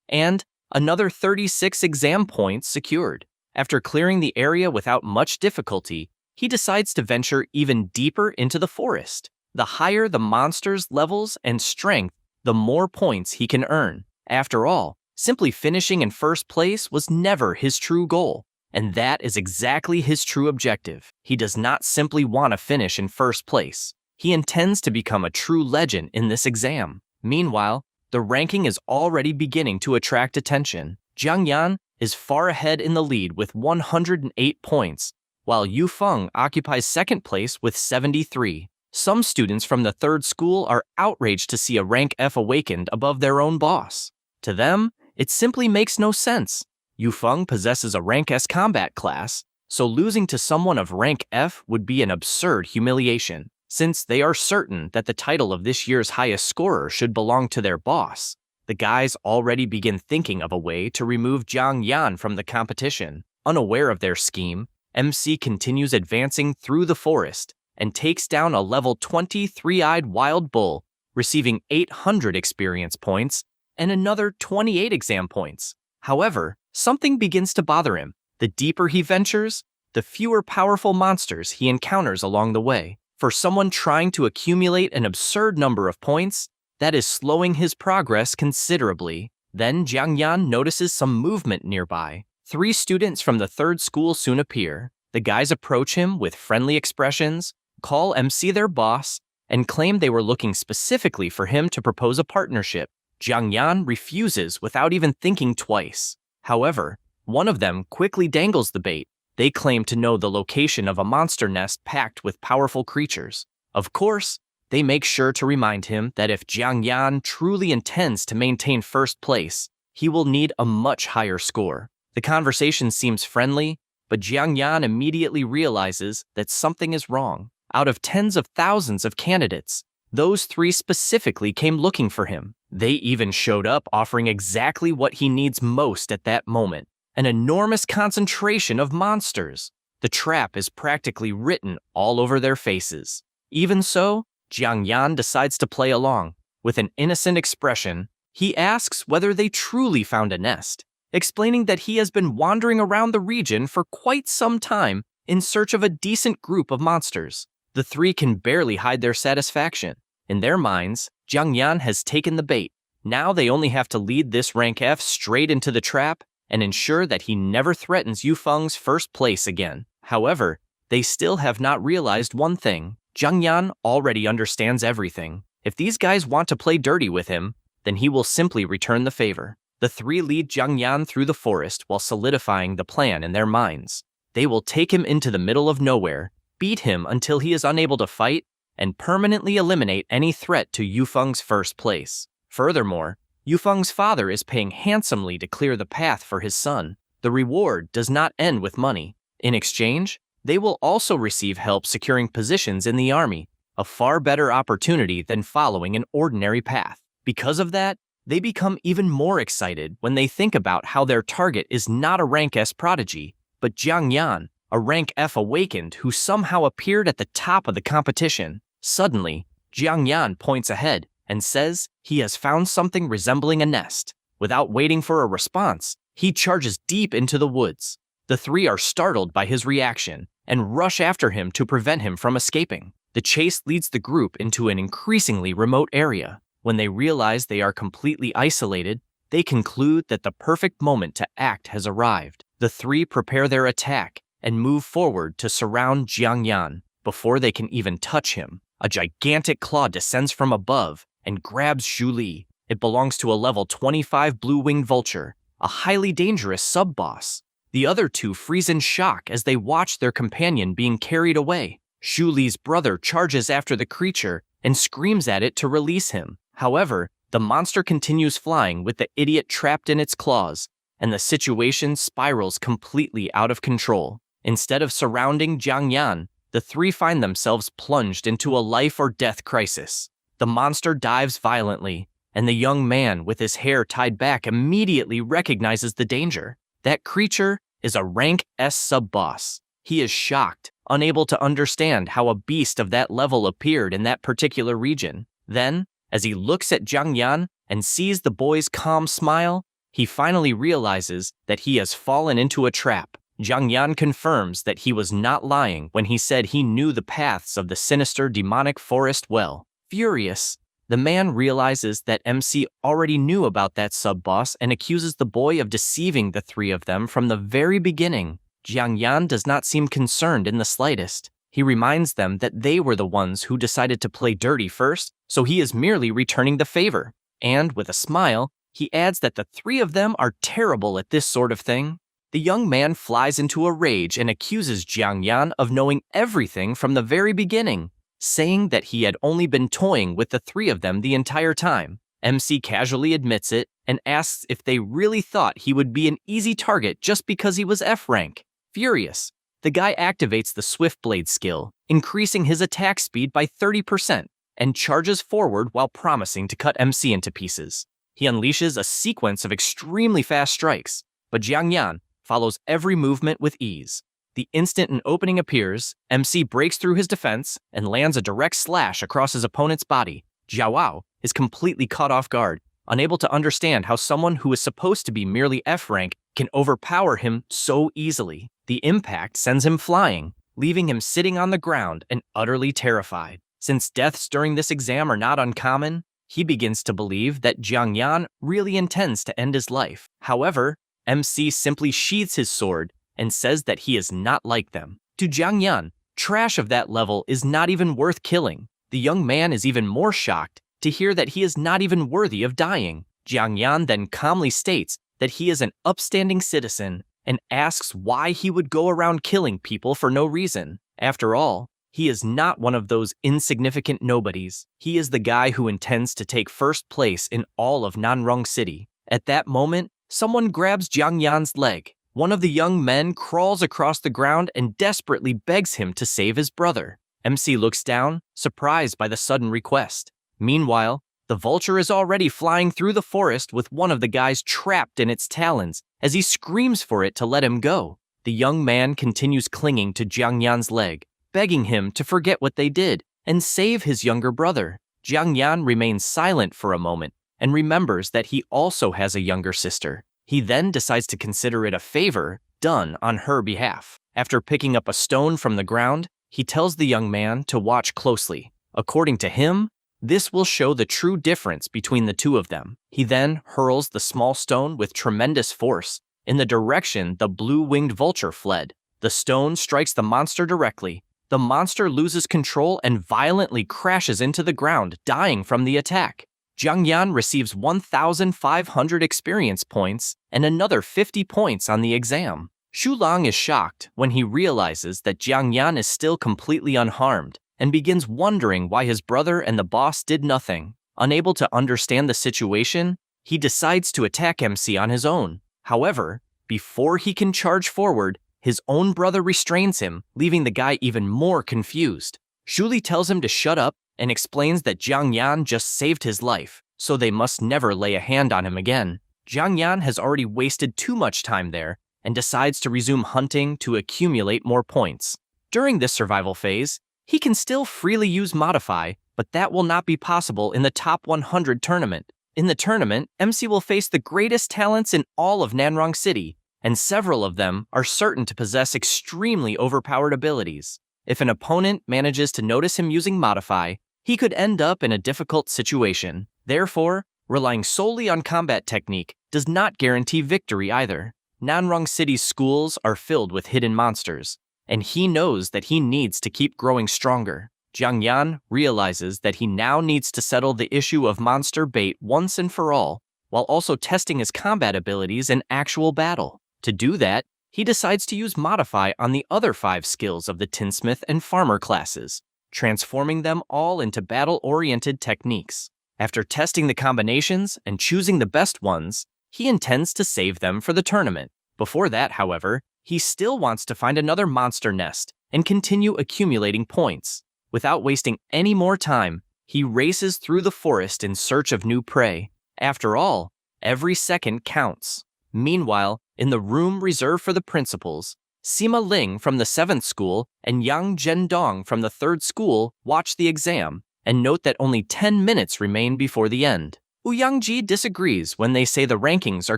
and another 36 exam points secured. After clearing the area without much difficulty, he decides to venture even deeper into the forest. The higher the monster's levels and strength, the more points he can earn. After all, simply finishing in first place was never his true goal, and that is exactly his true objective. He does not simply want to finish in first place. He intends to become a true legend in this exam. Meanwhile, the ranking is already beginning to attract attention. Jiangyan is far ahead in the lead with 108 points, while Yu Feng occupies second place with 73. Some students from the third school are outraged to see a rank F awakened above their own boss. To them, it simply makes no sense. Yu Feng possesses a rank S combat class, so losing to someone of rank F would be an absurd humiliation, since they are certain that the title of this year's highest scorer should belong to their boss. The guys already begin thinking of a way to remove Jiang Yan from the competition. Unaware of their scheme, MC continues advancing through the forest and takes down a level 20 three-eyed wild bull, receiving 800 experience points and another 28 exam points. However, something begins to bother him. The deeper he ventures, the fewer powerful monsters he encounters along the way. For someone trying to accumulate an absurd number of points, that is slowing his progress considerably. Then Jiangyan notices some movement nearby. 3 students from the third school soon appear. The guys approach him with friendly expressions, call MC their boss, and claim they were looking specifically for him to propose a partnership. Jiangyan refuses without even thinking twice. However, one of them quickly dangles the bait. They claim to know the location of a monster nest packed with powerful creatures. Of course, they make sure to remind him that if Jiangyan truly intends to maintain first place, he will need a much higher score. The conversation seems friendly, but Jiangyan immediately realizes that something is wrong. Out of tens of thousands of candidates, those 3 specifically came looking for him. They even showed up offering exactly what he needs most at that moment: an enormous concentration of monsters. The trap is practically written all over their faces. Even so, Jiangyan decides to play along. With an innocent expression, he asks whether they truly found a nest, explaining that he has been wandering around the region for quite some time in search of a decent group of monsters. The 3 can barely hide their satisfaction. In their minds, Jiangyan has taken the bait. Now they only have to lead this rank F straight into the trap and ensure that he never threatens Yu Feng's first place again. However, they still have not realized one thing. Jiangyan already understands everything. If these guys want to play dirty with him, then he will simply return the favor. The 3 lead Jiangyan through the forest while solidifying the plan in their minds. They will take him into the middle of nowhere, beat him until he is unable to fight, and permanently eliminate any threat to Yu Feng's first place. Furthermore, Yu Feng's father is paying handsomely to clear the path for his son. The reward does not end with money. In exchange, they will also receive help securing positions in the army, a far better opportunity than following an ordinary path. Because of that, they become even more excited when they think about how their target is not a rank S prodigy, but Jiangyan, a rank F awakened who somehow appeared at the top of the competition. Suddenly, Jiangyan points ahead and says he has found something resembling a nest. Without waiting for a response, he charges deep into the woods. The 3 are startled by his reaction and rush after him to prevent him from escaping. The chase leads the group into an increasingly remote area. When they realize they are completely isolated, they conclude that the perfect moment to act has arrived. The three prepare their attack and move forward to surround Jiangyan. Before they can even touch him, a gigantic claw descends from above and grabs Xu Li. It belongs to a level 25 blue-winged vulture, a highly dangerous sub-boss. The other two freeze in shock as they watch their companion being carried away. Xu Li's brother charges after the creature and screams at it to release him. However, the monster continues flying with the idiot trapped in its claws, and the situation spirals completely out of control. Instead of surrounding Jiangyan, the three find themselves plunged into a life-or-death crisis. The monster dives violently, and the young man with his hair tied back immediately recognizes the danger. That creature is a rank S sub-boss. He is shocked, unable to understand how a beast of that level appeared in that particular region. Then, as he looks at Jiangyan and sees the boy's calm smile, he finally realizes that he has fallen into a trap. Jiangyan confirms that he was not lying when he said he knew the paths of the sinister demonic forest well. Furious, the man realizes that MC already knew about that sub-boss and accuses the boy of deceiving the three of them from the very beginning. Jiangyan does not seem concerned in the slightest. He reminds them that they were the ones who decided to play dirty first, so he is merely returning the favor. And, with a smile, he adds that the three of them are terrible at this sort of thing. The young man flies into a rage and accuses Jiangyan of knowing everything from the very beginning, saying that he had only been toying with the three of them the entire time. MC casually admits it and asks if they really thought he would be an easy target just because he was F rank. Furious, the guy activates the Swift Blade skill, increasing his attack speed by 30%, and charges forward while promising to cut MC into pieces. He unleashes a sequence of extremely fast strikes, but Jiangyan follows every movement with ease. The instant an opening appears, MC breaks through his defense and lands a direct slash across his opponent's body. Jiao is completely caught off guard, unable to understand how someone who is supposed to be merely F rank can overpower him so easily. The impact sends him flying, leaving him sitting on the ground and utterly terrified. Since deaths during this exam are not uncommon, he begins to believe that Jiangyan really intends to end his life. However, MC simply sheathes his sword and says that he is not like them. To Jiangyan, trash of that level is not even worth killing. The young man is even more shocked to hear that he is not even worthy of dying. Jiangyan then calmly states that he is an upstanding citizen and asks why he would go around killing people for no reason. After all, he is not one of those insignificant nobodies. He is the guy who intends to take first place in all of Nanrong City. At that moment, someone grabs Jiangyan's leg. One of the young men crawls across the ground and desperately begs him to save his brother. MC looks down, surprised by the sudden request. Meanwhile, the vulture is already flying through the forest with one of the guys trapped in its talons as he screams for it to let him go. The young man continues clinging to Jiangyan's leg, begging him to forget what they did and save his younger brother. Jiangyan remains silent for a moment and remembers that he also has a younger sister. He then decides to consider it a favor done on her behalf. After picking up a stone from the ground, he tells the young man to watch closely. According to him, this will show the true difference between the two of them. He then hurls the small stone with tremendous force in the direction the blue-winged vulture fled. The stone strikes the monster directly. The monster loses control and violently crashes into the ground, dying from the attack. Jiangyan receives 1,500 experience points and another 50 points on the exam. Shulang is shocked when he realizes that Jiangyan is still completely unharmed and begins wondering why his brother and the boss did nothing. Unable to understand the situation, he decides to attack MC on his own. However, before he can charge forward, his own brother restrains him, leaving the guy even more confused. Shuli tells him to shut up and explains that Jiangyan just saved his life, so they must never lay a hand on him again. Jiangyan has already wasted too much time there and decides to resume hunting to accumulate more points. During this survival phase, he can still freely use Modify, but that will not be possible in the top 100 tournament. In the tournament, MC will face the greatest talents in all of Nanrong City, and several of them are certain to possess extremely overpowered abilities. If an opponent manages to notice him using Modify, he could end up in a difficult situation. Therefore, relying solely on combat technique does not guarantee victory either. Nanrong City's schools are filled with hidden monsters, and he knows that he needs to keep growing stronger. Jiang Yan realizes that he now needs to settle the issue of monster bait once and for all, while also testing his combat abilities in actual battle. To do that, he decides to use Modify on the other 5 skills of the Tinsmith and Farmer classes, transforming them all into battle-oriented techniques. After testing the combinations and choosing the best ones, he intends to save them for the tournament. Before that, however, he still wants to find another monster nest and continue accumulating points. Without wasting any more time, he races through the forest in search of new prey. After all, every second counts. Meanwhile, in the room reserved for the principals, Sima Ling from the 7th school and Yang Zhendong from the 3rd school watch the exam and note that only 10 minutes remain before the end. Ouyangji disagrees when they say the rankings are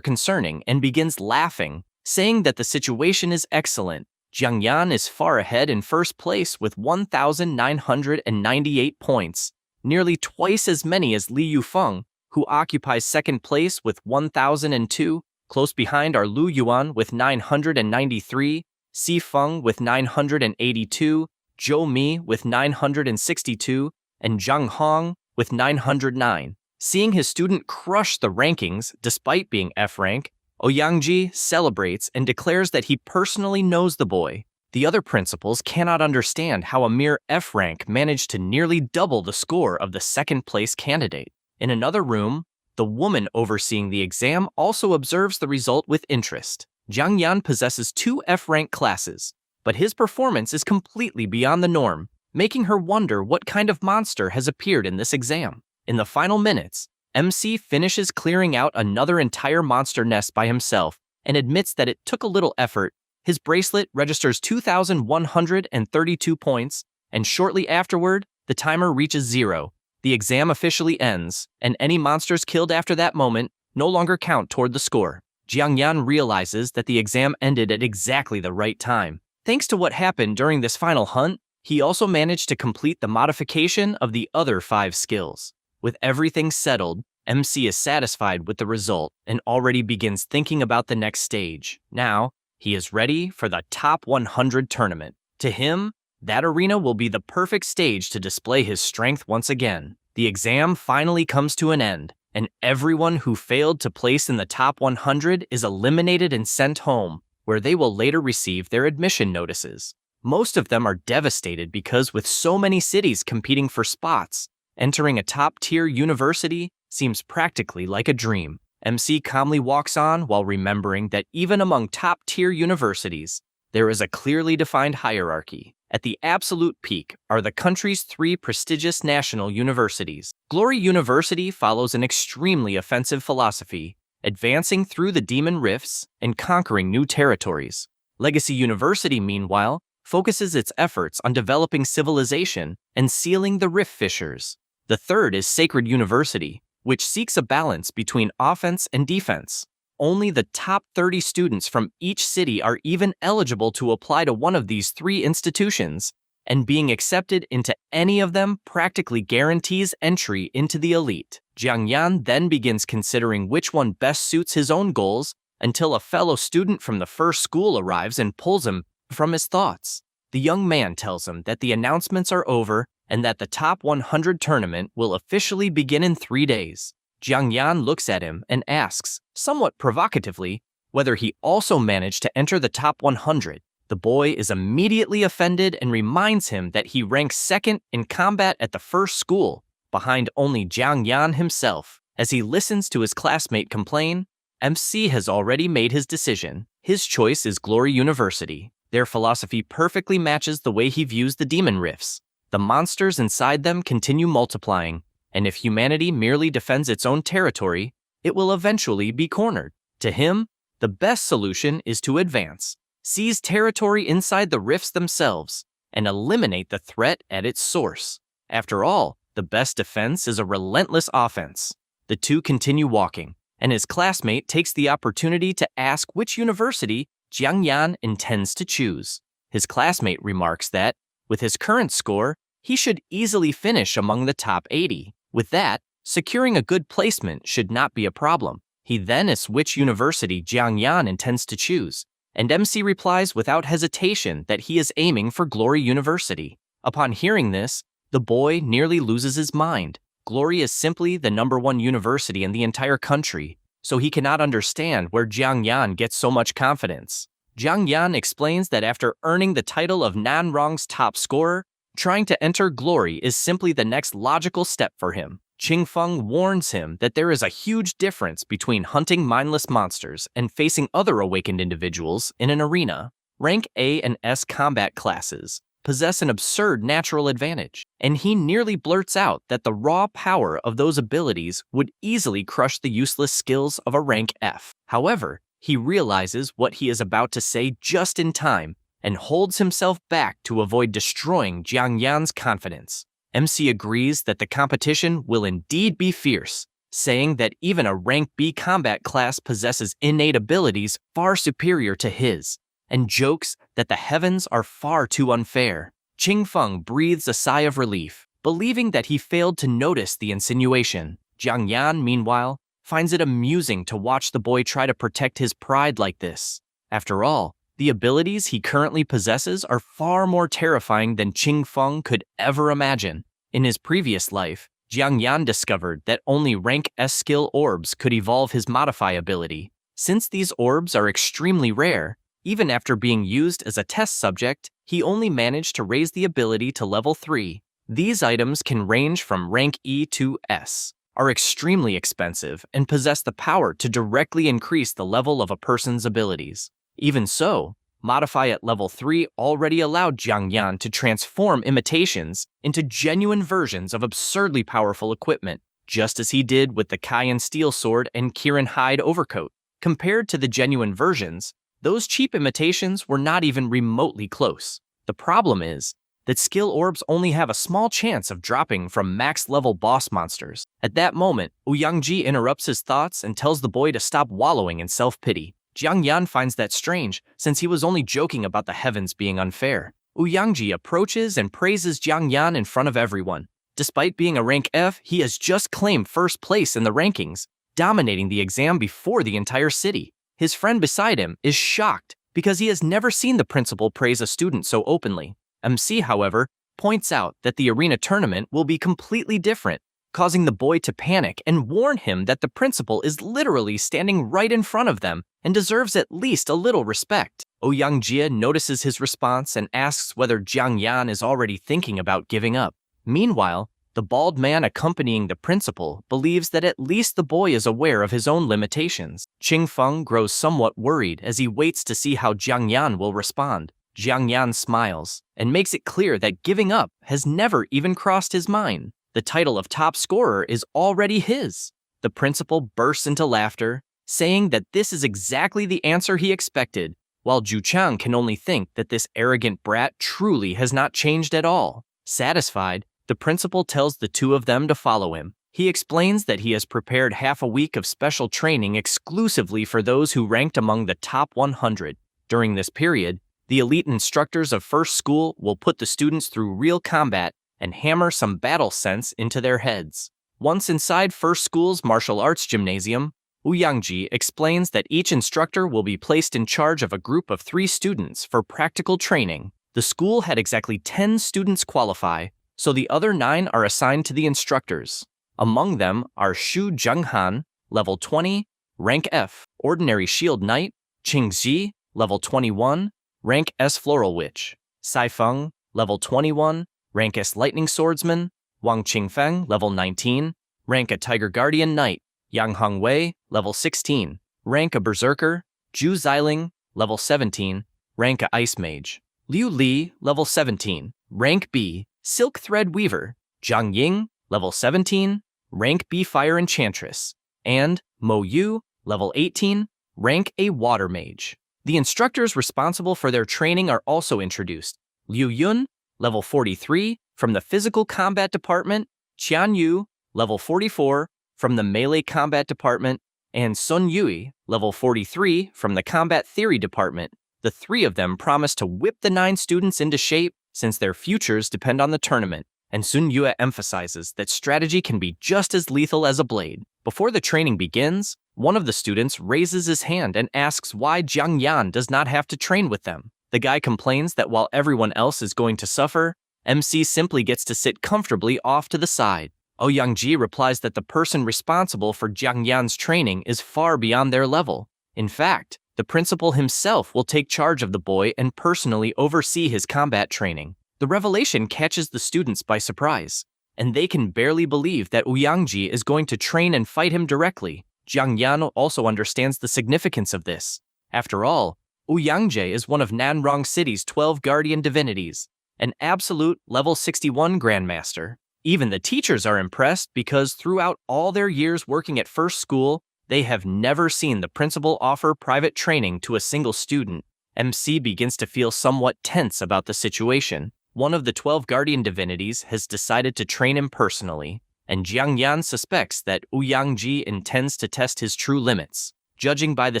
concerning and begins laughing, saying that the situation is excellent. Jiang Yan is far ahead in first place with 1,998 points, nearly twice as many as Li Yufeng, who occupies second place with 1,002. Close behind are Lu Yuan with 993, Si Feng with 982, Zhou Mi with 962, and Zhang Hong with 909. Seeing his student crush the rankings despite being F rank, Ouyangji celebrates and declares that he personally knows the boy. The other principals cannot understand how a mere F rank managed to nearly double the score of the second-place candidate. In another room, the woman overseeing the exam also observes the result with interest. Jiang Yan possesses 2 F-rank classes, but his performance is completely beyond the norm, making her wonder what kind of monster has appeared in this exam. In the final minutes, MC finishes clearing out another entire monster nest by himself and admits that it took a little effort. His bracelet registers 2,132 points, and shortly afterward, the timer reaches 0. The exam officially ends, and any monsters killed after that moment no longer count toward the score. Jiang Yan realizes that the exam ended at exactly the right time. Thanks to what happened during this final hunt, he also managed to complete the modification of the other 5 skills. With everything settled, MC is satisfied with the result and already begins thinking about the next stage. Now, he is ready for the Top 100 tournament. To him, that arena will be the perfect stage to display his strength once again. The exam finally comes to an end, and everyone who failed to place in the top 100 is eliminated and sent home, where they will later receive their admission notices. Most of them are devastated because with so many cities competing for spots, entering a top-tier university seems practically like a dream. MC calmly walks on while remembering that even among top-tier universities, there is a clearly defined hierarchy. At the absolute peak are the country's 3 prestigious national universities. Glory University follows an extremely offensive philosophy, advancing through the demon rifts and conquering new territories. Legacy University, meanwhile, focuses its efforts on developing civilization and sealing the rift fissures. The third is Sacred University, which seeks a balance between offense and defense. Only the top 30 students from each city are even eligible to apply to one of these 3 institutions, and being accepted into any of them practically guarantees entry into the elite. Jiang Yan then begins considering which one best suits his own goals until a fellow student from the first school arrives and pulls him from his thoughts. The young man tells him that the announcements are over and that the Top 100 tournament will officially begin in 3 days. Jiang Yan looks at him and asks, somewhat provocatively, whether he also managed to enter the top 100. The boy is immediately offended and reminds him that he ranks second in combat at the first school, behind only Jiang Yan himself. As he listens to his classmate complain, MC has already made his decision. His choice is Glory University. Their philosophy perfectly matches the way he views the demon rifts. The monsters inside them continue multiplying, and if humanity merely defends its own territory, it will eventually be cornered. To him, the best solution is to advance, seize territory inside the rifts themselves, and eliminate the threat at its source. After all, the best defense is a relentless offense. The two continue walking, and his classmate takes the opportunity to ask which university Jiang Yan intends to choose. His classmate remarks that, with his current score, he should easily finish among the top 80. With that, securing a good placement should not be a problem. He then asks which university Jiang Yan intends to choose, and MC replies without hesitation that he is aiming for Glory University. Upon hearing this, the boy nearly loses his mind. Glory is simply the #1 university in the entire country, so he cannot understand where Jiang Yan gets so much confidence. Jiang Yan explains that after earning the title of Nanrong's top scorer, trying to enter Glory is simply the next logical step for him. Qingfeng warns him that there is a huge difference between hunting mindless monsters and facing other awakened individuals in an arena. Rank A and S combat classes possess an absurd natural advantage, and he nearly blurts out that the raw power of those abilities would easily crush the useless skills of a rank F. However, he realizes what he is about to say just in time and holds himself back to avoid destroying Jiang Yan's confidence. MC agrees that the competition will indeed be fierce, saying that even a rank B combat class possesses innate abilities far superior to his, and jokes that the heavens are far too unfair. Qingfeng breathes a sigh of relief, believing that he failed to notice the insinuation. Jiang Yan, meanwhile, finds it amusing to watch the boy try to protect his pride like this. After all, the abilities he currently possesses are far more terrifying than Qingfeng could ever imagine. In his previous life, Jiang Yan discovered that only rank S skill orbs could evolve his modify ability. Since these orbs are extremely rare, even after being used as a test subject, he only managed to raise the ability to level 3. These items can range from rank E to S, are extremely expensive, and possess the power to directly increase the level of a person's abilities. Even so, Modify at level 3 already allowed Jiang Yan to transform imitations into genuine versions of absurdly powerful equipment, just as he did with the Cayenne Steel Sword and Kirin Hide Overcoat. Compared to the genuine versions, those cheap imitations were not even remotely close. The problem is that skill orbs only have a small chance of dropping from max-level boss monsters. At that moment, Ouyangji interrupts his thoughts and tells the boy to stop wallowing in self-pity. Jiang Yan finds that strange, since he was only joking about the heavens being unfair. Ouyangji approaches and praises Jiang Yan in front of everyone. Despite being a rank F, he has just claimed first place in the rankings, dominating the exam before the entire city. His friend beside him is shocked because he has never seen the principal praise a student so openly. MC, however, points out that the arena tournament will be completely different, causing the boy to panic and warn him that the principal is literally standing right in front of them and deserves at least a little respect. Ouyang notices his response and asks whether Jiang Yan is already thinking about giving up. Meanwhile, the bald man accompanying the principal believes that at least the boy is aware of his own limitations. Qingfeng grows somewhat worried as he waits to see how Jiang Yan will respond. Jiang Yan smiles and makes it clear that giving up has never even crossed his mind. The title of top scorer is already his. The principal bursts into laughter, saying that this is exactly the answer he expected, while Zhu Chang can only think that this arrogant brat truly has not changed at all. Satisfied, the principal tells the two of them to follow him. He explains that he has prepared half a week of special training exclusively for those who ranked among the top 100. During this period, the elite instructors of First School will put the students through real combat and hammer some battle sense into their heads. Once inside First School's martial arts gymnasium, Ouyangji explains that each instructor will be placed in charge of a group of 3 students for practical training. The school had exactly 10 students qualify, so the other 9 are assigned to the instructors. Among them are Xu Zhenghan, level 20, rank F, Ordinary Shield Knight; Qingzi, level 21, rank S Floral Witch; Saifeng, level 21, rank S Lightning Swordsman; Wang Qingfeng, level 19, rank a Tiger Guardian Knight; Yang Hongwei, level 16, rank a Berserker; Zhu Xiling, level 17, rank a Ice Mage; Liu Li, level 17, rank B, Silk Thread Weaver; Zhang Ying, level 17, rank B Fire Enchantress; and Mo Yu, level 18, rank A Water Mage. The instructors responsible for their training are also introduced. Liu Yun, level 43, from the Physical Combat Department; Qian Yu, level 44, from the Melee Combat Department; and Sun Yui, level 43, from the Combat Theory Department. The 3 of them promise to whip the 9 students into shape since their futures depend on the tournament, and Sun Yue emphasizes that strategy can be just as lethal as a blade. Before the training begins, one of the students raises his hand and asks why Jiang Yan does not have to train with them. The guy complains that while everyone else is going to suffer, MC simply gets to sit comfortably off to the side. Ouyang-ji replies that the person responsible for Jiang Yan's training is far beyond their level. In fact, the principal himself will take charge of the boy and personally oversee his combat training. The revelation catches the students by surprise, and they can barely believe that Ouyang-ji is going to train and fight him directly. Jiang Yan also understands the significance of this. After all, Ouyang-ji is one of Nanrong City's 12 guardian divinities, an absolute level 61 grandmaster. Even the teachers are impressed because throughout all their years working at first school, they have never seen the principal offer private training to a single student. MC begins to feel somewhat tense about the situation. One of the 12 guardian divinities has decided to train him personally, and Jiang Yan suspects that Ouyang-ji intends to test his true limits. Judging by the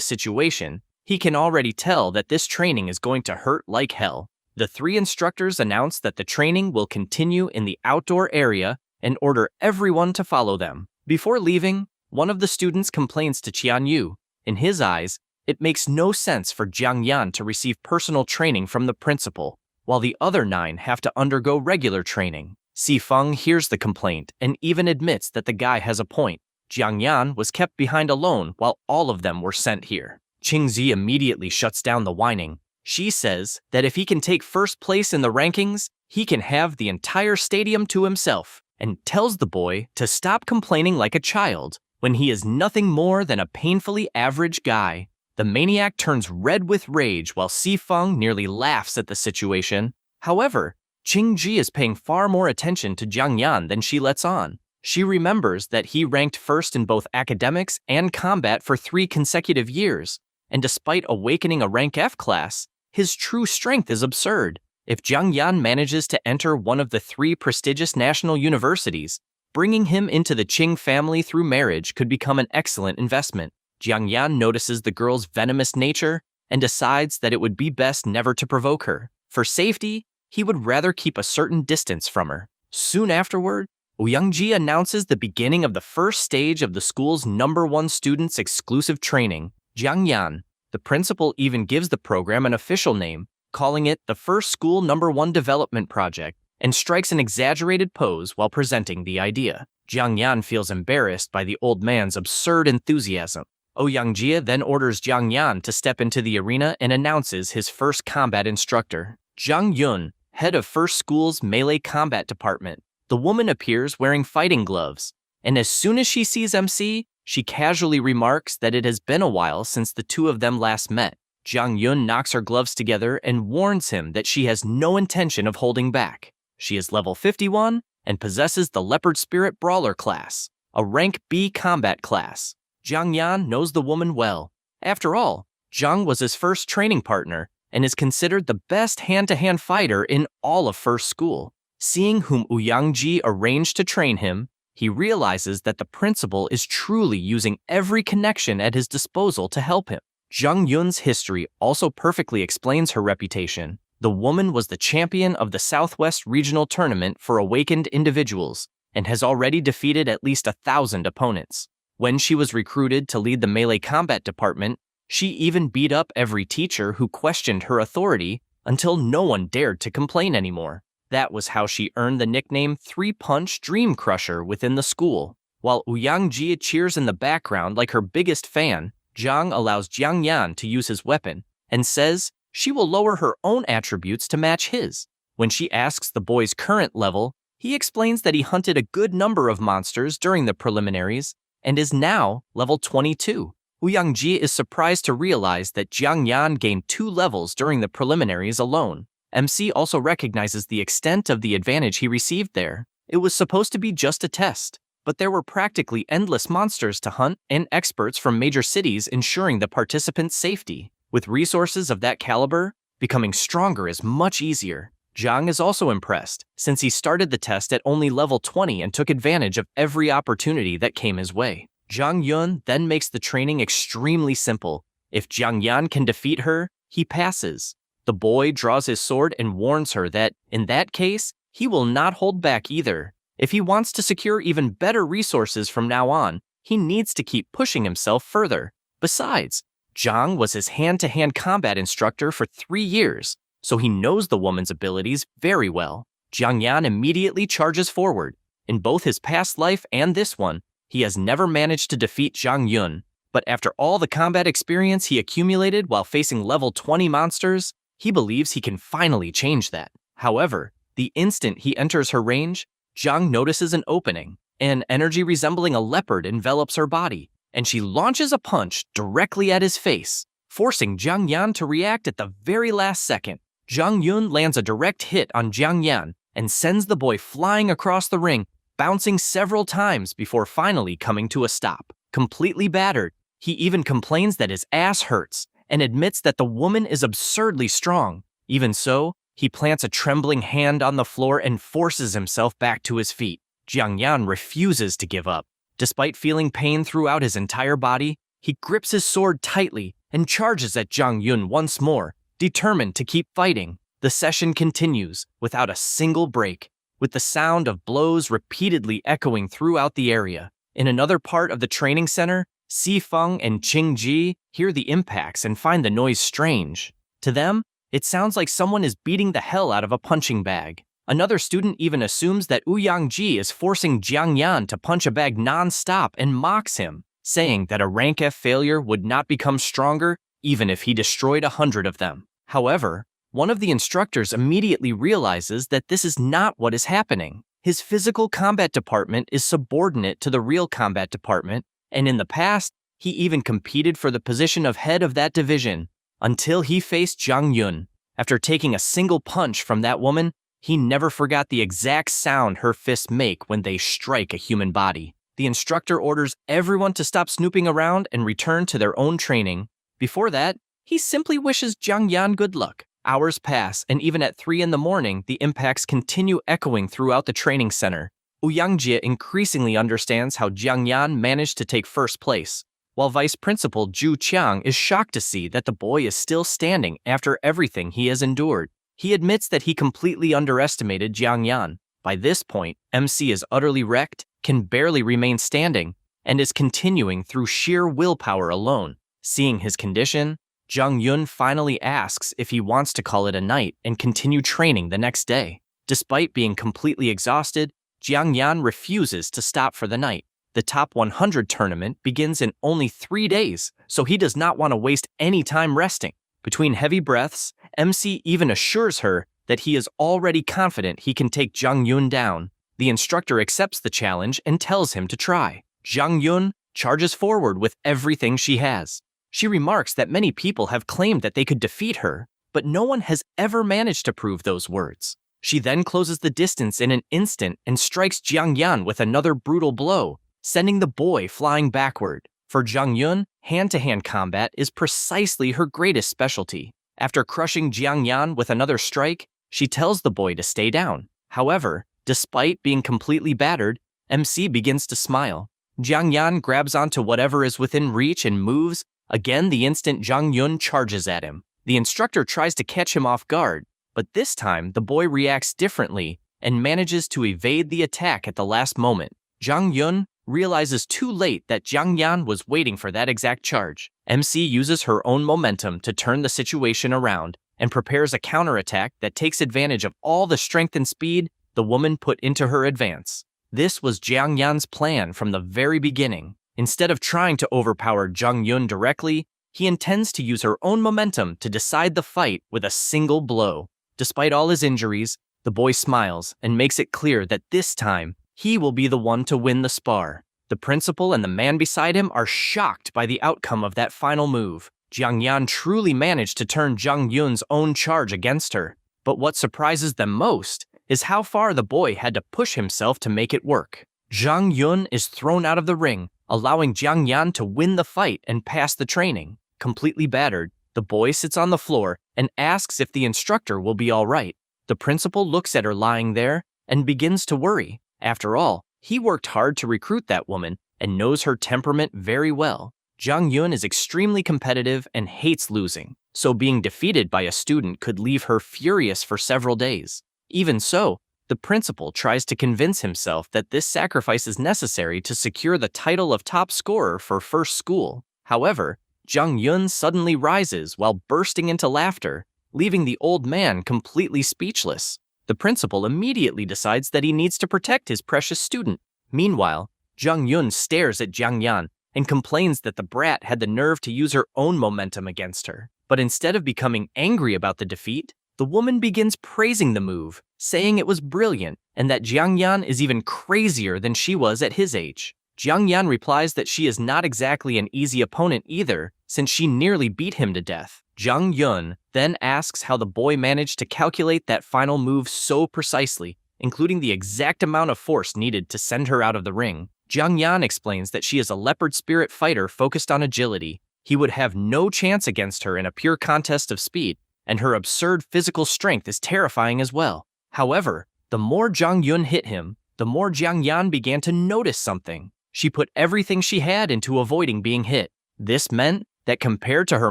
situation, he can already tell that this training is going to hurt like hell. The three instructors announce that the training will continue in the outdoor area and order everyone to follow them. Before leaving, one of the students complains to Qian Yu. In his eyes, it makes no sense for Jiang Yan to receive personal training from the principal, while the other 9 have to undergo regular training. Si Feng hears the complaint and even admits that the guy has a point. Jiang Yan was kept behind alone while all of them were sent here. Qingzi immediately shuts down the whining. She says that if he can take first place in the rankings, he can have the entire stadium to himself, and tells the boy to stop complaining like a child when he is nothing more than a painfully average guy. The maniac turns red with rage while Si Feng nearly laughs at the situation. However, Qingji is paying far more attention to Jiang Yan than she lets on. She remembers that he ranked first in both academics and combat for 3 consecutive years, and despite awakening a rank F class, his true strength is absurd. If Jiang Yan manages to enter one of the 3 prestigious national universities, bringing him into the Qing family through marriage could become an excellent investment. Jiang Yan notices the girl's venomous nature and decides that it would be best never to provoke her. For safety, he would rather keep a certain distance from her. Soon afterward, Ouyang-ji announces the beginning of the first stage of the school's #1 student's exclusive training, Jiang Yan. The principal even gives the program an official name, calling it the First School #1 Development Project, and strikes an exaggerated pose while presenting the idea. Jiang Yan feels embarrassed by the old man's absurd enthusiasm. Ouyang-ji then orders Jiang Yan to step into the arena and announces his first combat instructor, Zhang Yun, head of First School's Melee Combat Department. The woman appears wearing fighting gloves, and as soon as she sees MC, she casually remarks that it has been a while since the two of them last met. Zhang Yun knocks her gloves together and warns him that she has no intention of holding back. She is level 51 and possesses the Leopard Spirit Brawler class, a rank B combat class. Jiang Yan knows the woman well. After all, Zhang was his first training partner and is considered the best hand-to-hand fighter in all of First School. Seeing whom Ouyang-ji arranged to train him, he realizes that the principal is truly using every connection at his disposal to help him. Zhang Yun's history also perfectly explains her reputation. The woman was the champion of the Southwest Regional Tournament for awakened individuals and has already defeated at least 1,000 opponents. When she was recruited to lead the Melee Combat Department, she even beat up every teacher who questioned her authority until no one dared to complain anymore. That was how she earned the nickname 3-Punch Dream Crusher within the school. While Ouyang-ji cheers in the background like her biggest fan, Zhang allows Jiang Yan to use his weapon and says she will lower her own attributes to match his. When she asks the boy's current level, he explains that he hunted a good number of monsters during the preliminaries and is now level 22. Ouyang-ji is surprised to realize that Jiang Yan gained 2 levels during the preliminaries alone. MC also recognizes the extent of the advantage he received there. It was supposed to be just a test, but there were practically endless monsters to hunt and experts from major cities ensuring the participants' safety. With resources of that caliber, becoming stronger is much easier. Zhang is also impressed, since he started the test at only level 20 and took advantage of every opportunity that came his way. Zhang Yun then makes the training extremely simple. If Jiang Yan can defeat her, he passes. The boy draws his sword and warns her that, in that case, he will not hold back either. If he wants to secure even better resources from now on, he needs to keep pushing himself further. Besides, Zhang was his hand-to-hand combat instructor for 3 years, so he knows the woman's abilities very well. Jiang Yan immediately charges forward. In both his past life and this one, he has never managed to defeat Zhang Yun. But after all the combat experience he accumulated while facing level 20 monsters, he believes he can finally change that. However, the instant he enters her range, Zhang notices an opening. An energy resembling a leopard envelops her body, and she launches a punch directly at his face, forcing Jiang Yan to react at the very last second. Zhang Yun lands a direct hit on Jiang Yan and sends the boy flying across the ring, bouncing several times before finally coming to a stop. Completely battered, he even complains that his ass hurts and admits that the woman is absurdly strong. Even so, he plants a trembling hand on the floor and forces himself back to his feet. Jiang Yan refuses to give up. Despite feeling pain throughout his entire body, he grips his sword tightly and charges at Zhang Yun once more, determined to keep fighting. The session continues without a single break, with the sound of blows repeatedly echoing throughout the area. In another part of the training center, Si Feng and Qing Ji hear the impacts and find the noise strange. To them, it sounds like someone is beating the hell out of a punching bag. Another student even assumes that Ouyang Ji is forcing Jiang Yan to punch a bag non-stop and mocks him, saying that a rank F failure would not become stronger even if he destroyed 100 of them. However, one of the instructors immediately realizes that this is not what is happening. His physical combat department is subordinate to the real combat department, and in the past, he even competed for the position of head of that division, until he faced Zhang Yun. After taking a single punch from that woman, he never forgot the exact sound her fists make when they strike a human body. The instructor orders everyone to stop snooping around and return to their own training. Before that, he simply wishes Jiang Yan good luck. Hours pass, and even at 3 in the morning, the impacts continue echoing throughout the training center. Ouyang Jie increasingly understands how Jiang Yan managed to take first place, while Vice Principal Zhu Qiang is shocked to see that the boy is still standing after everything he has endured. He admits that he completely underestimated Jiang Yan. By this point, MC is utterly wrecked, can barely remain standing, and is continuing through sheer willpower alone. Seeing his condition, Zhang Yun finally asks if he wants to call it a night and continue training the next day. Despite being completely exhausted, Jiang Yan refuses to stop for the night. The top 100 tournament begins in only 3 days, so he does not want to waste any time resting. Between heavy breaths, MC even assures her that he is already confident he can take Zhang Yun down. The instructor accepts the challenge and tells him to try. Zhang Yun charges forward with everything she has. She remarks that many people have claimed that they could defeat her, but no one has ever managed to prove those words. She then closes the distance in an instant and strikes Jiang Yan with another brutal blow, sending the boy flying backward. For Zhang Yun, hand-to-hand combat is precisely her greatest specialty. After crushing Jiang Yan with another strike, she tells the boy to stay down. However, despite being completely battered, MC begins to smile. Jiang Yan grabs onto whatever is within reach and moves, again the instant Zhang Yun charges at him. The instructor tries to catch him off guard, but this time the boy reacts differently and manages to evade the attack at the last moment. Zhang Yun realizes too late that Jiang Yan was waiting for that exact charge. MC uses her own momentum to turn the situation around and prepares a counterattack that takes advantage of all the strength and speed the woman put into her advance. This was Jiang Yan's plan from the very beginning. Instead of trying to overpower Zhang Yun directly, he intends to use her own momentum to decide the fight with a single blow. Despite all his injuries, the boy smiles and makes it clear that this time, he will be the one to win the spar. The principal and the man beside him are shocked by the outcome of that final move. Jiang Yan truly managed to turn Zhang Yun's own charge against her. But what surprises them most is how far the boy had to push himself to make it work. Zhang Yun is thrown out of the ring, allowing Jiang Yan to win the fight and pass the training. Completely battered, the boy sits on the floor and asks if the instructor will be all right. The principal looks at her lying there and begins to worry. After all, he worked hard to recruit that woman and knows her temperament very well. Zhang Yun is extremely competitive and hates losing, so being defeated by a student could leave her furious for several days. Even so, the The principal tries to convince himself that this sacrifice is necessary to secure the title of top scorer for first school. However, Jung Yun suddenly rises while bursting into laughter, leaving the old man completely speechless. The principal immediately decides that he needs to protect his precious student. Meanwhile, Jung Yun stares at Jiang Yan and complains that the brat had the nerve to use her own momentum against her. But instead of becoming angry about the defeat, the woman begins praising the move, saying it was brilliant and that Jiang Yan is even crazier than she was at his age. Jiang Yan replies that she is not exactly an easy opponent either, since she nearly beat him to death. Jung Yun then asks how the boy managed to calculate that final move so precisely, including the exact amount of force needed to send her out of the ring. Jiang Yan explains that she is a leopard spirit fighter focused on agility. He would have no chance against her in a pure contest of speed, and her absurd physical strength is terrifying as well. However, the more Jung Yun hit him, the more Jiang Yan began to notice something. She put everything she had into avoiding being hit. This meant that compared to her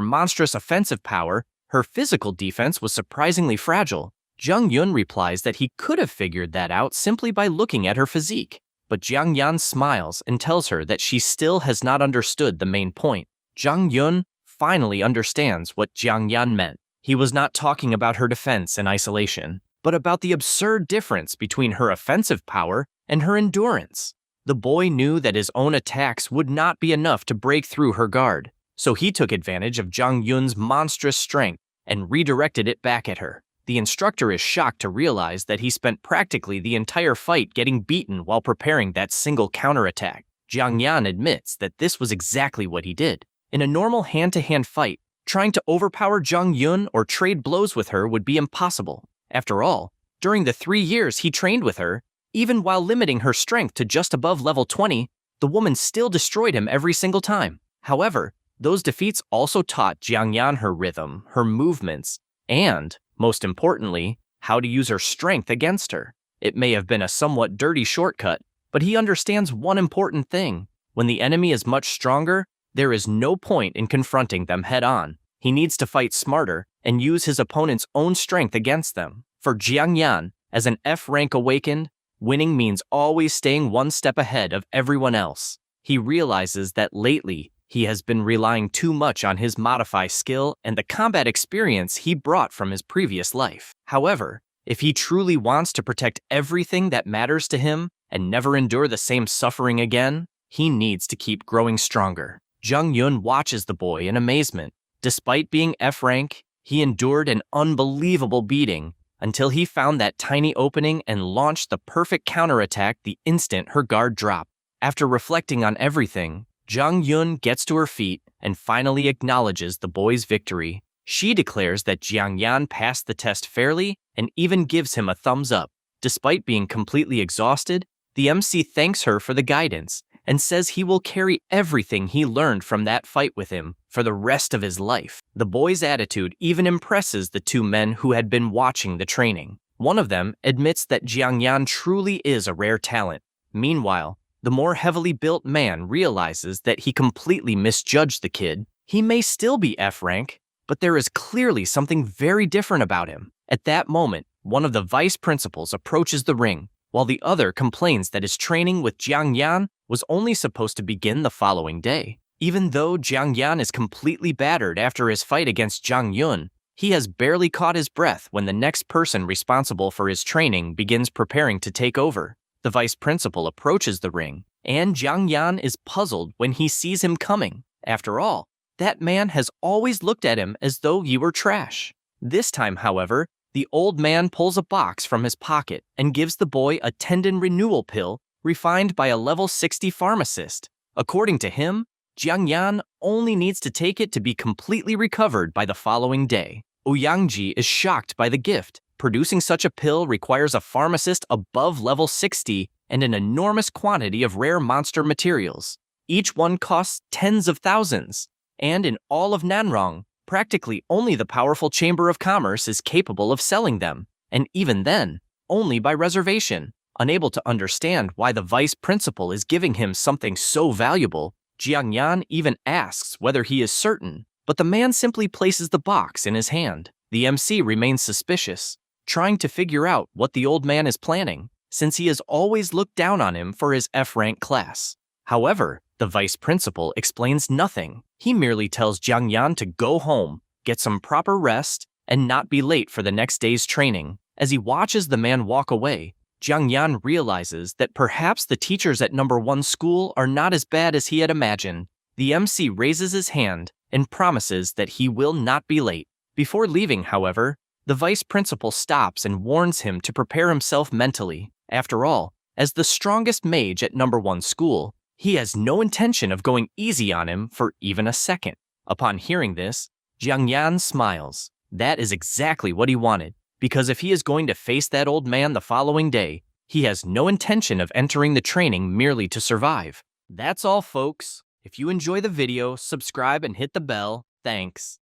monstrous offensive power, her physical defense was surprisingly fragile. Jung Yun replies that he could have figured that out simply by looking at her physique. But Jiang Yan smiles and tells her that she still has not understood the main point. Jung Yun finally understands what Jiang Yan meant. He was not talking about her defense in isolation, but about the absurd difference between her offensive power and her endurance. The boy knew that his own attacks would not be enough to break through her guard, so he took advantage of Jung Yun's monstrous strength and redirected it back at her. The instructor is shocked to realize that he spent practically the entire fight getting beaten while preparing that single counterattack. Jiang Yan admits that this was exactly what he did. In a normal hand-to-hand fight, trying to overpower Jung Yun or trade blows with her would be impossible. After all, during the 3 years he trained with her, even while limiting her strength to just above level 20, the woman still destroyed him every single time. However, those defeats also taught Jiang Yan her rhythm, her movements, and, most importantly, how to use her strength against her. It may have been a somewhat dirty shortcut, but he understands one important thing. When the enemy is much stronger, there is no point in confronting them head-on. He needs to fight smarter and use his opponent's own strength against them. For Jiang Yan, as an F-rank awakened, winning means always staying one step ahead of everyone else. He realizes that lately, he has been relying too much on his modify skill and the combat experience he brought from his previous life. However, if he truly wants to protect everything that matters to him and never endure the same suffering again, he needs to keep growing stronger. Jung Yun watches the boy in amazement. Despite being F-rank, he endured an unbelievable beating until he found that tiny opening and launched the perfect counterattack the instant her guard dropped. After reflecting on everything, Jung Yun gets to her feet and finally acknowledges the boy's victory. She declares that Jiang Yan passed the test fairly and even gives him a thumbs up. Despite being completely exhausted, the MC thanks her for the guidance and says he will carry everything he learned from that fight with him for the rest of his life. The boy's attitude even impresses the two men who had been watching the training. One of them admits that Jiang Yan truly is a rare talent. Meanwhile, the more heavily built man realizes that he completely misjudged the kid. He may still be F-rank, but there is clearly something very different about him. At that moment, one of the vice principals approaches the ring, while the other complains that his training with Jiang Yan was only supposed to begin the following day. Even though Jiang Yan is completely battered after his fight against Jung Yun, he has barely caught his breath when the next person responsible for his training begins preparing to take over. The vice principal approaches the ring, and Jiang Yan is puzzled when he sees him coming. After all, that man has always looked at him as though he were trash. This time, however, the old man pulls a box from his pocket and gives the boy a tendon renewal pill refined by a level 60 pharmacist. According to him, Jiang Yan only needs to take it to be completely recovered by the following day. Ouyangji is shocked by the gift. Producing such a pill requires a pharmacist above level 60 and an enormous quantity of rare monster materials. Each one costs tens of thousands, and in all of Nanrong, practically only the powerful Chamber of Commerce is capable of selling them, and even then, only by reservation. Unable to understand why the vice principal is giving him something so valuable, Jiang Yan even asks whether he is certain, but the man simply places the box in his hand. The MC remains suspicious. trying to figure out what the old man is planning, since he has always looked down on him for his F-rank class. However, the vice principal explains nothing. He merely tells Jiang Yan to go home, get some proper rest, and not be late for the next day's training. As he watches the man walk away, Jiang Yan realizes that perhaps the teachers at number 1 school are not as bad as he had imagined. The MC raises his hand and promises that he will not be late. Before leaving, however, the vice principal stops and warns him to prepare himself mentally. After all, as the strongest mage at number 1 school, he has no intention of going easy on him for even a second. Upon hearing this, Jiang Yan smiles. That is exactly what he wanted, because if he is going to face that old man the following day, he has no intention of entering the training merely to survive. That's all, folks. If you enjoy the video, subscribe and hit the bell. Thanks.